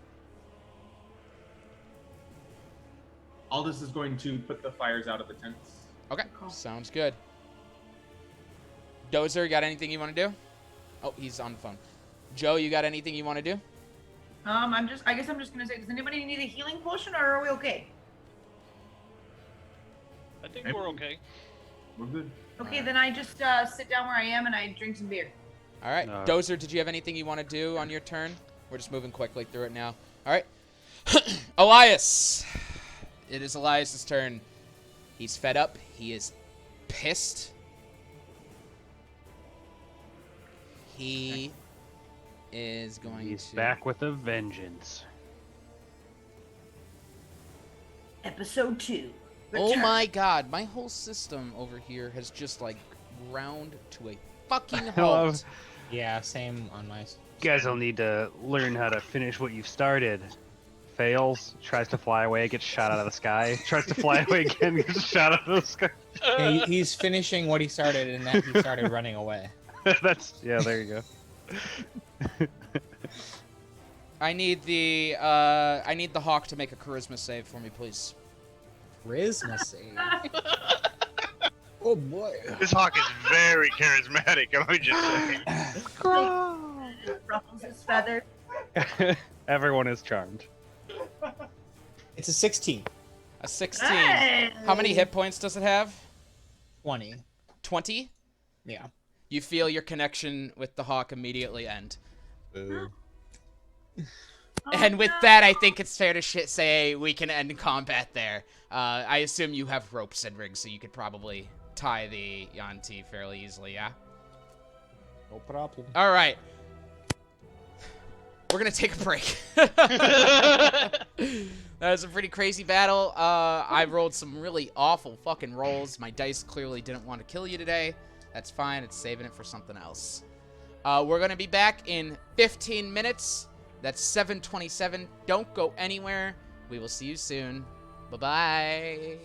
Aldous is going to put the fires out of the tents. Okay. Sounds good. Dozer, you got anything you want to do? Oh, he's on the phone. Joe, you got anything you want to do? I guess I'm just gonna say, does anybody need a healing potion, or are we okay? I think we're okay. We're good. Okay, then I just sit down where I am and I drink some beer. All right. No. Dozer, did you have anything you want to do on your turn? We're just moving quickly through it now. All right. Elias. It is Elias's turn. He's fed up. He is pissed. He is going He's to... back with a vengeance. Episode 2. Oh Return. my god. My whole system over here has just, like, ground to a fucking I love- halt. Yeah, same on my. You guys will need to learn how to finish what you've started. fails, tries to fly away, gets shot out of the sky. Tries to fly away again, gets shot out of the sky. Yeah, he's finishing what he started, and then he started running away. Yeah, there you go. I need the hawk to make a charisma save for me, please. Charisma save. Oh boy. This hawk is very charismatic. Let me just say. Ruffles his feathers. Everyone is charmed. It's a 16. A 16. Hey! How many hit points does it have? 20. 20? Yeah. You feel your connection with the hawk immediately end. Boo. And with that, I think it's fair to say we can end combat there. I assume you have ropes and rigs, so you could probably tie the Yanti fairly easily, yeah? No problem. All right. We're going to take a break. That was a pretty crazy battle. I rolled some really awful fucking rolls. My dice clearly didn't want to kill you today. That's fine. It's saving it for something else. We're going to be back in 15 minutes. That's 7:27. Don't go anywhere. We will see you soon. Bye-bye.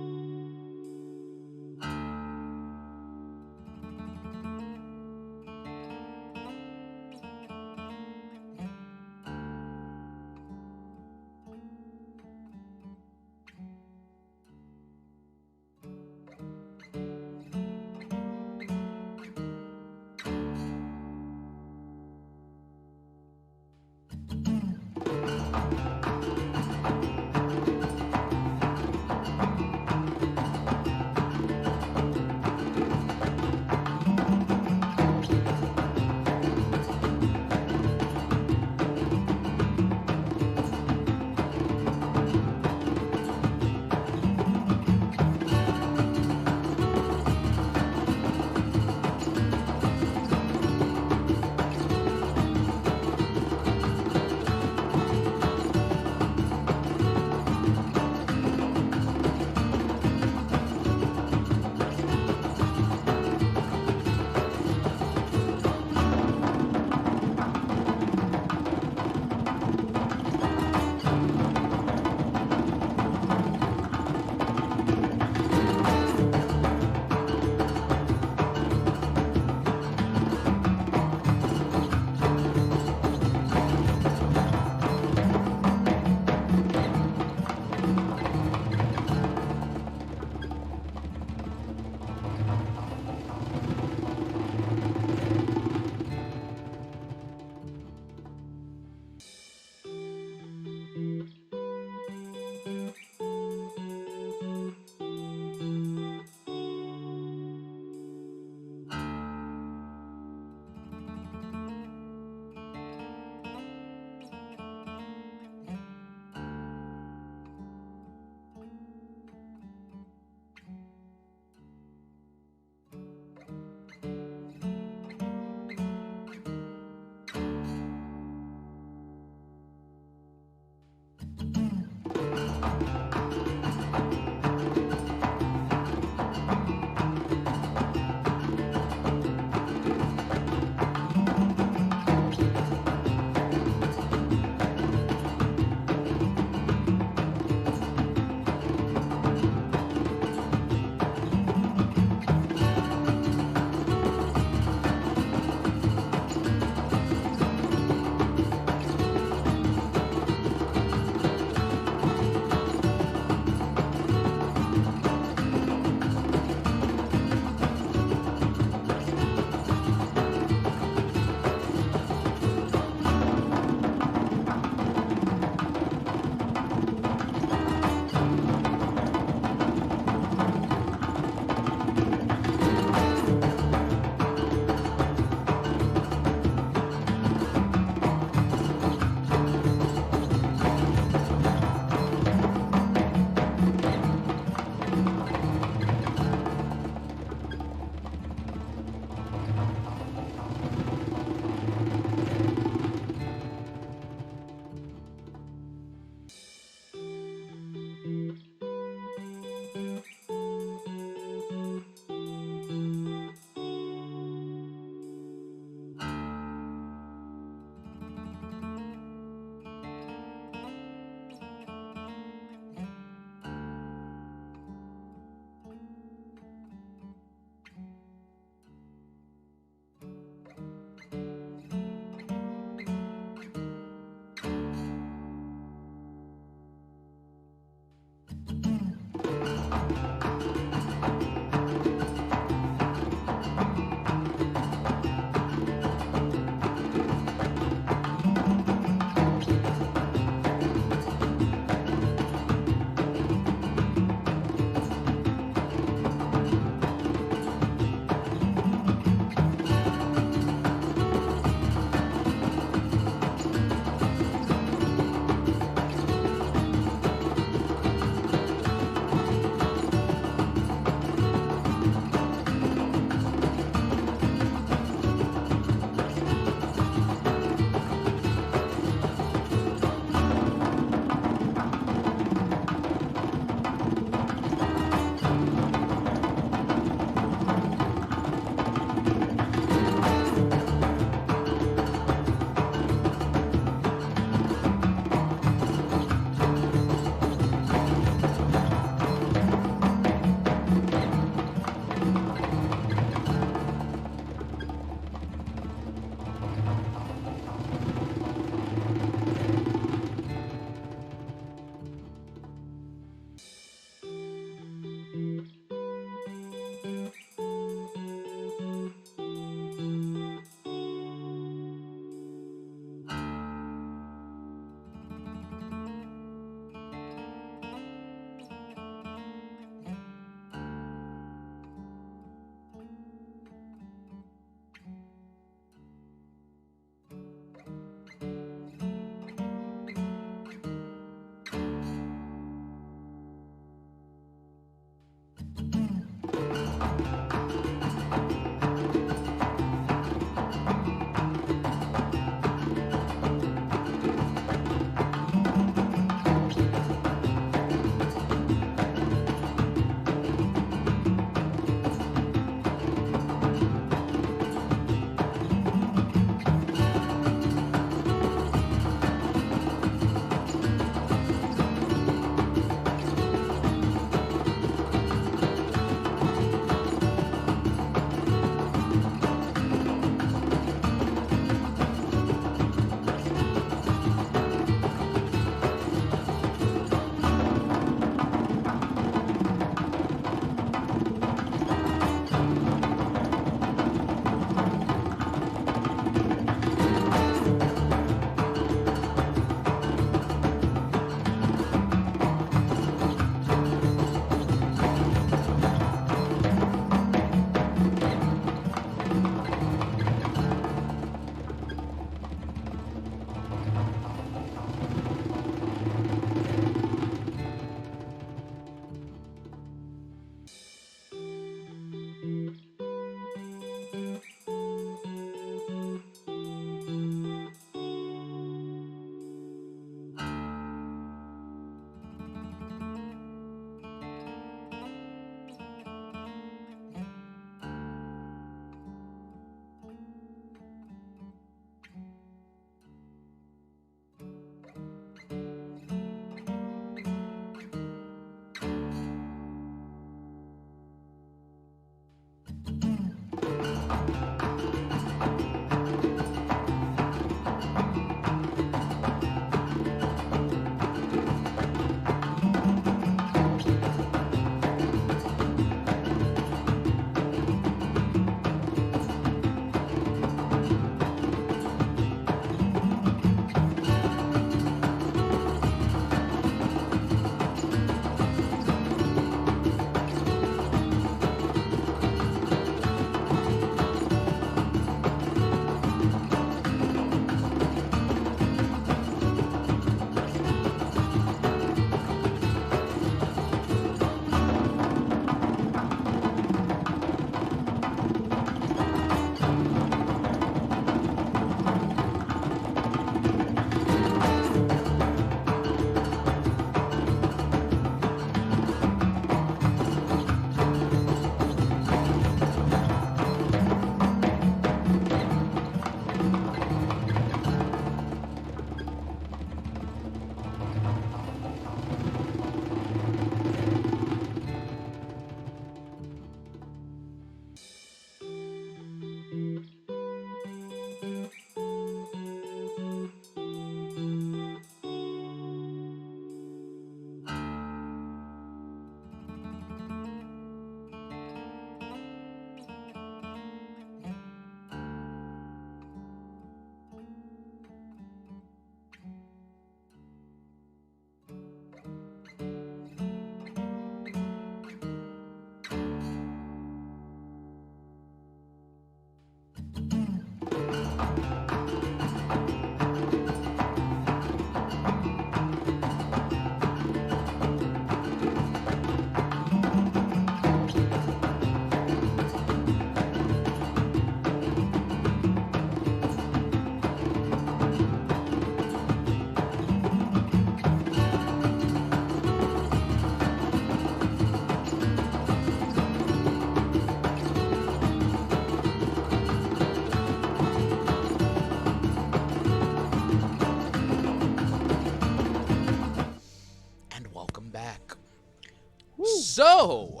So,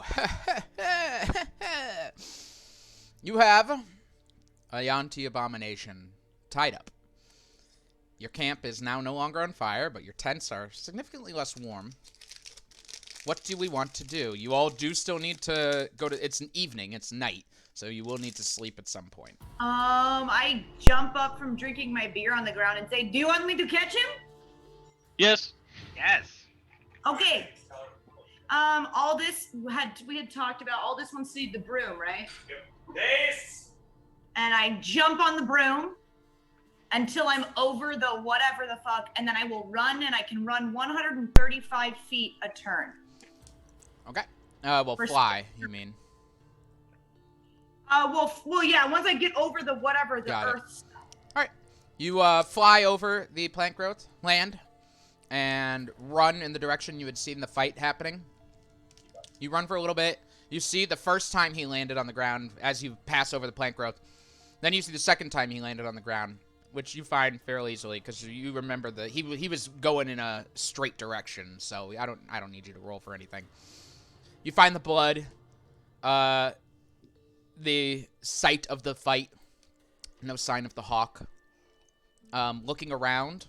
you have a Yanti abomination tied up. Your camp is now no longer on fire, but your tents are significantly less warm. What do we want to do? You all do still need to go to... It's an evening. It's night. So you will need to sleep at some point. I jump up from drinking my beer on the ground and say, do you want me to catch him? Yes. Yes. Okay. We had talked about Aldous wants to use the broom, right? This. And I jump on the broom until I'm over the whatever the fuck, and then I will run, and I can run 135 feet a turn. Okay. Well, fly, you mean. Well, yeah, once I get over the whatever, the Got it. earth. All right. You fly over the plant growth, land, and run in the direction you had seen the fight happening. You run for a little bit. You see the first time he landed on the ground as you pass over the plant growth. Then you see the second time he landed on the ground, which you find fairly easily because you remember that he was going in a straight direction. So I don't need you to roll for anything. You find the blood, the site of the fight, no sign of the hawk. Looking around,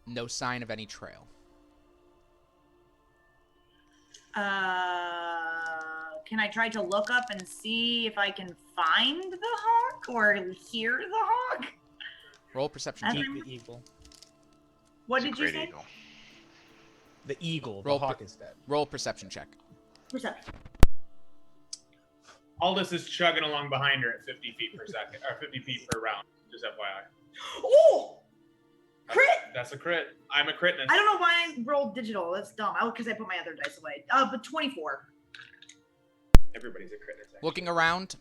no sign of any trail. Can I try to look up and see if I can find the hawk or hear the hawk? Roll perception As check. I'm- The eagle. What It's did a you great say? eagle. The eagle. The Roll hawk is dead. Roll perception check. Perception. Aldous is chugging along behind her at 50 feet per second, or 50 feet per round. Just FYI. Oh! Crit! That's a crit. I'm a critness. I don't know why I rolled digital. That's dumb. Because I put my other dice away. But 24. Everybody's a critness. Looking around,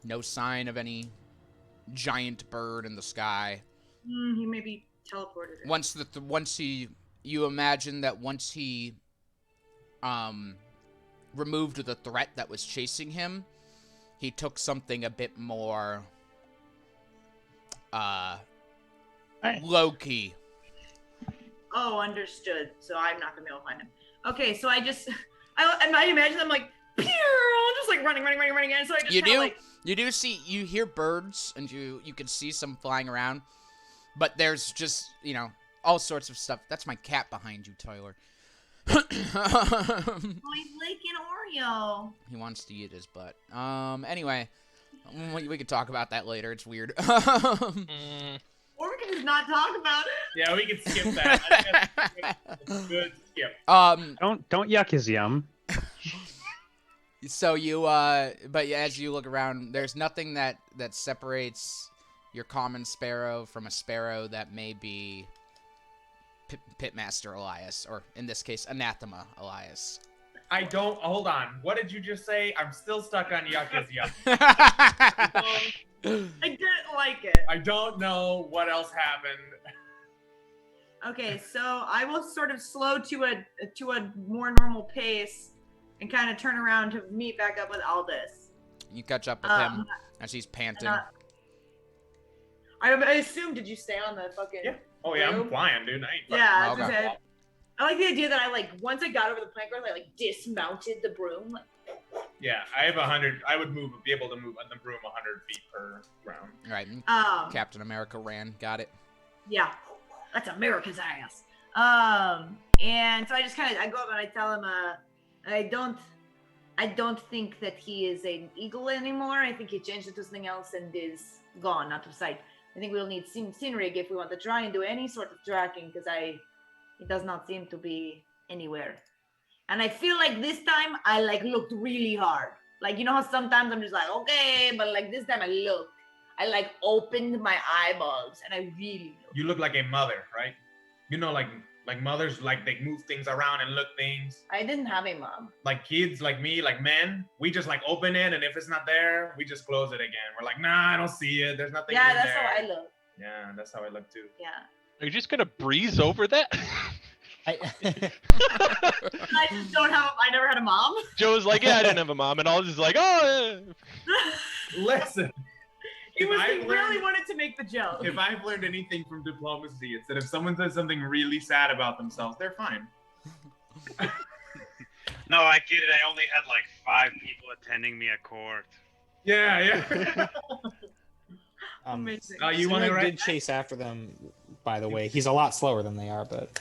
no sign of any giant bird in the sky. He maybe teleported it. You imagine that once he removed the threat that was chasing him, he took something a bit more low key. Oh, understood. So I'm not gonna be able to find him. Okay, so I imagine I'm like, pew, just like running, and so I just You kinda do like, you hear birds and you can see some flying around, but there's just all sorts of stuff. That's my cat behind you, Tyler. oh, he's licking Oreo. He wants to eat his butt. Anyway, we could talk about that later. It's weird. Or we can just not talk about it. Yeah, we can skip that. I think that's a good skip. Don't yuck his yum. So but as you look around, there's nothing that separates your common sparrow from a sparrow that may be Pitmaster Elias, or in this case, Anathema Elias. Hold on. What did you just say? I'm still stuck on Yucca's Yuck. I didn't like it. I don't know what else happened. Okay, so I will sort of slow to a more normal pace and kind of turn around to meet back up with Aldous. You catch up with him as he's panting. I assume, did you stay on the fucking... Yeah. Oh yeah, I'm flying, dude. I ain't fucking- Yeah, Okay. as I said. I like the idea that once I got over the plank growth, I dismounted the broom. Yeah, I have 100. I would be able to move on the broom 100 feet per round. All right, Captain America ran. Got it. Yeah, that's America's ass. And so I just I go up and I tell him, I don't think that he is an eagle anymore. I think he changed it to something else and is gone, out of sight. I think we'll need Sinrig if we want to try and do any sort of tracking, because it does not seem to be anywhere. And I feel like this time I looked really hard. You know how sometimes I'm just okay, but this time I looked. I opened my eyeballs and I really looked. You look like a mother, right? You know, like mothers, they move things around and look things. I didn't have a mom. Like kids, like me, like men, we just open it, and if it's not there, we just close it again. We're like, nah, I don't see it. There's nothing. Yeah, in that's there. how I look. Yeah, that's how I look too. Yeah. Are you just gonna breeze over that? I never had a mom. Joe's like, yeah, I didn't have a mom, and all is like, oh. Listen. He If really wanted to make the joke. If I've learned anything from diplomacy, it's that if someone says something really sad about themselves, they're fine. No, I get it. I only had like 5 people attending me at court. Yeah. Amazing. You want to Sinrig write did chase after them, by the way. He's a lot slower than they are, but...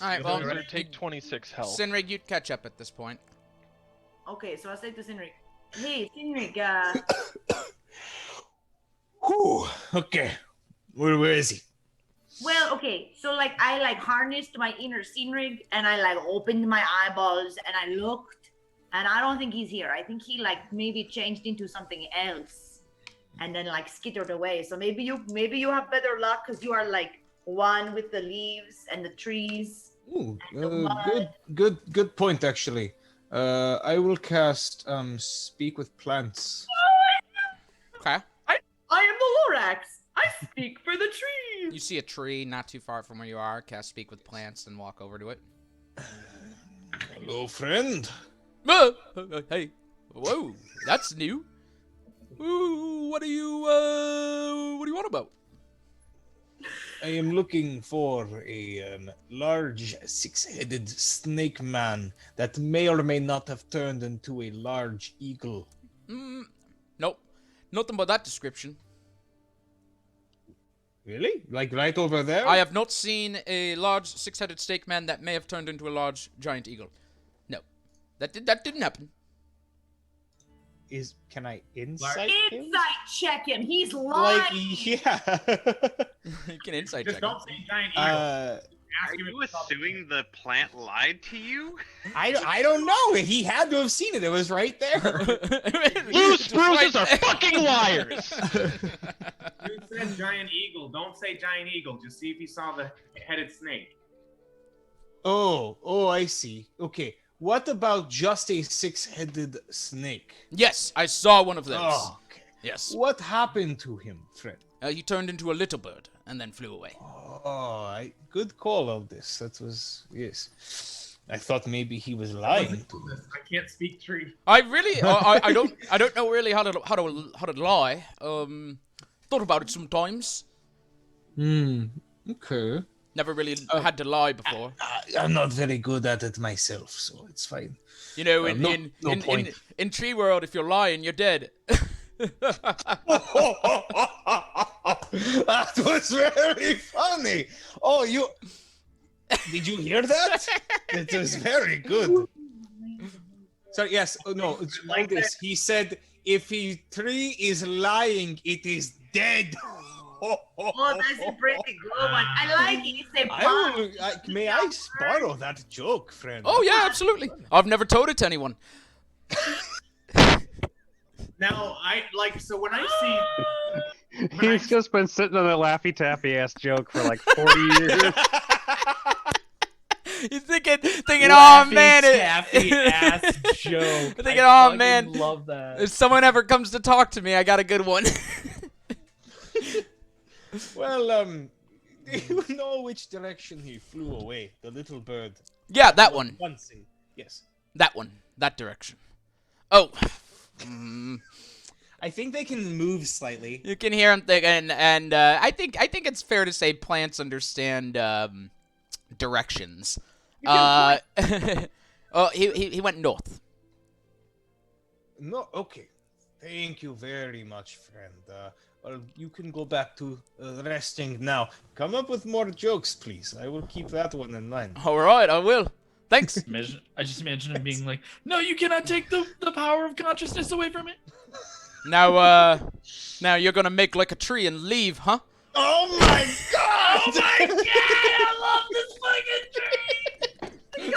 All right, well, So take 26 health. Sinrig, you'd catch up at this point. Okay, so I'll say to Sinrig. Hey, Sinrig, Whew, okay. Where is he? well, okay, so like I like harnessed my inner Sinrig and I like opened my eyeballs and I looked and I don't think he's here. I think he like maybe changed into something else and then like skittered away. So maybe you have better luck because you are like one with the leaves and the trees. Ooh, And the mud. good point, actually. I will cast Speak with Plants. Okay. I am the Lorax. I speak for the trees. You see a tree not too far from where you are. Cast Speak with Plants and walk over to it. Hello, friend. Hey. Whoa, that's new. Ooh, what do you want about? I am looking for a large six-headed snake man that may or may not have turned into a large eagle. Nope. Nothing but that description. Really? Like right over there? I have not seen a large six-headed snake man that may have turned into a large giant eagle. No. That didn't happen. Can I insight him? Insight check him. He's lying. Like, yeah. You can insight Just check. don't say giant eagle. Are you assuming the plant lied to you? I don't know. He had to have seen it. It was right there. You spruces are fucking liars! You said giant eagle. Don't say giant eagle. Just see if you saw the headed snake. Oh, I see. Okay. What about just a six-headed snake? Yes, I saw one of those. Oh, okay. Yes. What happened to him, friend? He turned into a little bird and then flew away. Good call of this. That was, yes. I thought maybe he was lying to me. I can't speak tree. I really, I don't know really how to lie. Thought about it sometimes. Okay. Never really had to lie before. I'm not very good at it myself, so it's fine. You know, no point. in Tree World, if you're lying, you're dead. That was very funny. Oh, did you hear that? It was very good. Sorry, yes. Oh, no, it's like this. He said, if a tree is lying, it is dead. Oh, that's a pretty good one. I like it. It's a pun. May I borrow that joke, friend? Oh yeah, absolutely. I've never told it to anyone. Now, so when I see... He's just been sitting on that Laffy Taffy ass joke for like 40 years. You're thinking, oh man, Taffy ass joke. Thinking, oh man, love that. if someone ever comes to talk to me, I got a good one. Well, do you know which direction he flew away? The little bird. Yeah, that one. Yes. That one. That direction. Oh. I think they can move slightly. You can hear him thinking, and I think it's fair to say plants understand directions. Oh, he went north. No, okay. Thank you very much, friend. Well, you can go back to resting now. Come up with more jokes, please. I will keep that one in mind. All right, I will. Thanks. I just imagine him being like, "No, you cannot take the power of consciousness away from it." Now you're gonna make like a tree and leave, huh? Oh my god! Oh my god! I love this fucking tree!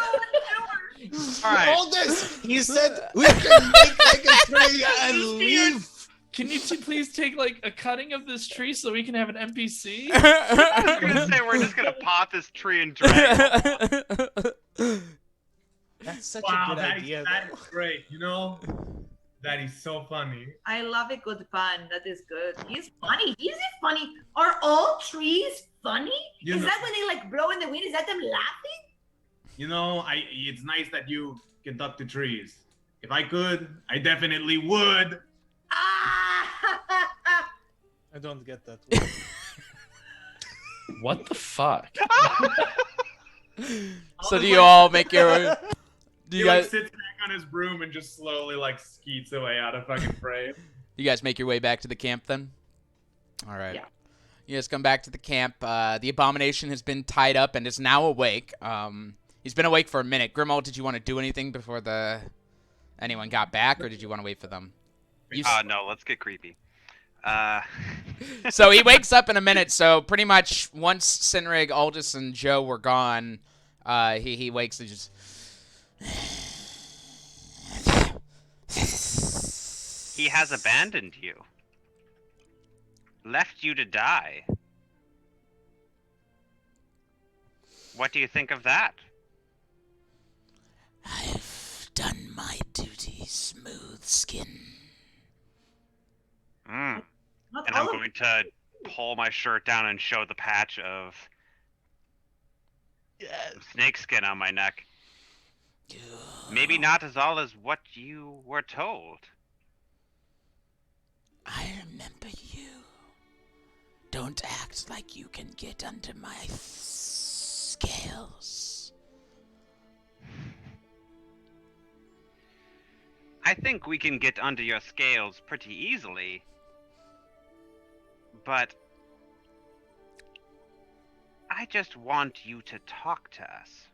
All right. Hold this! He said we can make like a tree and leave. Can you please take like a cutting of this tree so we can have an NPC? I was gonna say we're just gonna pot this tree and drag it. That's such Wow, a good idea. that is great. You know, that is so funny. I love a good pun. That is good. He's funny. Is it funny? Are all trees funny? You Is know- that when they like blow in the wind? Is that them laughing? You know, it's nice that you conduct the trees. If I could, I definitely would. Ah! I don't get that. What the fuck? So do you all make your? Do you He like guys? sits back on his broom and just slowly like skeets away out of fucking frame. You guys make your way back to the camp then? All right. Yeah. You guys come back to the camp. The abomination has been tied up and is now awake. He's been awake for a minute. Grimald, did you want to do anything before anyone got back, or did you want to wait for them? No, let's get creepy. So he wakes up in a minute. So pretty much once Sinrig, Aldous, and Joe were gone, he wakes and just. He has abandoned you. Left you to die. What do you think of that? I've done my duty, smooth skin. Mm. Not And all I'm of- going to pull my shirt down and show the patch of snakeskin on my neck. Maybe not as all as what you were told. I remember you. Don't act like you can get under my scales. I think we can get under your scales pretty easily. But I just want you to talk to us.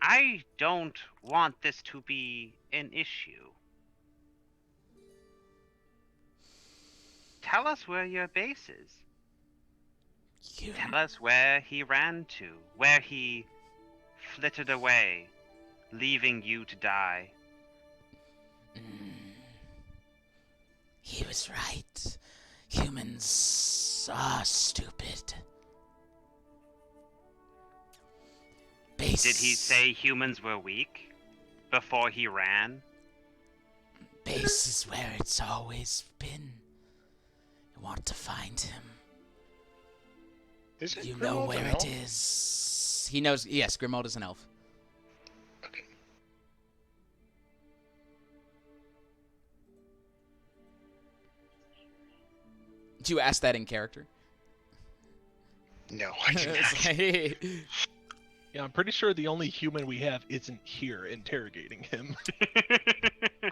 I don't want this to be an issue. Tell us where your base is. Tell us where he ran to, where he flitted away, leaving you to die. He was right. Humans are stupid. Base. Did he say humans were weak before he ran? Base is where it's always been. You want to find him. Is it You know Grimald where an it elf? is. He knows. Yes, Grimald is an elf. Okay. Did you ask that in character? No, I did not. Yeah, I'm pretty sure the only human we have isn't here interrogating him.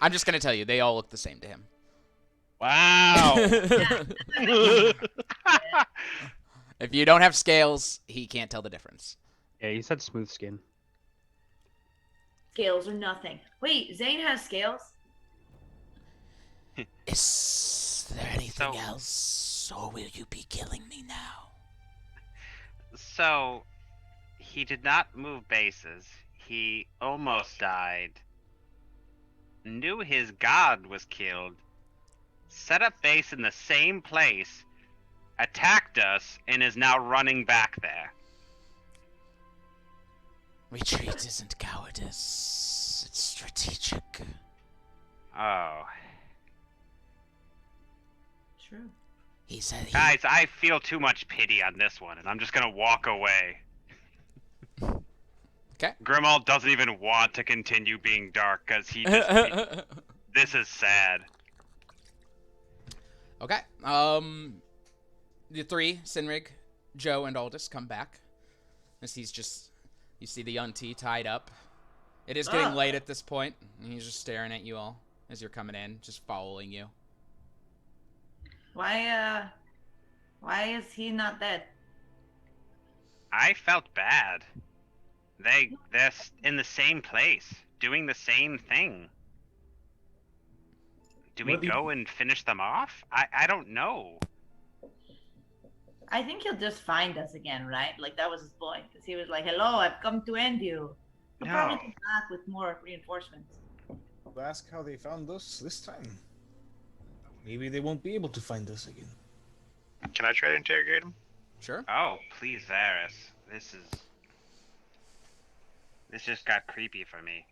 I'm just gonna tell you, they all look the same to him. Wow. If you don't have scales, he can't tell the difference. Yeah, you said smooth skin. Scales or nothing. Wait, Zane has scales? Is there anything So- else, or will you be killing me now? So, he did not move bases. He almost died. Knew his god was killed. Set up base in the same place. Attacked us and is now running back there. Retreat isn't cowardice, it's strategic. Oh. True. He said he... Guys, I feel too much pity on this one, and I'm just gonna walk away. Okay. Grimald doesn't even want to continue being dark, because he just... This is sad. Okay. The three, Sinrig, Joe, and Aldous, come back. As he's just... You see the Unti tied up. It is getting late at this point, and he's just staring at you all as you're coming in, just following you. Why is he not dead? I felt bad. They're in the same place, doing the same thing. Do we What do you- go and finish them off? I don't know. I think he'll just find us again, right? Like that was his point, because he was like, "Hello, I've come to end you." He'll probably No. come back with more reinforcements. I'll ask how they found us this time. Maybe they won't be able to find us again. Can I try to interrogate him? Sure. Oh, please, Varys. This just got creepy for me.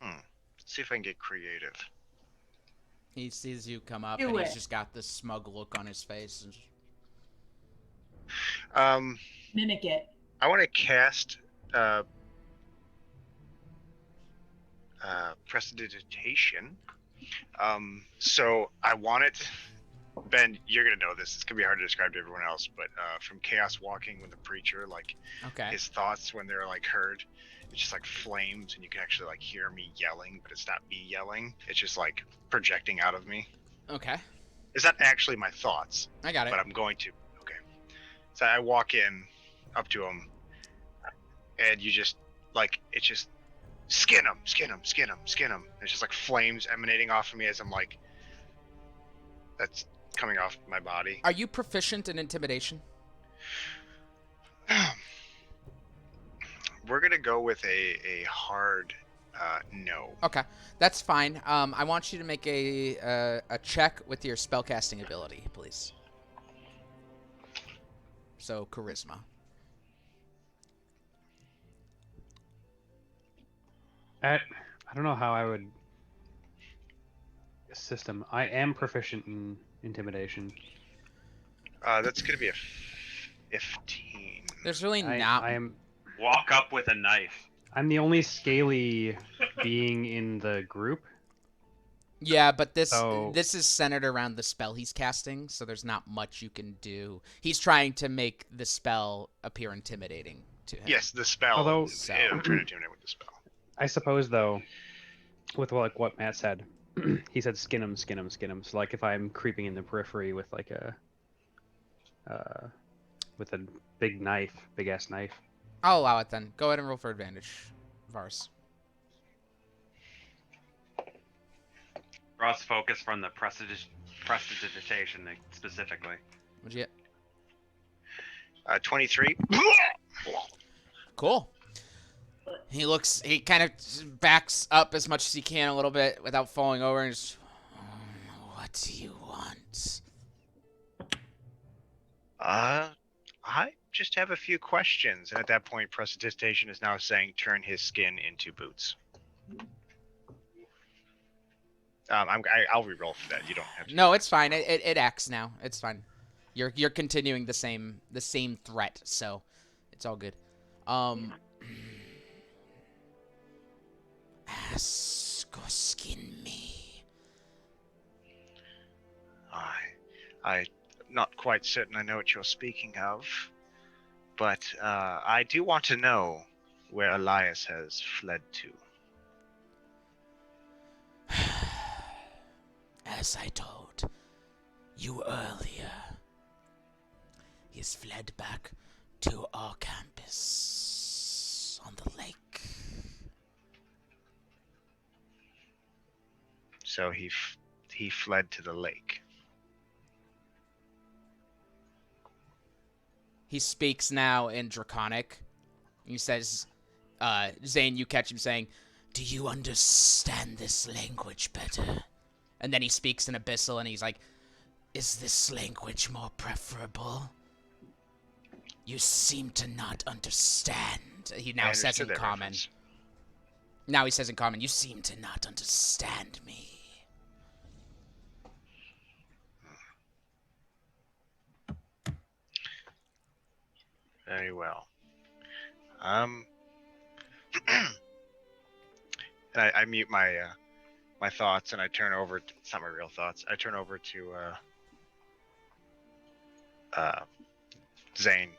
Let's see if I can get creative. He sees you come up, Do and he's it. just got this smug look on his face. Mimic it. I want to cast prestidigitation. So I want it Ben, you're gonna know this. It's gonna be hard to describe to everyone else, but from Chaos Walking, when the preacher, like, Okay. his thoughts when they're like heard, it's just like flames, and you can actually like hear me yelling, but it's not me yelling. It's just like projecting out of me. Okay. It's not actually my thoughts, I got it. but I'm going to. Okay. So I walk in, up to him, and you just like it's just skin him, skin him, skin him, skin him. It's just like flames emanating off of me as I'm like, that's coming off my body. Are you proficient in intimidation? We're gonna go with a hard no. Okay, that's fine. I want you to make a check with your spellcasting ability, please. So charisma. I don't know how I would system. I am proficient in intimidation. That's gonna be a 15. There's really I not. am. Walk up with a knife. I'm the only scaly being in the group. Yeah, but this So- this is centered around the spell he's casting, so there's not much you can do. He's trying to make the spell appear intimidating to him. Yes, the spell. Although- I'm trying to intimidate with the spell. I suppose though, with like what Matt said, he said skin him, skin him, skin him. So like if I'm creeping in the periphery with like a big knife, big ass knife. I'll allow it then. Go ahead and roll for advantage, Vars. Draws focus from the prestidigitation specifically. What'd you get? 23. Cool. He kind of backs up as much as he can a little bit without falling over and just, what do you want? I just have a few questions. And at that point, prestidigitation is now saying turn his skin into boots. I'll reroll for that. You don't have to. No, it's fine. It acts now. It's fine. You're continuing the same threat, so it's all good. Ask or skin me. I'm not quite certain I know what you're speaking of, but I do want to know where Elias has fled to. As I told you earlier, he has fled back to our campus on the lake. So he fled to the lake. He speaks now in Draconic. He says, Zane, you catch him saying, "Do you understand this language better?" And then he speaks in Abyssal, and he's like, "Is this language more preferable? You seem to not understand." He now I says in understood that common. reference. Now he says in common, "You seem to not understand me." Very well. And I mute my my thoughts and I turn over. It's not my real thoughts. I turn over to Zane.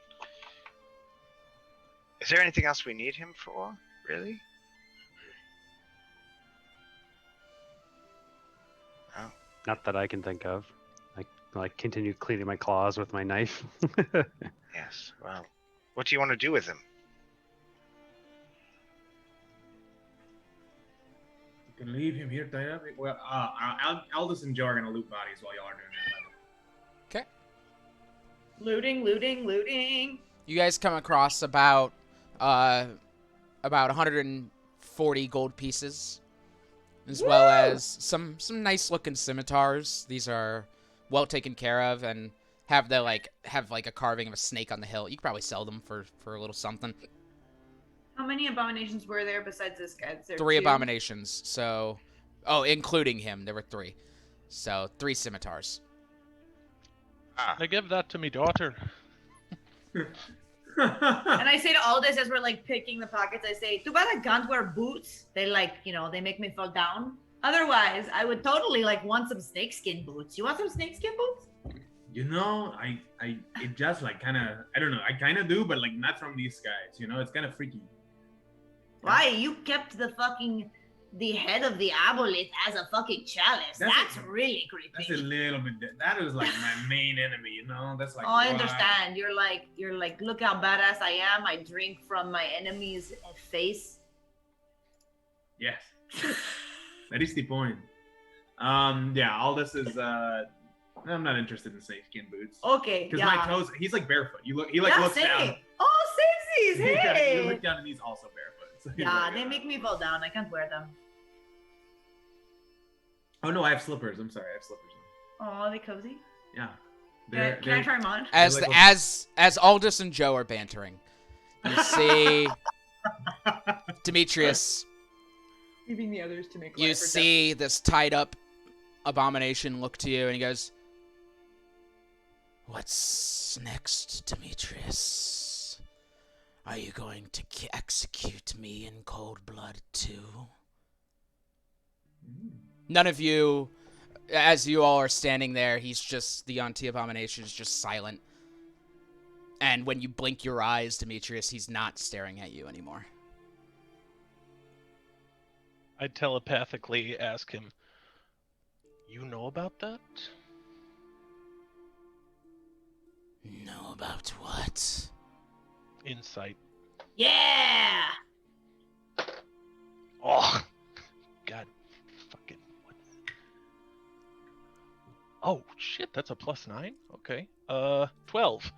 Is there anything else we need him for? Really? Oh. Not that I can think of. I continue cleaning my claws with my knife. Yes. Well, what do you want to do with him? You can leave him here tied up. Well, Aldous and Joe are gonna loot bodies while y'all are doing that. Okay. Looting. You guys come across about 140 gold pieces, as well as some nice looking scimitars. These are well taken care of and have a carving of a snake on the hilt. You could probably sell them for a little something. How many abominations were there besides this guy? Is there 3 two? abominations. So, including him, there were 3. So 3 scimitars. I give that to me daughter. And I say to Aldous as we're like picking the pockets, I say, "Too bad I can't wear boots. They they make me fall down. Otherwise, I would totally like want some snakeskin boots. You want some snakeskin boots? You know, it just like kind of, I don't know, I kind of do, but like not from these guys. You know, it's kind of freaky. Why? You kept the head of the aboleth as a fucking chalice. That's really creepy. That's a little bit. That is like my main enemy. You know, that's like. Oh, I understand. You're like, look how badass I am. I drink from my enemy's face. Yes, that is the point. Yeah, all this is. I'm not interested in snakeskin boots. Okay. Because yeah. my toes. He's like barefoot. He looks same. down. Oh, samesies. Hey. Yeah, you look down and he's also barefoot. So he's Yeah, like, they make me fall down. I can't wear them. Oh no, I have slippers. I'm sorry, I have slippers. Oh, are they cozy? Yeah. Can I try them on? As Aldous and Joe are bantering, you see Demetrius. Leaving the others to make. You see this tied up abomination look to you, and he goes, "What's next, Demetrius? Are you going to execute me in cold blood too?" None of you, as you all are standing there, the anti-abomination is just silent. And when you blink your eyes, Demetrius, he's not staring at you anymore. I telepathically ask him, "You know about that?" Know about what? Insight. Yeah. Oh, God, fucking what? Oh shit, that's a +9. Okay, 12.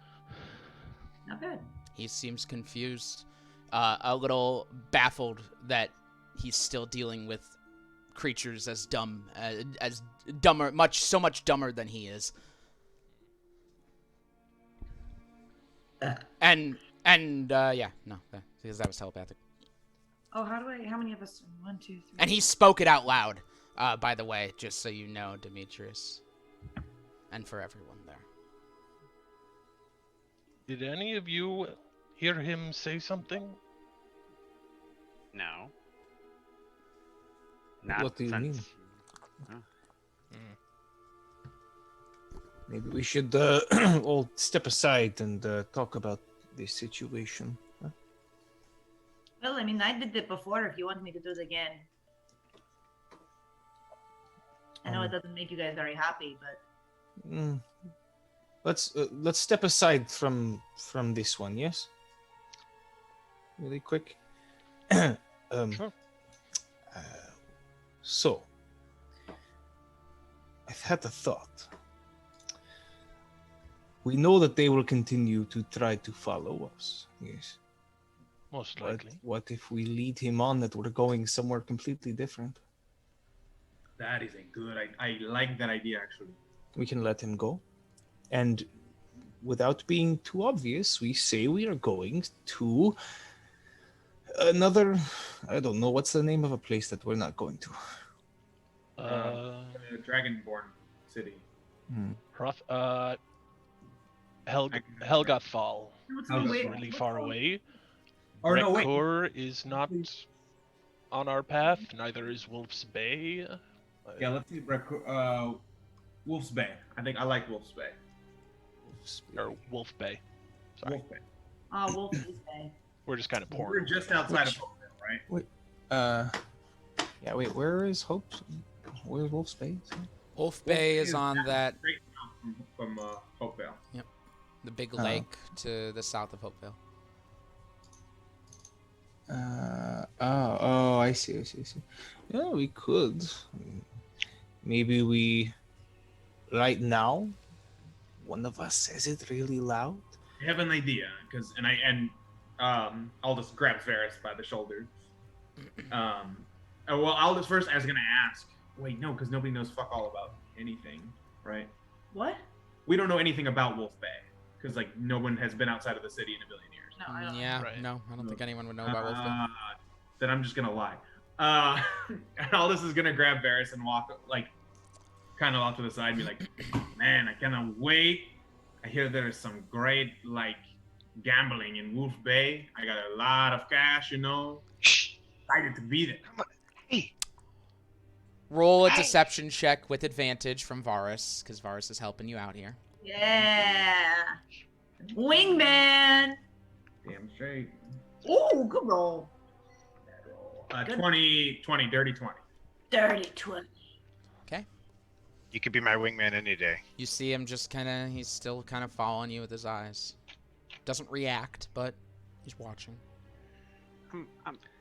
Not bad. He seems confused, a little baffled that he's still dealing with creatures as dumber, so much dumber than he is. Because that was telepathic. Oh, how many of us? 1, 2, 3. And he spoke it out loud, by the way, just so you know, Demetrius. And for everyone there. Did any of you hear him say something? No. Not What do you mean? since- Maybe we should all step aside and talk about this situation. Huh? Well, I mean, I did it before. If you want me to do it again, I know it doesn't make you guys very happy, but Let's step aside from this one. Yes. Really quick. Sure. So, I've had a thought. We know that they will continue to try to follow us. Yes. Most But likely. what if we lead him on that we're going somewhere completely different? That is a good. I like that idea actually. We can let him go. And without being too obvious, we say we are going to another, I don't know, what's the name of a place that we're not going to? Dragonborn city. Helgathal. What's Really far away. Or no, wait. Rekor is not on our path. Neither is Wolf's Bay. Yeah, let's see. Wolf's Bay. I think I like Wolf's Bay. Or Wolf Bay. Sorry. Wolf Bay. Wolf is Bay. We're just kind of We're pouring. just outside of Hopeville, right? Yeah, wait, where's Wolf's Bay? Wolf Bay is on that, Straight down from Hopeville. the big lake to the south of Hopeville. I see. Yeah, we could. Maybe we, right now, one of us says it really loud. I have an idea, Aldous grabs Varys by the shoulder. Aldous first, I was gonna ask. Wait, no, because nobody knows fuck all about anything, right? What? We don't know anything about Wolf Bay, because like no one has been outside of the city in a billion years. No, I don't. Yeah, Right. no, I don't think anyone would know about Wolf Bay. Then I'm just gonna lie. And Aldous is gonna grab Varys and walk like kind of off to the side and be like, "Man, I cannot wait. I hear there's some great like gambling in Wolf Bay. I got a lot of cash, you know. Excited to be there." Hey, Roll a deception check with advantage from Varus, because Varus is helping you out here. Yeah. Wingman. Damn straight. Ooh, good roll. 20, dirty 20. Dirty 20. Okay. You could be my wingman any day. You see him just kind of, he's still kind of following you with his eyes. Doesn't react, but he's watching.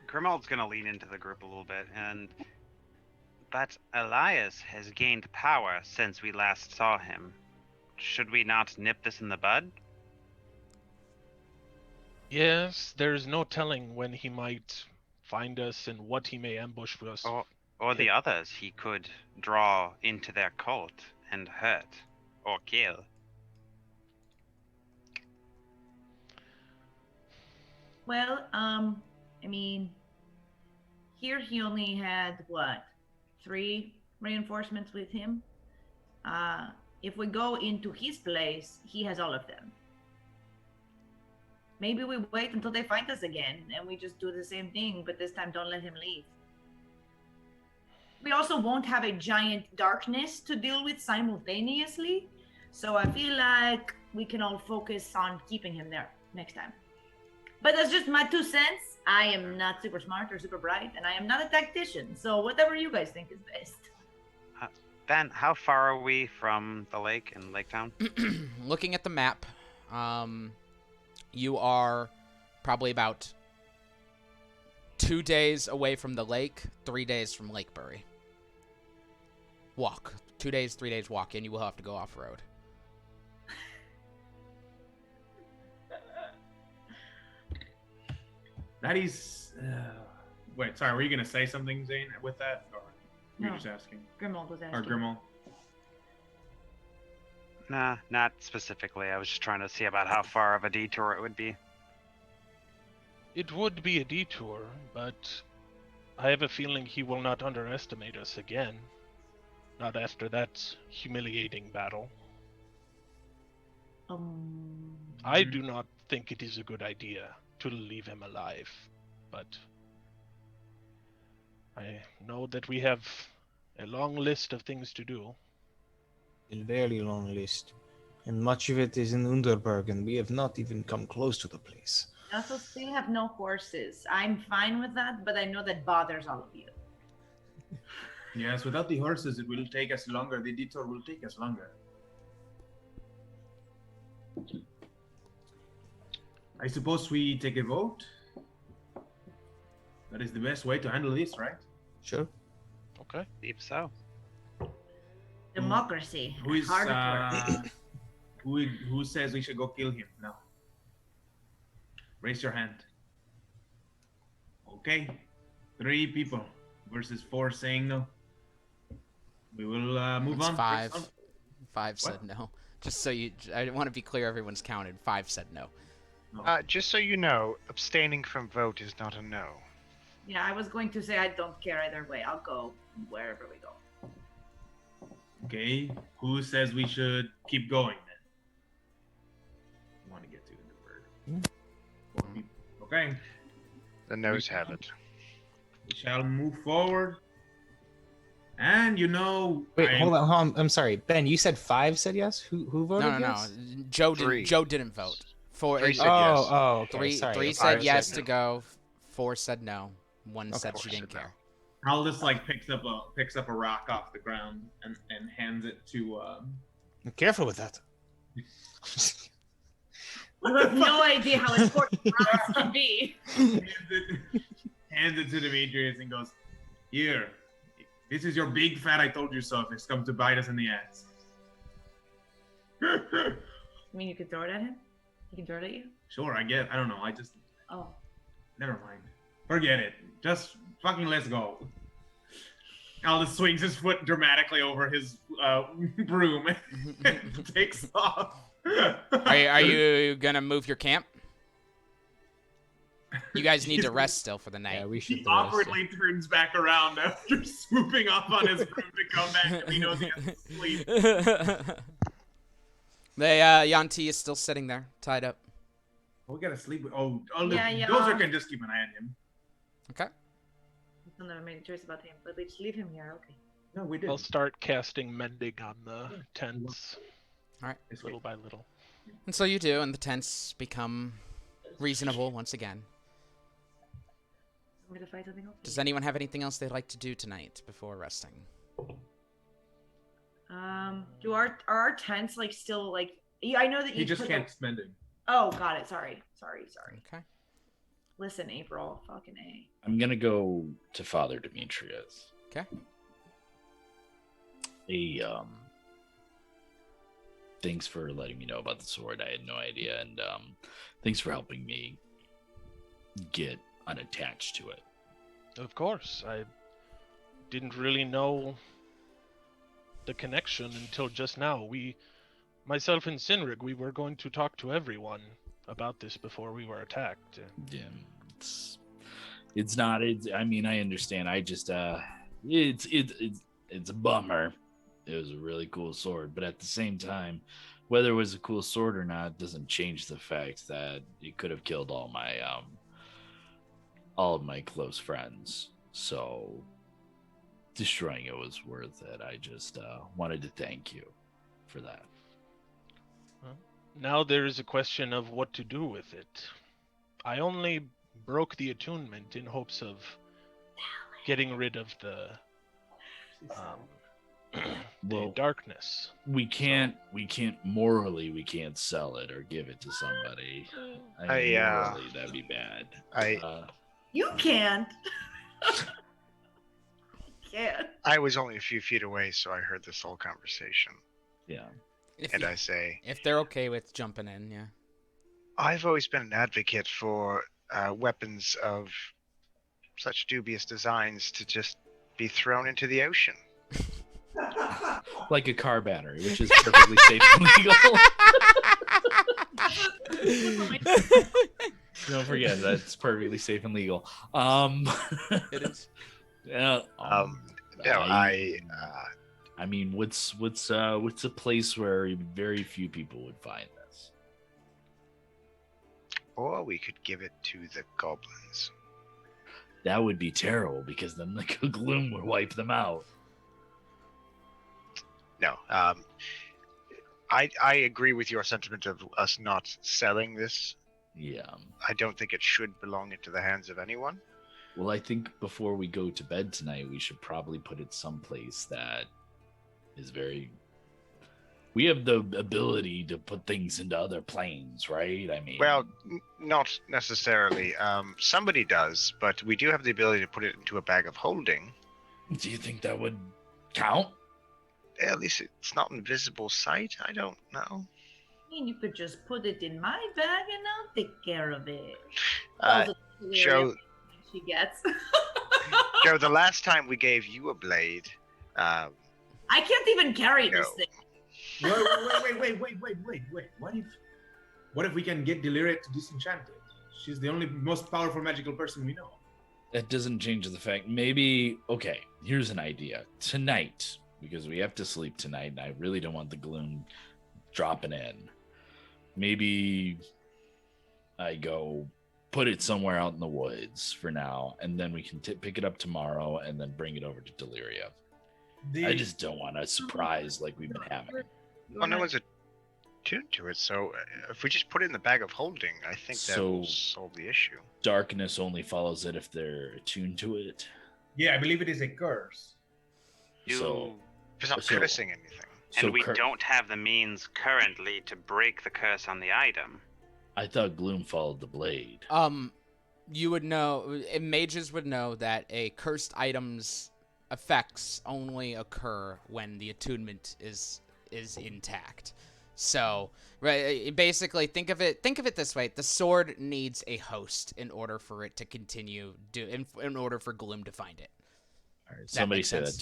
Grimald's gonna lean into the group a little bit, and but Elias has gained power since we last saw him. Should we not nip this in the bud? Yes, there's no telling when he might find us and what he may ambush for us. Or the others he could draw into their cult and hurt or kill. Well, I mean, here he only had, what, 3 reinforcements with him? If we go into his place, he has all of them. Maybe we wait until they find us again, and we just do the same thing, but this time don't let him leave. We also won't have a giant darkness to deal with simultaneously, so I feel like we can all focus on keeping him there next time. But that's just my 2 cents. I am not super smart or super bright, and I am not a tactician, so whatever you guys think is best. Ben, how far are we from the lake in Lake Town? Looking at the map, you are probably about 2 days away from the lake, 3 days from Lakebury. Walk. 2 days, 3 days walk, and you will have to go off-road. That is. Wait, sorry. Were you gonna say something, Zane, with that, or were you No. just asking? Grimald was asking. Or Grimmel? Nah, not specifically. I was just trying to see about how far of a detour it would be. It would be a detour, but I have a feeling he will not underestimate us again. Not after that humiliating battle. I do not think it is a good idea to leave him alive, but I know that we have a long list of things to do. A very long list. And much of it is in Undurburg, and we have not even come close to the place. I also still have no horses. I'm fine with that, but I know that bothers all of you. Yes, without the horses, it will take us longer. The detour will take us longer. I suppose we take a vote. That is the best way to handle this, right? Sure. Okay. Believe so. Democracy. Who is Hard at work. who says we should go kill him now? Raise your hand. Okay, 3 people versus 4 saying no. We will move It's on. 5. Next 5 said no. Just so you, I want to be clear, everyone's counted. 5 said no. No. Just so you know, abstaining from vote is not a no. Yeah, I was going to say I don't care either way. I'll go wherever we go. Okay, who says we should keep going then? I want to get to Undurburg. 4 people. Okay, The noes have it. we shall move forward. And Wait, I'm- hold on. I'm sorry. Ben, you said 5 said yes? Who voted No, no, yes? no. Joe 3. didn't. Joe didn't vote. 4. 3 said yes. Oh, okay. 3 sorry. 3 Okay. said 5 yes said to no. go. 4 said no. 1 Okay. said 4 she didn't said no. care. Aldous like picks up a rock off the ground and hands it to Careful with that. You have no idea how important rocks can be. hands it to Demetrius and goes, "Here, this is your big fat I told you so if it's come to bite us in the ass." I mean, you could throw it at him? He can throw it at you? Sure, I don't know. Oh. Never mind. Forget it. Just fucking let's go. Aldous swings his foot dramatically over his broom and takes off. Are you gonna move your camp? You guys need to rest still for the night. Yeah, we should. He awkwardly turns back around after swooping up on his broom to come back because he knows he has to sleep. Yanti is still sitting there, tied up. We gotta sleep. Oh, Yeah. Dozer can just keep an eye on him. Okay. I still never made a choice about him, but we just leave him here, okay. No, we did. I'll start casting mending on the tents. All right. Little by little. And so you do, and the tents become reasonable once again. I'm gonna fight something else. Does anyone have anything else they'd like to do tonight before resting? Are our tents like still like? I know that He you just put can't spending. Oh, got it. Sorry. Okay. Listen, April, fucking A. I'm gonna go to Father Demetrius. Okay. Thanks for letting me know about the sword. I had no idea, and thanks for helping me get unattached to it. Of course, I didn't really know the connection until just now. Myself and Sinrig, we were going to talk to everyone about this before we were attacked. Yeah, it's not. I mean, I understand. I just it's a bummer. It was a really cool sword, but at the same time, whether it was a cool sword or not doesn't change the fact that it could have killed all of my close friends. So destroying it was worth it. I just wanted to thank you for that. Now there is a question of what to do with it. I only broke the attunement in hopes of getting rid of the darkness. We can't morally we can't sell it or give it to somebody. Morally that'd be bad. You can't. Can't. I was only a few feet away, so I heard this whole conversation. Yeah. I say, if they're okay with jumping in, yeah. I've always been an advocate for weapons of such dubious designs to just be thrown into the ocean. Like a car battery, which is perfectly safe and legal. Don't forget that's perfectly safe and legal. It is. Yeah. I mean, what's a place where very few people would find this? Or we could give it to the goblins. That would be terrible because then the gloom would wipe them out. No, I agree with your sentiment of us not selling this. Yeah. I don't think it should belong into the hands of anyone. Well, I think before we go to bed tonight, we should probably put it someplace that is very... We have the ability to put things into other planes, right? I mean... Well, not necessarily. Somebody does, but we do have the ability to put it into a bag of holding. Do you think that would count? At least it's not in visible sight. I don't know. I mean, you could just put it in my bag and I'll take care of it. Joe... She gets. Joe, the last time we gave you a blade... I can't even carry this thing. Wait. What if we can get Deliria to disenchant it? She's the only most powerful magical person we know. That doesn't change the fact. Maybe, okay, here's an idea. Tonight, because we have to sleep tonight, and I really don't want the gloom dropping in. Maybe I go put it somewhere out in the woods for now, and then we can pick it up tomorrow and then bring it over to Deliria. I just don't want a surprise like we've been having. Well, no one's attuned to it, so if we just put it in the bag of holding, I think that will solve the issue. Darkness only follows it if they're attuned to it. Yeah, I believe it is a curse. It's not cursing anything. And we don't have the means currently to break the curse on the item. I thought Gloom followed the blade. You would know, mages would know that a cursed item's effects only occur when the attunement is intact. So, right, basically, think of it this way: the sword needs a host in order for it to continue in order for Gloom to find it. All right, somebody say that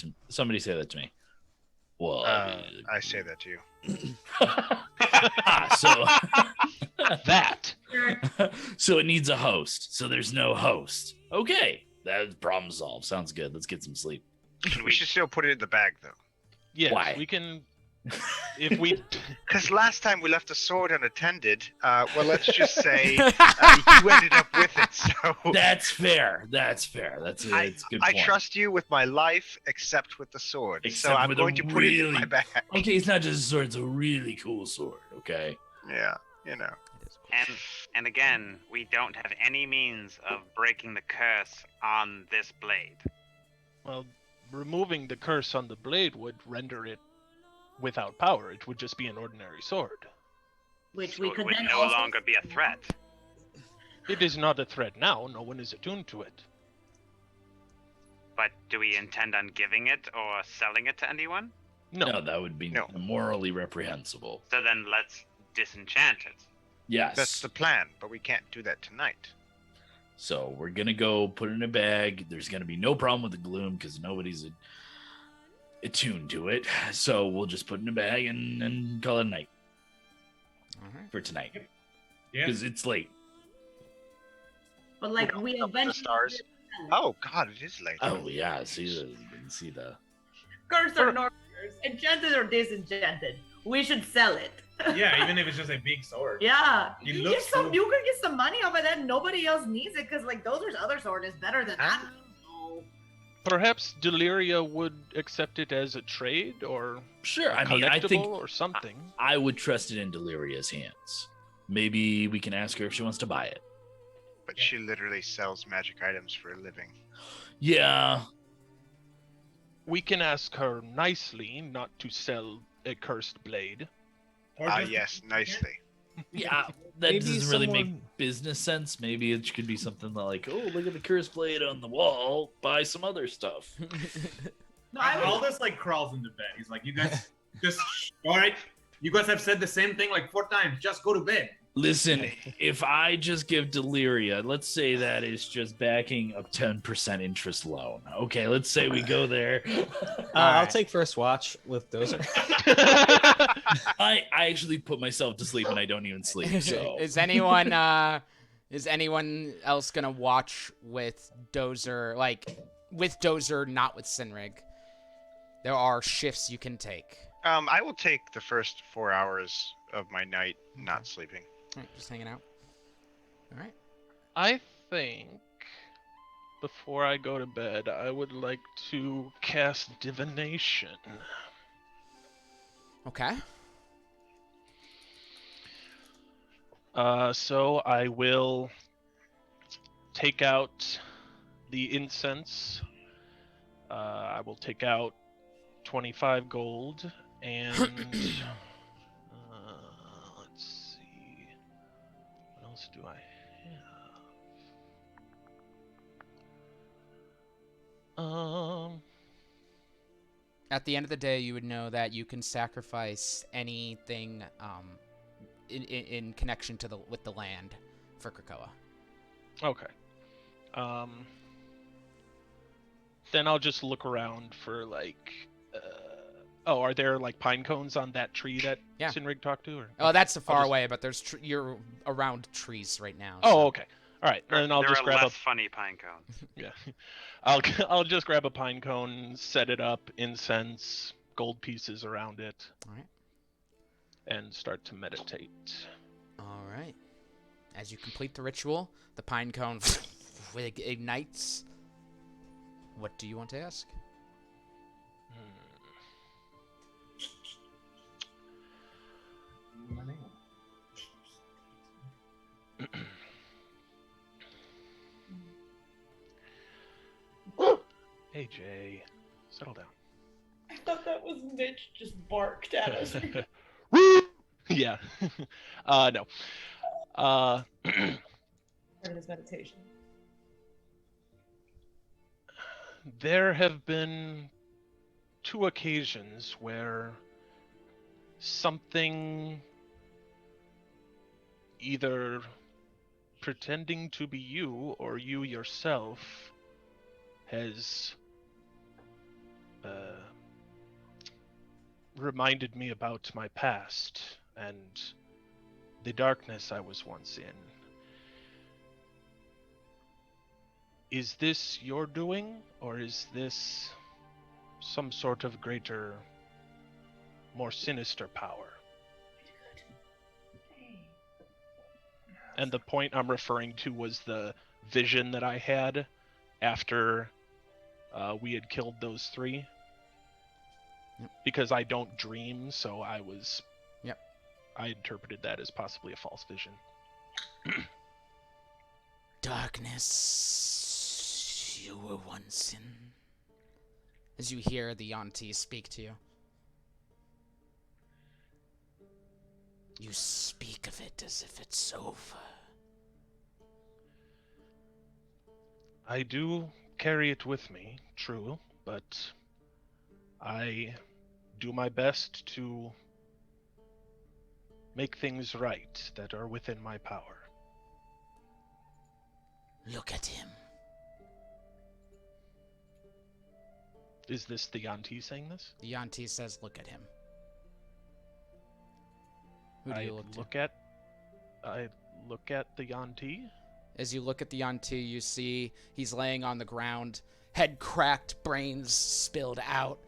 to me. Well, I say that to you. So it needs a host. So there's no host. Okay, that problem solved. Sounds good. Let's get some sleep. We should still put it in the bag, though. Yes, Why? we can If we Because last time we left the sword unattended, well, let's just say you ended up with it. So That's fair. That's a good I point. trust you with my life, except with the sword. So Except I'm with going a to put it in my really- bag. Okay, it's not just a sword; it's a really cool sword. Okay. Yeah, you know. And again, we don't have any means of breaking the curse on this blade. well, removing the curse on the blade would render it without power. It would just be an ordinary sword. Which So we it could would then no also longer be a threat. It is not a threat now. No one is attuned to it. But do we intend on giving it or selling it to anyone? No. that would be No. morally reprehensible. So then let's disenchant it. Yes. That's the plan, but we can't do that tonight. So we're gonna go put it in a bag. There's gonna be no problem with the gloom because nobody's attuned to it. So we'll just put it in a bag and call it a night All right. for tonight Yeah. because it's late. but like we Up to the eventually stars. Oh God, it is late. Oh yeah, see the. Cursed or not cursed, enchanted or disenchanted. We should sell it. Yeah, even if it's just a big sword. Yeah, It you looks cool. you could get some money off of that. Nobody else needs it because like Dozer's other sword is better than that. So, Perhaps Deliria would accept it as a trade or Sure, I mean, collectible I think or something. I would trust it in Deliria's hands. Maybe we can ask her if she wants to buy it. But she literally sells magic items for a living. Yeah, We can ask her nicely not to sell a cursed blade. Or Ah, just- yes, nicely. yeah, that Maybe doesn't really make someone- business sense. Maybe it could be something like, oh, look at the curse blade on the wall. Buy some other stuff. no, I would, Aldous like crawls into bed. He's like, you guys just all right. You guys have said the same thing like 4 times. Just go to bed. Listen, if I just give Deliria, let's say that is just backing a 10% interest loan. Okay, let's say we go there. I'll Alright. take first watch with Dozer. I actually put myself to sleep and I don't even sleep. So Is anyone else gonna watch with Dozer? Like with Dozer, not with Sinrig. There are shifts you can take. I will take the first 4 hours of my night not sleeping. All right, just hanging out. All right. I think before I go to bed, I would like to cast divination. Okay. So I will take out the incense. I will take out 25 gold and let's see, what else do I have? At the end of the day, you would know that you can sacrifice anything in connection to with the land for Krakoa. Okay. Then I'll just look around for like. Oh, are there like pine cones on that tree that Yeah. Sinrig talked to? Or? Oh, that's far just- away, but there's you're around trees right now. Oh, so- okay. All right. And I'll there just are grab less funny pine cones. Yeah. I'll just grab a pine cone, set it up, incense, gold pieces around it, All right. and start to meditate. All right. As you complete the ritual, the pine cone ignites. What do you want to ask? Hey, Jay. Settle down. I thought that was Mitch just barked at us. Yeah. No. Part of his meditation. There have been 2 occasions where something either pretending to be you or you yourself has reminded me about my past and the darkness I was once in. Is this your doing, or is this some sort of greater more sinister power. And the point I'm referring to was the vision that I had after we had killed those three. Yep. Because I don't dream, so I interpreted that as possibly a false vision. Darkness, you were once in. As you hear the Yanti speak to you. You speak of it as if it's over. I do carry it with me, true, but I do my best to make things right that are within my power. Look at him. Is this the Yanti saying this? The Yanti says, look at him. Who do I you look to? I look at the Yanti. As you look at the Yanti, you see he's laying on the ground, head cracked, brains spilled out,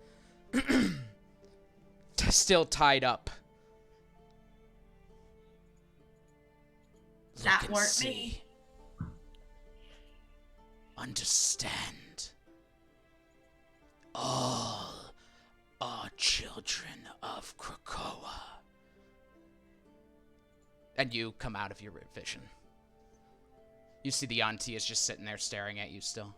still tied up. That Look and weren't see. me. Understand. All are children of Krakoa. And you come out of your vision. You see the Auntie is just sitting there staring at you still.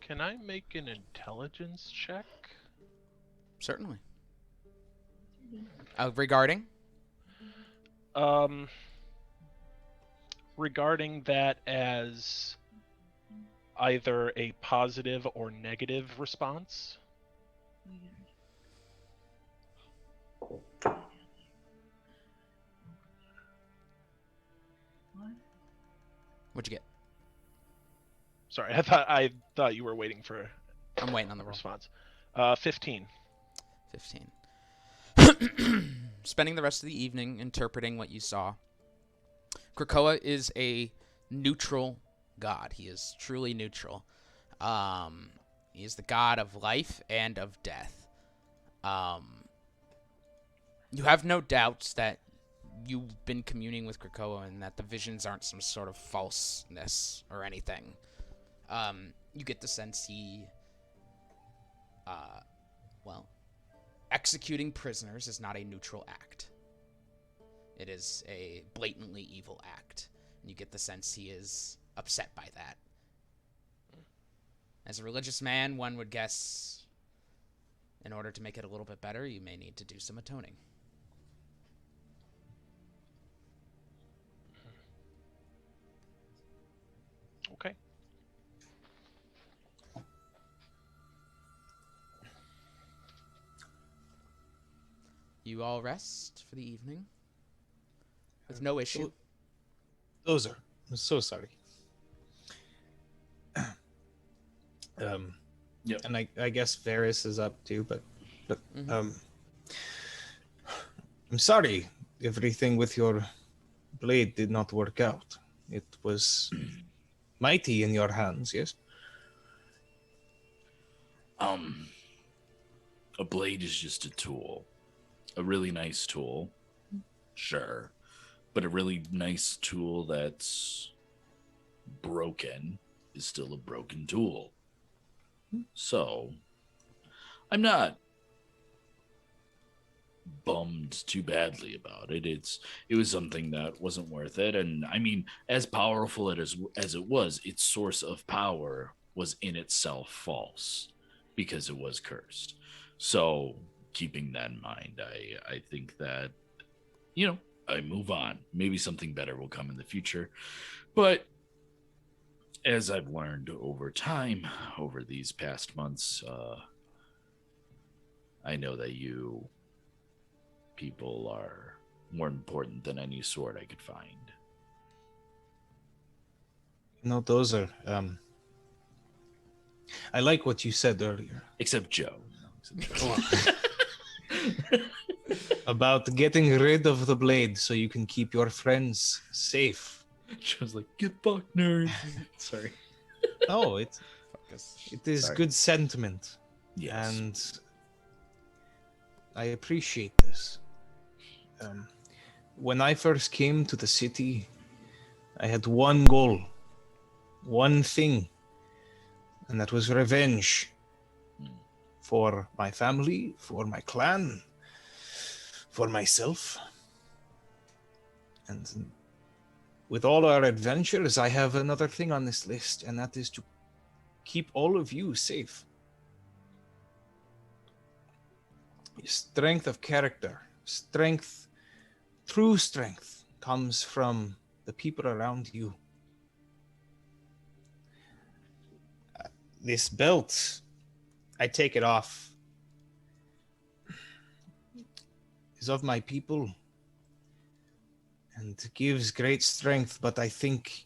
Can I make an intelligence check? Certainly. Regarding? Regarding that as either a positive or negative response. What'd you get? Sorry, I thought you were waiting for I'm waiting on the roll. response. 15. 15. Spending the rest of the evening interpreting what you saw. Krakoa is a neutral god. He is truly neutral. He is the god of life and of death. You have no doubts that you've been communing with Krakoa and that the visions aren't some sort of falseness or anything. You get the sense he, executing prisoners is not a neutral act. It is a blatantly evil act. And you get the sense he is upset by that. As a religious man, one would guess, in order to make it a little bit better, you may need to do some atoning. Okay. You all rest for the evening with no issue. Those are. I'm so sorry. Yep. And I guess Varys is up too, but I'm sorry everything with your blade did not work out. It was mighty in your hands, yes? A blade is just a tool. A really nice tool. Sure. But a really nice tool that's broken is still a broken tool. So, I'm not bummed too badly about it. It was something that wasn't worth it. And I mean, as powerful as it was, its source of power was in itself false because it was cursed. So, keeping that in mind, I think that, I move on. Maybe something better will come in the future. But as I've learned over time, over these past months, I know that you people are more important than any sword I could find. No, those are. I like what you said earlier. Except Joe. things. About getting rid of the blade so you can keep your friends safe. She was like, "Get fucked, nerd." Sorry. Oh, it is Sorry. good sentiment. Yes. And I appreciate this. When I first came to the city, I had one goal, one thing, and that was revenge for my family, for my clan, for myself. And with all our adventures, I have another thing on this list, and that is to keep all of you safe. Strength of character, strength, true strength, comes from the people around you. This belt, I take it off, is of my people and gives great strength, but I think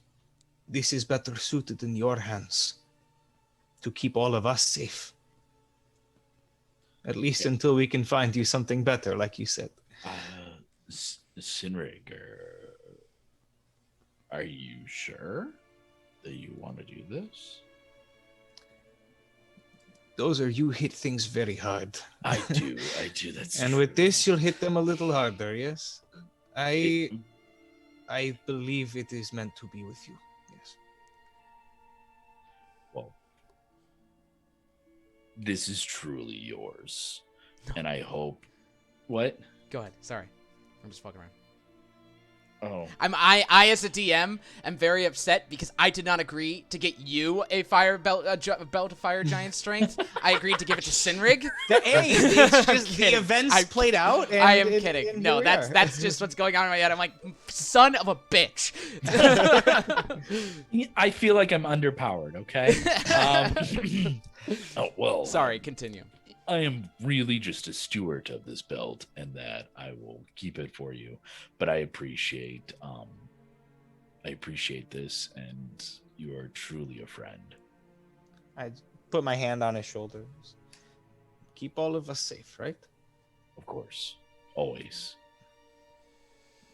this is better suited in your hands to keep all of us safe. At least until we can find you something better, like you said. Sinrig, are you sure that you want to do this? Those are you hit things very hard. I do. That's And with this, you'll hit them a little harder, yes? I believe it is meant to be with you, yes. Well, this is truly yours. And I hope... What? Go ahead. Sorry. I'm just fucking around. Oh. I as a DM am very upset because I did not agree to get you a fire belt, belt of fire giant strength. I agreed to give it to Sinrig. It's just the events played out. And I am kidding. No, that's just what's going on in my head. I'm like, son of a bitch. I feel like I'm underpowered. Okay. Oh well. Sorry. Continue. I am really just a steward of this belt, and that I will keep it for you. But I appreciate this, and you are truly a friend. I put my hand on his shoulders. Keep all of us safe, right? Of course. Always.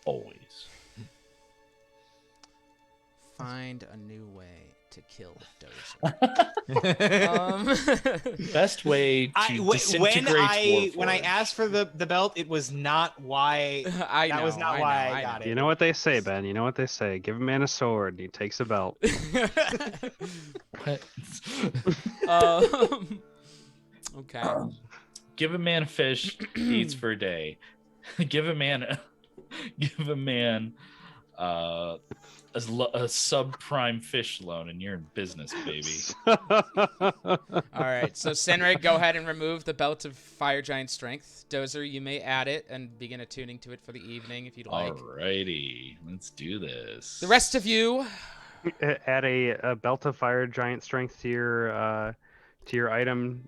Always. Find a new way to kill Dozer. Best way to disintegrate when I asked for the belt, it was not why. That was not why I got it. You know what they say, Ben. You know what they say. Give a man a sword, and he takes a belt. What? Okay. Give a man a fish, he eats for a day. Give a man a subprime fish loan, and you're in business, baby. All right, so Senrig, go ahead and remove the belt of fire giant strength. Dozer, you may add it and begin attuning to it for the evening if you'd like. Alrighty, let's do this. The rest of you, add a belt of fire giant strength to your item.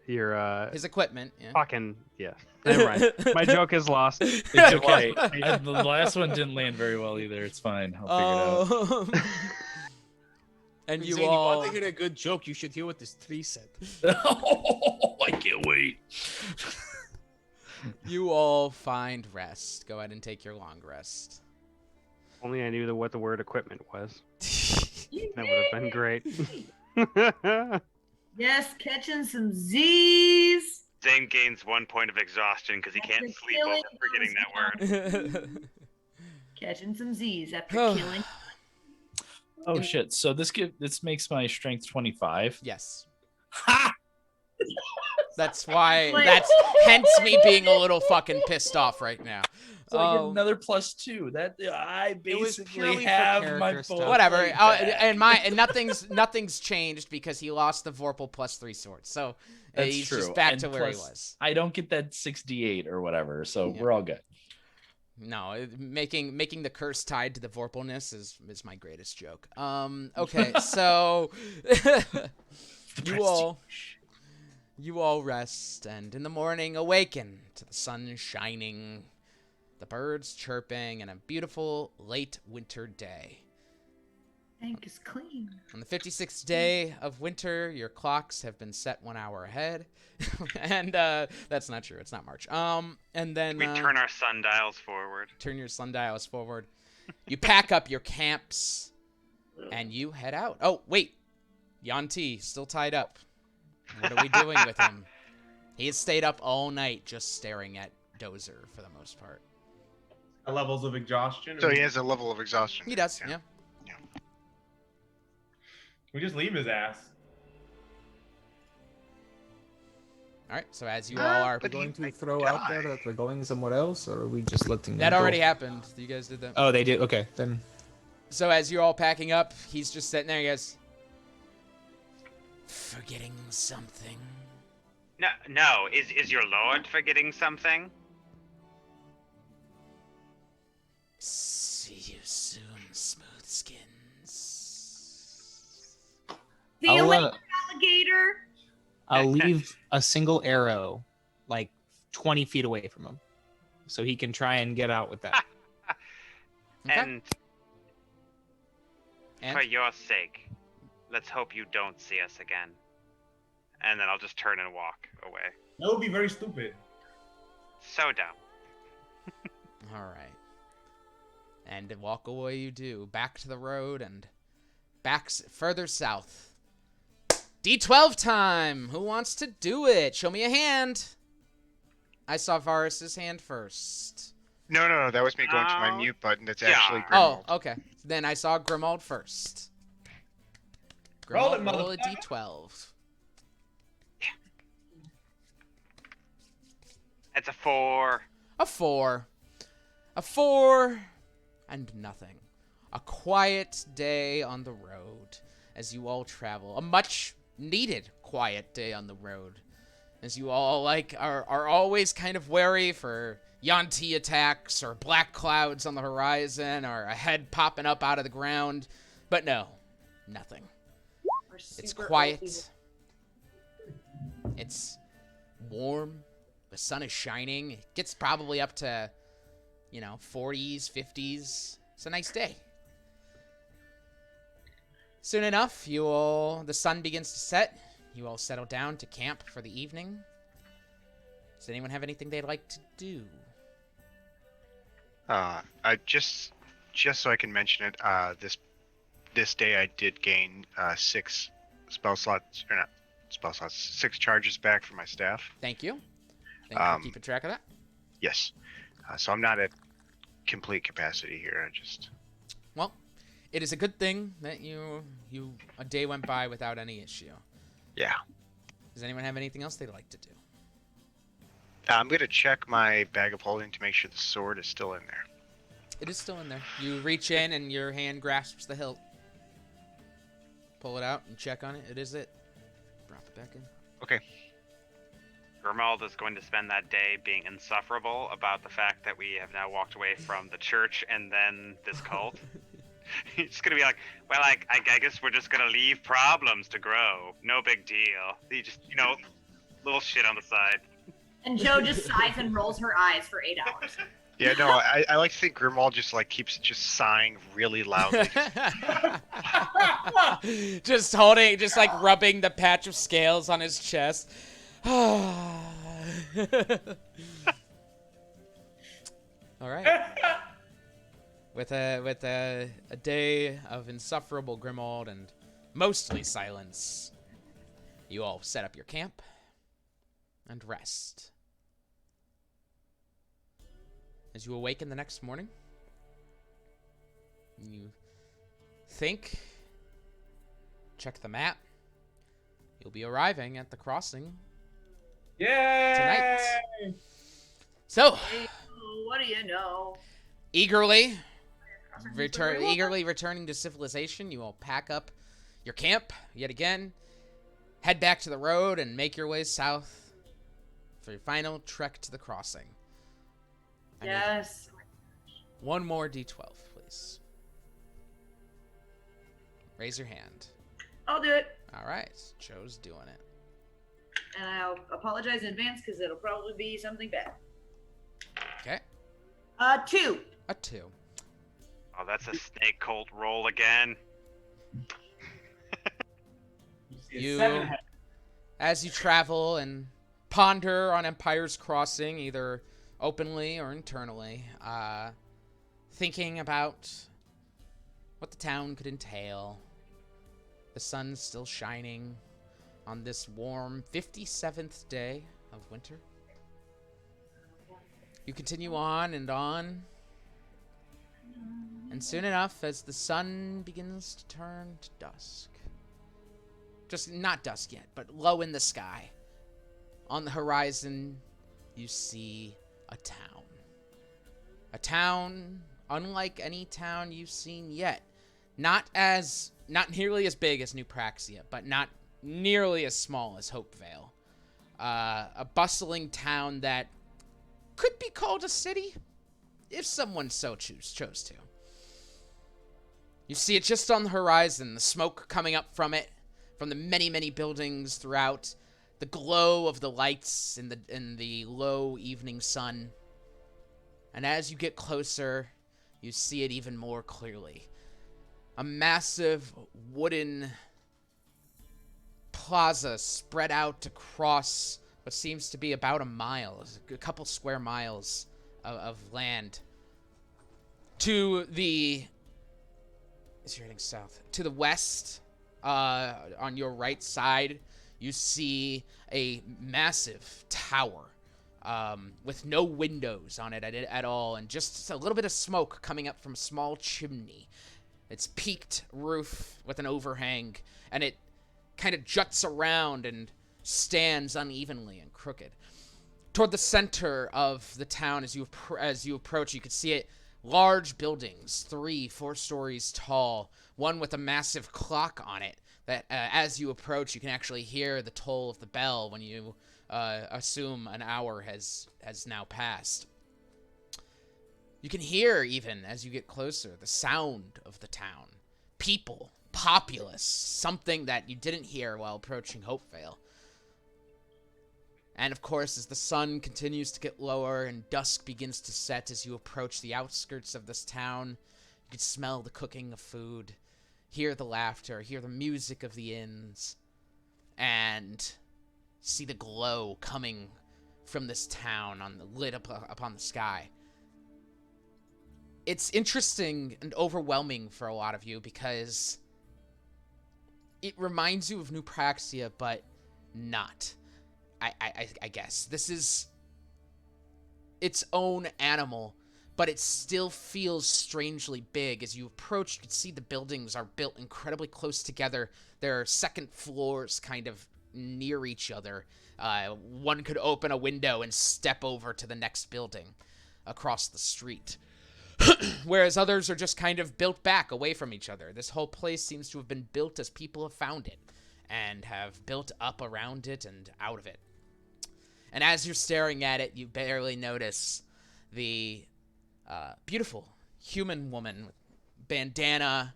his equipment. Yeah. Fucking yeah. Never mind. My joke is lost. It's okay. The last one didn't land very well either. It's fine. I'll figure it out. And you Zane, all. you want to hear a good joke? You should hear what this tree said. Oh, I can't wait. You all find rest. Go ahead and take your long rest. Only I knew what the word equipment was. That would have been great. Yes, catching some Z's. Zane gains 1 point of exhaustion because he can't sleep over forgetting that word. Catching some Z's after killing. Oh shit! So this makes my strength 25. Yes. Ha! That's why. That's hence me being a little fucking pissed off right now. So I get another +2. That I basically have my full. Whatever. And nothing's changed because he lost the Vorpal +3 sword. So he's true. just back And to where he plus, was. I don't get that 68 or whatever, so we're all good. No, making the curse tied to the Vorpalness is my greatest joke. Okay, so you all rest, and in the morning awaken to the sun shining, the birds chirping, and a beautiful late winter day. Tank is clean. On the 56th day of winter, your clocks have been set 1 hour ahead. And that's not true. It's not March. And then We turn our sundials forward. turn your sundials forward. You pack up your camps and you head out. Oh, wait. Yanti, still tied up. What are we doing with him? He has stayed up all night just staring at Dozer for the most part. Levels of exhaustion. So he has a level of exhaustion. He does, yeah. We just leave his ass. All right, so as you all are... Are we going to throw out there that we're going somewhere else, or are we just letting them That go? already happened. You guys did that. Oh, they did? Okay, then. So as you're all packing up, he's just sitting there. He goes, "Forgetting something." No. Is your lord forgetting something? See you soon, smooth skins. See you later, alligator. I'll leave a single arrow like 20 feet away from him so he can try and get out with that. Okay. And for your sake, let's hope you don't see us again. And then I'll just turn and walk away. That would be very stupid. So dumb. All right. And walk away you do, back to the road and back further south. D12 time! Who wants to do it? Show me a hand. I saw Varus's hand first. No. That was me going to my mute button. That's actually Grimald. Oh, okay. Then I saw Grimald first. Roll it, Grimald, roll a motherfucker. D12. It's a 4. A 4. A 4 and nothing. A quiet day on the road as you all travel. A much needed quiet day on the road as you all are always kind of wary for Yanti attacks or black clouds on the horizon or a head popping up out of the ground. But no, nothing. It's quiet. It's warm. The sun is shining. It gets probably up to, 40s, 50s. It's a nice day. Soon enough, the sun begins to set. You all settle down to camp for the evening. Does anyone have anything they'd like to do? I just so I can mention it. This day I did gain 6 spell slots, or not spell slots, 6 charges back for my staff. Thank you. Thank you for keeping track of that. Yes. So I'm not at complete capacity here. Well, it is a good thing that a day went by without any issue. Yeah. Does anyone have anything else they'd like to do? I'm gonna check my bag of holding to make sure the sword is still in there. It is still in there. You reach in and your hand grasps the hilt. Pull it out and check on it. It is it. Drop it back in. Okay. Grimald is going to spend that day being insufferable about the fact that we have now walked away from the church and then this cult. He's just going to be like, well, I guess we're just going to leave problems to grow. No big deal. He just, little shit on the side. And Joe just sighs and rolls her eyes for 8 hours. Yeah, no, I like to think Grimald just keeps just sighing really loudly. Just rubbing the patch of scales on his chest. All right. With a day of insufferable Grimald and mostly silence, you all set up your camp and rest. As you awaken the next morning, you think, check the map. You'll be arriving at the crossing tonight. So, what do you know? Eagerly returning to civilization, you all pack up your camp yet again, head back to the road, and make your way south for your final trek to the crossing. Yes. One more D12, please. Raise your hand. I'll do it. All right, Joe's doing it. And I'll apologize in advance because it'll probably be something bad. Okay. 2. A 2. Oh, that's a snake cult roll again. Is 7 heads. As you travel and ponder on Empire's Crossing, either openly or internally, thinking about what the town could entail. The sun's still shining on this warm 57th day of winter. You continue on, and soon enough, as the sun begins to turn to dusk, just not dusk yet, but low in the sky, on the horizon, you see a town. A town unlike any town you've seen yet. Not nearly as big as New Praxia, but not nearly as small as Hopevale. A bustling town that could be called a city, if someone so chose to. You see it just on the horizon, the smoke coming up from it, from the many, many buildings throughout, the glow of the lights in the low evening sun. And as you get closer, you see it even more clearly. A massive wooden plaza spread out across what seems to be about a couple square miles of land. To the... As you're heading south. To the west, on your right side, you see a massive tower with no windows on it at all, and just a little bit of smoke coming up from a small chimney. It's peaked roof with an overhang, and it kind of juts around and stands unevenly and crooked. Toward the center of the town, as you approach, you can see it. Large buildings, 3-4 stories tall, one with a massive clock on it that as you approach, you can actually hear the toll of the bell when you assume an hour has now passed. You can hear, even as you get closer, the sound of the town. People, populace, something that you didn't hear while approaching Hopevale. And of course, as the sun continues to get lower and dusk begins to set as you approach the outskirts of this town, you can smell the cooking of food, hear the laughter, hear the music of the inns, and see the glow coming from this town lit up upon the sky. It's interesting and overwhelming for a lot of you because it reminds you of New Praxia, but not. I guess. This is its own animal, but it still feels strangely big. As you approach, you can see the buildings are built incredibly close together. There are second floors kind of near each other. One could open a window and step over to the next building across the street. Whereas others are just kind of built back away from each other. This whole place seems to have been built as people have found it and have built up around it and out of it. And as you're staring at it, you barely notice the beautiful human woman with bandana,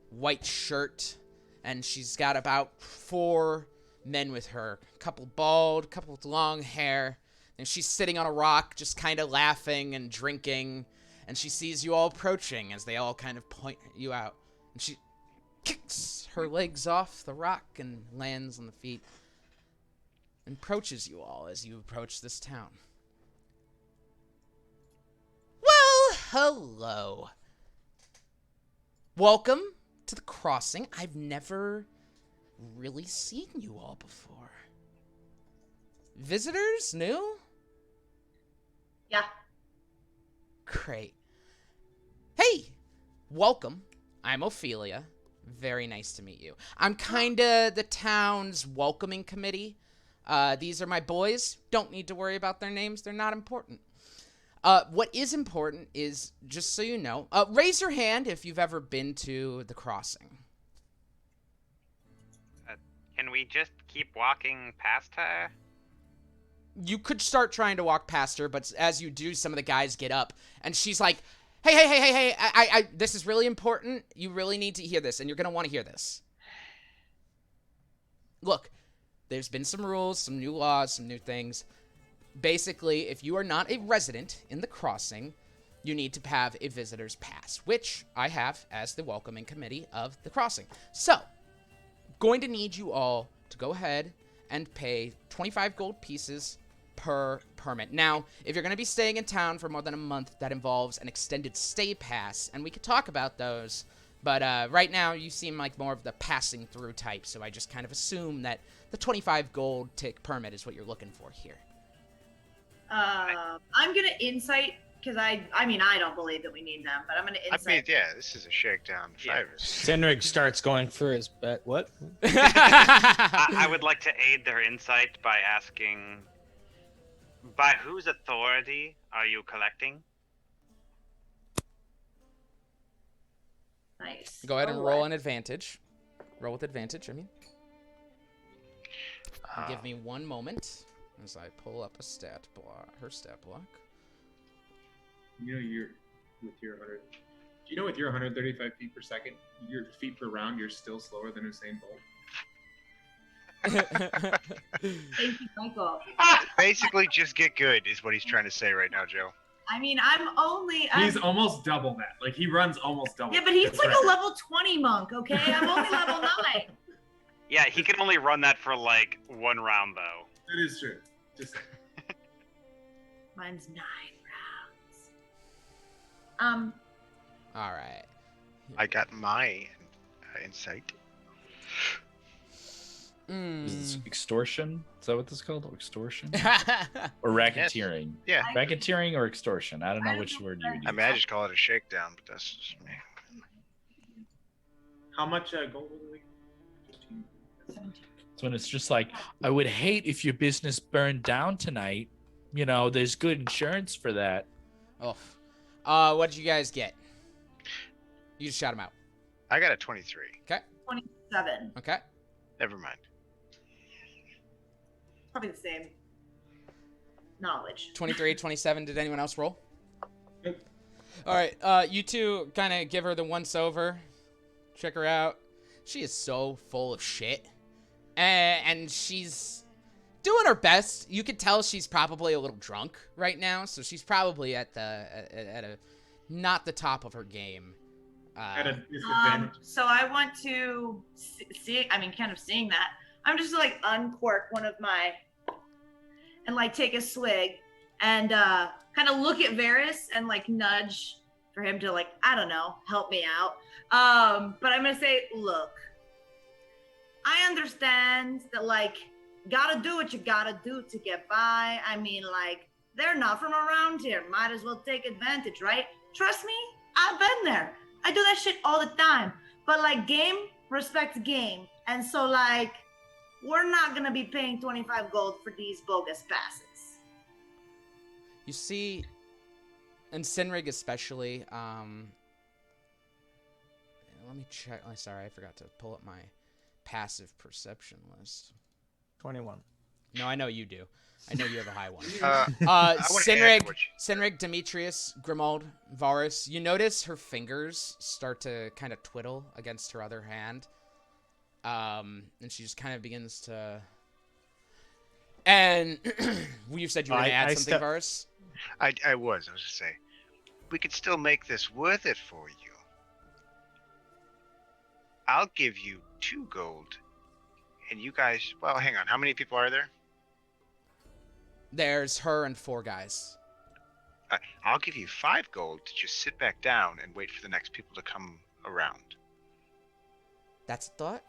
white shirt, and she's got about 4 men with her. A couple bald, a couple with long hair, and she's sitting on a rock just kind of laughing and drinking, and she sees you all approaching as they all kind of point you out. And she kicks her legs off the rock and lands on the feet. And approaches you all as you approach this town. Well, hello. Welcome to the crossing. I've never really seen you all before. Visitors? New? Yeah. Great. Hey, welcome. I'm Ophelia. Very nice to meet you. I'm kinda the town's welcoming committee. These are my boys. Don't need to worry about their names. They're not important. What is important is, just so you know, raise your hand if you've ever been to the crossing. Can we just keep walking past her? You could start trying to walk past her, but as you do, some of the guys get up, and she's like, hey, I this is really important. You really need to hear this, and you're going to want to hear this. Look. There's been some rules, some new laws, some new things. Basically, if you are not a resident in the crossing, you need to have a visitor's pass, which I have as the welcoming committee of the crossing. So, going to need you all to go ahead and pay 25 gold pieces per permit. Now, if you're going to be staying in town for more than a month, that involves an extended stay pass, and we could talk about those. But right now, you seem like more of the passing through type, so I just kind of assume that the 25 gold tick permit is what you're looking for here. I'm gonna insight because I mean I don't believe that we need them, but I'm gonna insight. I mean, yeah, this is a shakedown fivers. Cynric starts going for his bet. What? I would like to aid their insight by asking, by whose authority are you collecting? Nice. Go ahead and roll an advantage. Roll with advantage, I mean. Give me one moment as I pull up a stat block, her stat block. You know, with your 100. Do you know with your 135 feet per second, your feet per round, you're still slower than Usain Bolt? Thank you, Michael. Basically, just get good is what he's trying to say right now, Joe. I mean, He's almost double that. Like, he runs almost double. Yeah, but he's like a level 20 monk, okay? I'm only level 9. Yeah, he can only run that for like one round though. That is true. Just Mine's 9 rounds. All right. I got my insight. Is this extortion? Is that what this is called? Extortion? Or racketeering? Yeah. Racketeering or extortion? I don't know which word you would use. I mean, I just call it a shakedown, but that's just me. how much gold was it? 15. So when it's just like, I would hate if your business burned down tonight. You know, there's good insurance for that. Oh. What did you guys get? You just shout them out. I got a 23. Okay. 27. Okay. Never mind. Probably the same knowledge. 23, 27. Did anyone else roll? Nope. All right. You two kind of give her the once over. Check her out. She is so full of shit. And she's doing her best. You could tell she's probably a little drunk right now. So she's probably at a not the top of her game. At a disadvantage. So I want to see, I mean, kind of seeing that. I'm just like uncork one of my, and like take a swig and kind of look at Varys and like nudge for him to like, I don't know, help me out. But I'm going to say, look, I understand that like, gotta do what you gotta do to get by. I mean, like, they're not from around here. Might as well take advantage, right? Trust me, I've been there. I do that shit all the time. But like, game respects game. And so like, we're not gonna be paying 25 gold for these bogus passes. You see, and Cynric especially, let me check. Oh, sorry, I forgot to pull up my passive perception list. 21. No, I know you do. I know you have a high one. Cynric, Demetrius, Grimald, Varus, you notice her fingers start to kind of twiddle against her other hand. And she just kind of begins to... And you said you were going to add something, Varus? I was just saying, we could still make this worth it for you. I'll give you 2 gold. And you guys, well, hang on. How many people are there? There's her and 4 guys. I'll give you 5 gold to just sit back down and wait for the next people to come around. That's a thought.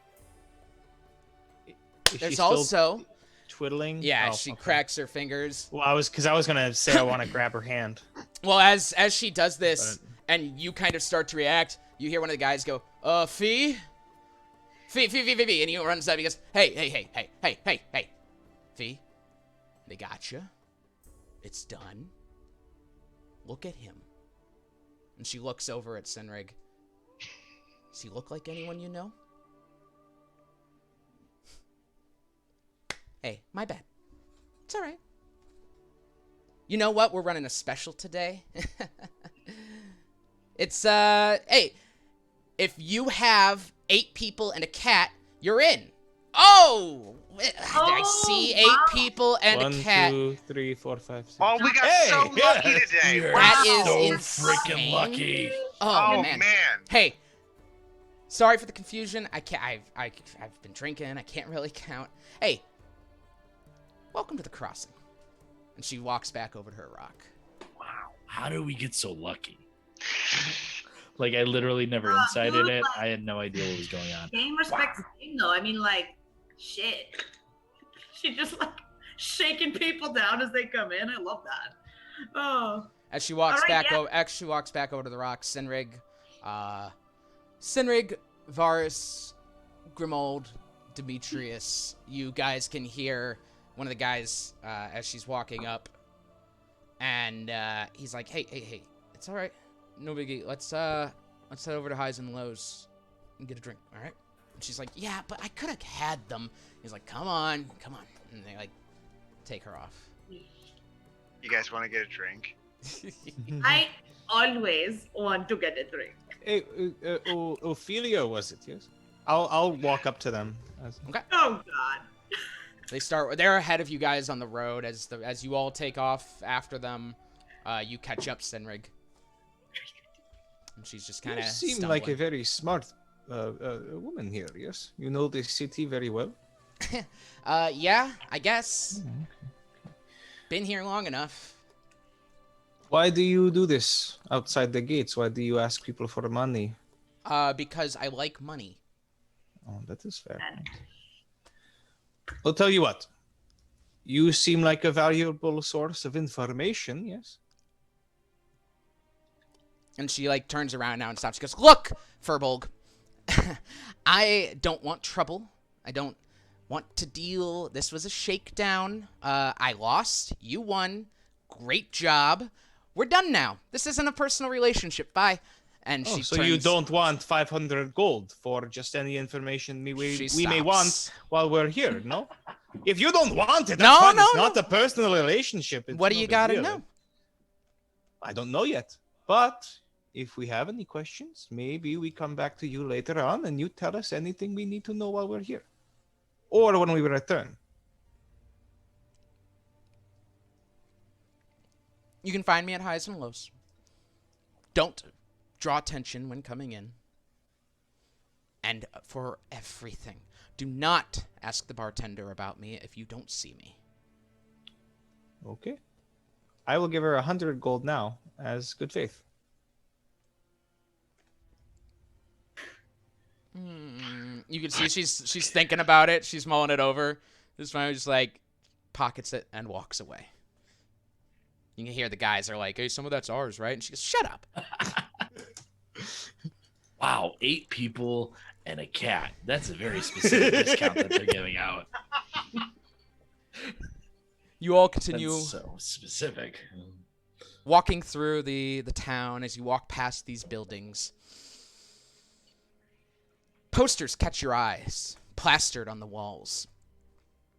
Is There's she still also twiddling. Yeah, Oh, she okay. cracks her fingers. Well, I was gonna say I want to grab her hand. Well, as she does this, and you kind of start to react, you hear one of the guys go, Fee, and he runs up. He goes, hey, Fee, they got you. It's done. Look at him. And she looks over at Cynric. Does he look like anyone you know? Hey, my bad. It's all right. You know what? We're running a special today. It's, hey, if you have 8 people and a cat, you're in. Oh! I see 8 people and a cat. 1, 2, 3, 4, 5, 6. Oh, we got so lucky today. You're That so is insane. freaking lucky. Oh, Oh, man. man. Hey, Sorry for the confusion. I can't. I've been drinking. I can't really count. Hey, welcome to the crossing. And she walks back over to her rock. Wow. How did we get so lucky? Like, I literally never incited it. I had no idea what was going on. Game respects game, though. I mean, like, shit. She just, like, shaking people down as they come in. I love that. Oh. As she walks Alright, back over to the rock, Sinrig, Varus, Grimold, Demetrius, you guys can hear one of the guys as she's walking up, and he's like, hey, it's all right, no biggie. Let's head over to Highs and Lows and get a drink, all right? And she's like, yeah, but I could have had them. He's like, come on, and they like take her off. You guys want to get a drink? I always want to get a drink. Hey, Ophelia, was it? Yes. I'll walk up to them. Okay. Oh, God. They're ahead of you guys on the road as you all take off after them. You catch up, Sinrig. And she's just kind of. You seem like a very smart woman here. Yes, you know the city very well. Yeah, I guess. Been here long enough. Why do you do this outside the gates? Why do you ask people for money? Because I like money. Oh, that is fair. I'll tell you what. You seem like a valuable source of information, yes? And she, like, turns around now and stops. She goes, look, Furbolg, I don't want trouble. I don't want to deal. This was a shakedown. I lost. You won. Great job. We're done now. This isn't a personal relationship. Bye. And she so turns... you don't want 500 gold for just any information we may want while we're here, no? If you don't want it, that's fine. It's not a personal relationship. What do you gotta know? I don't know yet. But if we have any questions, maybe we come back to you later on and you tell us anything we need to know while we're here. Or when we return. You can find me at Highs and Lows. Don't draw attention when coming in. And for everything, do not ask the bartender about me if you don't see me. Okay. I will give her 100 gold now as good faith. You can see she's thinking about it. She's mulling it over. This one just like pockets it and walks away. You can hear the guys are like, hey, some of that's ours, right? And she goes, shut up. Wow, 8 people and a cat. That's a very specific discount that they're giving out. You all continue. That's so specific. Walking through the town as you walk past these buildings. Posters catch your eyes, plastered on the walls.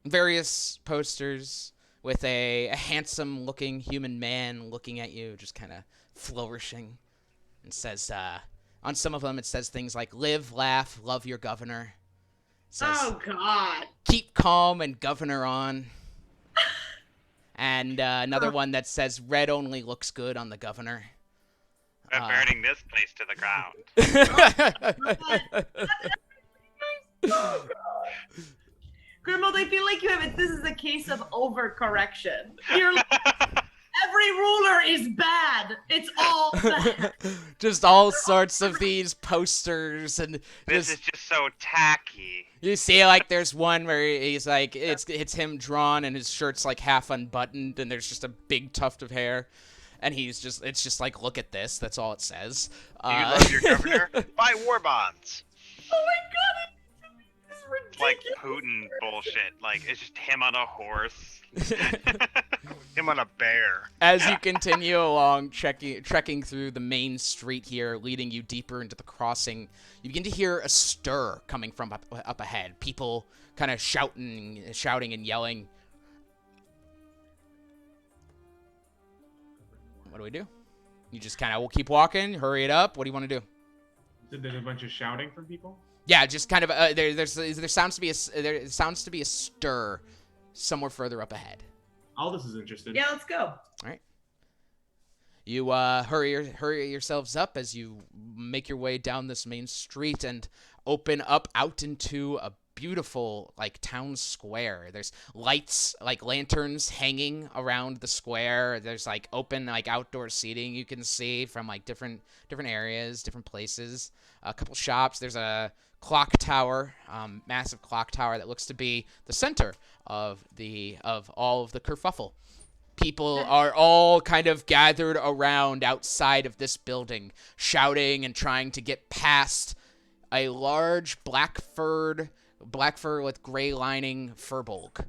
Various posters with a handsome-looking human man looking at you, just kind of flourishing. And says, on some of them it says things like, live, laugh, love your governor. It says, Oh, God. keep calm and governor on. And another one that says, red only looks good on the governor. We're burning this place to the ground. Grimald, I feel like this is a case of overcorrection. You're like, every ruler is bad. It's all bad. Just all sorts of these posters and This is just so tacky. you see, like, there's one where he's like, it's him drawn and his shirt's like half unbuttoned and there's just a big tuft of hair. And it's just like, look at this. That's all it says. Do you love your governor? Buy war bonds. Oh my God, it's ridiculous. Like Putin bullshit. Like, it's just him on a horse. Him on a bear. As you continue along, trekking through the main street here, leading you deeper into the crossing, you begin to hear a stir coming from up ahead. People kind of shouting and yelling. What do we do? You just kind of will keep walking, hurry it up. What do you want to do? So there's a bunch of shouting from people. Yeah, just kind of there sounds to be a stir somewhere further up ahead. Aldous is interested. Yeah, let's go. All right. You hurry yourselves up as you make your way down this main street and open up out into a beautiful like town square. There's lights, like lanterns hanging around the square. There's like open like outdoor seating you can see from like different areas, different places. A couple shops. There's a clock tower, massive clock tower that looks to be the center of all of the kerfuffle. People are all kind of gathered around outside of this building, shouting and trying to get past a large black fur with gray lining furbolg,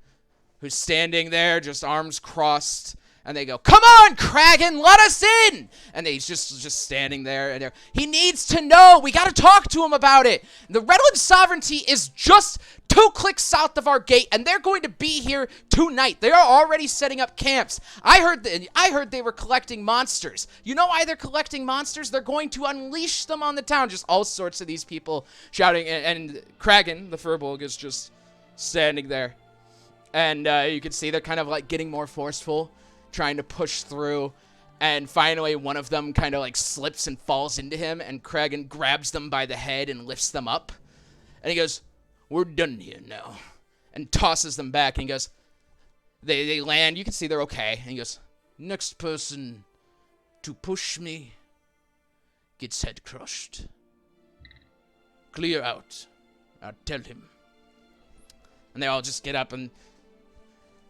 who's standing there, just arms crossed, and they go, "Come on, Kragan, let us in!" And he's just standing there, and he needs to know. We got to talk to him about it. The Redland Sovereignty is just 2 clicks south of our gate, and they're going to be here tonight. They are already setting up camps. I heard they were collecting monsters. You know why they're collecting monsters? They're going to unleash them on the town. Just all sorts of these people shouting, and Kragan, the furbolg, is just standing there. And you can see they're kind of like getting more forceful, trying to push through, and finally one of them kind of like slips and falls into him, and Kragan grabs them by the head and lifts them up, and he goes, "We're done here now," and tosses them back, and he goes, they land, you can see they're okay, and he goes, "Next person to push me gets head crushed. Clear out. I'll tell him." And they all just get up, and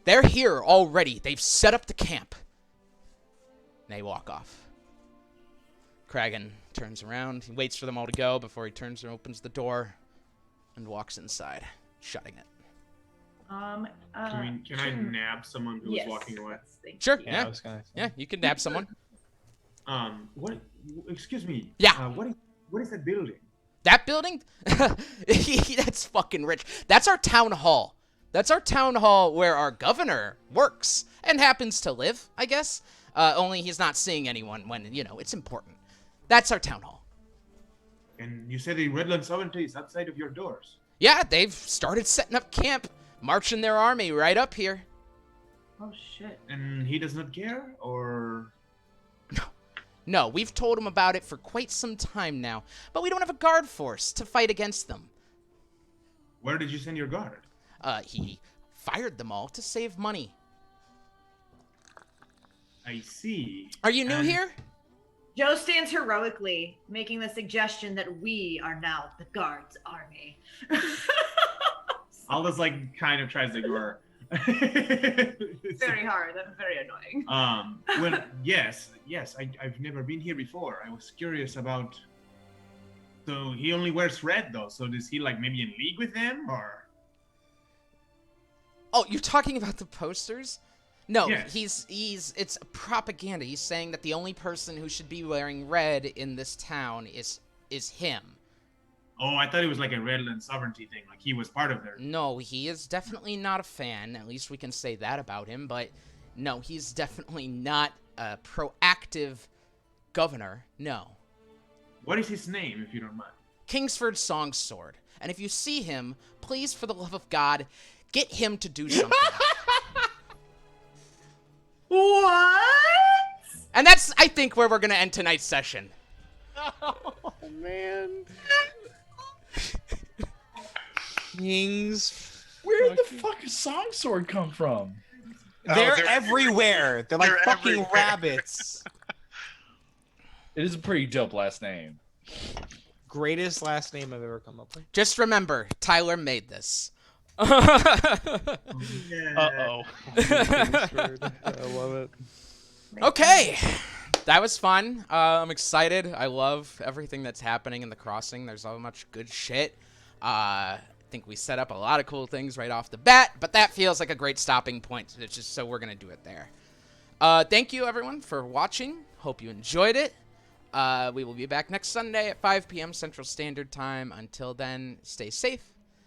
they're here already. They've set up the camp. And they walk off. Kragan turns around. He waits for them all to go before he turns and opens the door and walks inside, shutting it. Can I nab someone who was walking away? Sure. Yeah, I was gonna say. Yeah, you can nab someone. What? Excuse me. Yeah. What is that building? That building? That's fucking rich. That's our town hall. That's our town hall where our governor works and happens to live, I guess. Only he's not seeing anyone when, it's important. That's our town hall. And you said the Redland Sovereignty is outside of your doors. Yeah, they've started setting up camp, marching their army right up here. Oh, shit. And he does not care, or... No, we've told him about it for quite some time now, but we don't have a guard force to fight against them. Where did you send your guard? He fired them all to save money. I see. Are you new here? Joe stands heroically, making the suggestion that we are now the guard's army. Aldous kind of tries to ignore her. Very hard. That's very annoying. Well, yes. I've never been here before. I was curious about. So he only wears red though. So is he maybe in league with them or? Oh, you're talking about the posters? No, yes. It's propaganda. He's saying that the only person who should be wearing red in this town is him. Oh, I thought it was a Redland Sovereignty thing. He was part of their... No, he is definitely not a fan. At least we can say that about him. But no, he's definitely not a proactive governor. No. What is his name, if you don't mind? Kingsford Songsword. And if you see him, please, for the love of God, get him to do something. What? And that's, I think, where we're going to end tonight's session. Oh, man. Kings. Where the fuck does Songsword come from? They're everywhere. They're like they're fucking everywhere. rabbits. It is a pretty dope last name. Greatest last name I've ever come up with. Just remember, Tyler made this. Uh-oh. I love it. Okay. That was fun. I'm excited. I love everything that's happening in the crossing. There's so much good shit. I think we set up a lot of cool things right off the bat, but that feels like a great stopping point. It's just so we're going to do it there. Thank you, everyone, for watching. Hope you enjoyed it. We will be back next Sunday at 5 p.m. Central Standard Time. Until then, stay safe,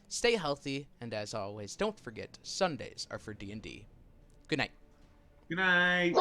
stay healthy, and as always, don't forget, Sundays are for D&D. Good night. Good night.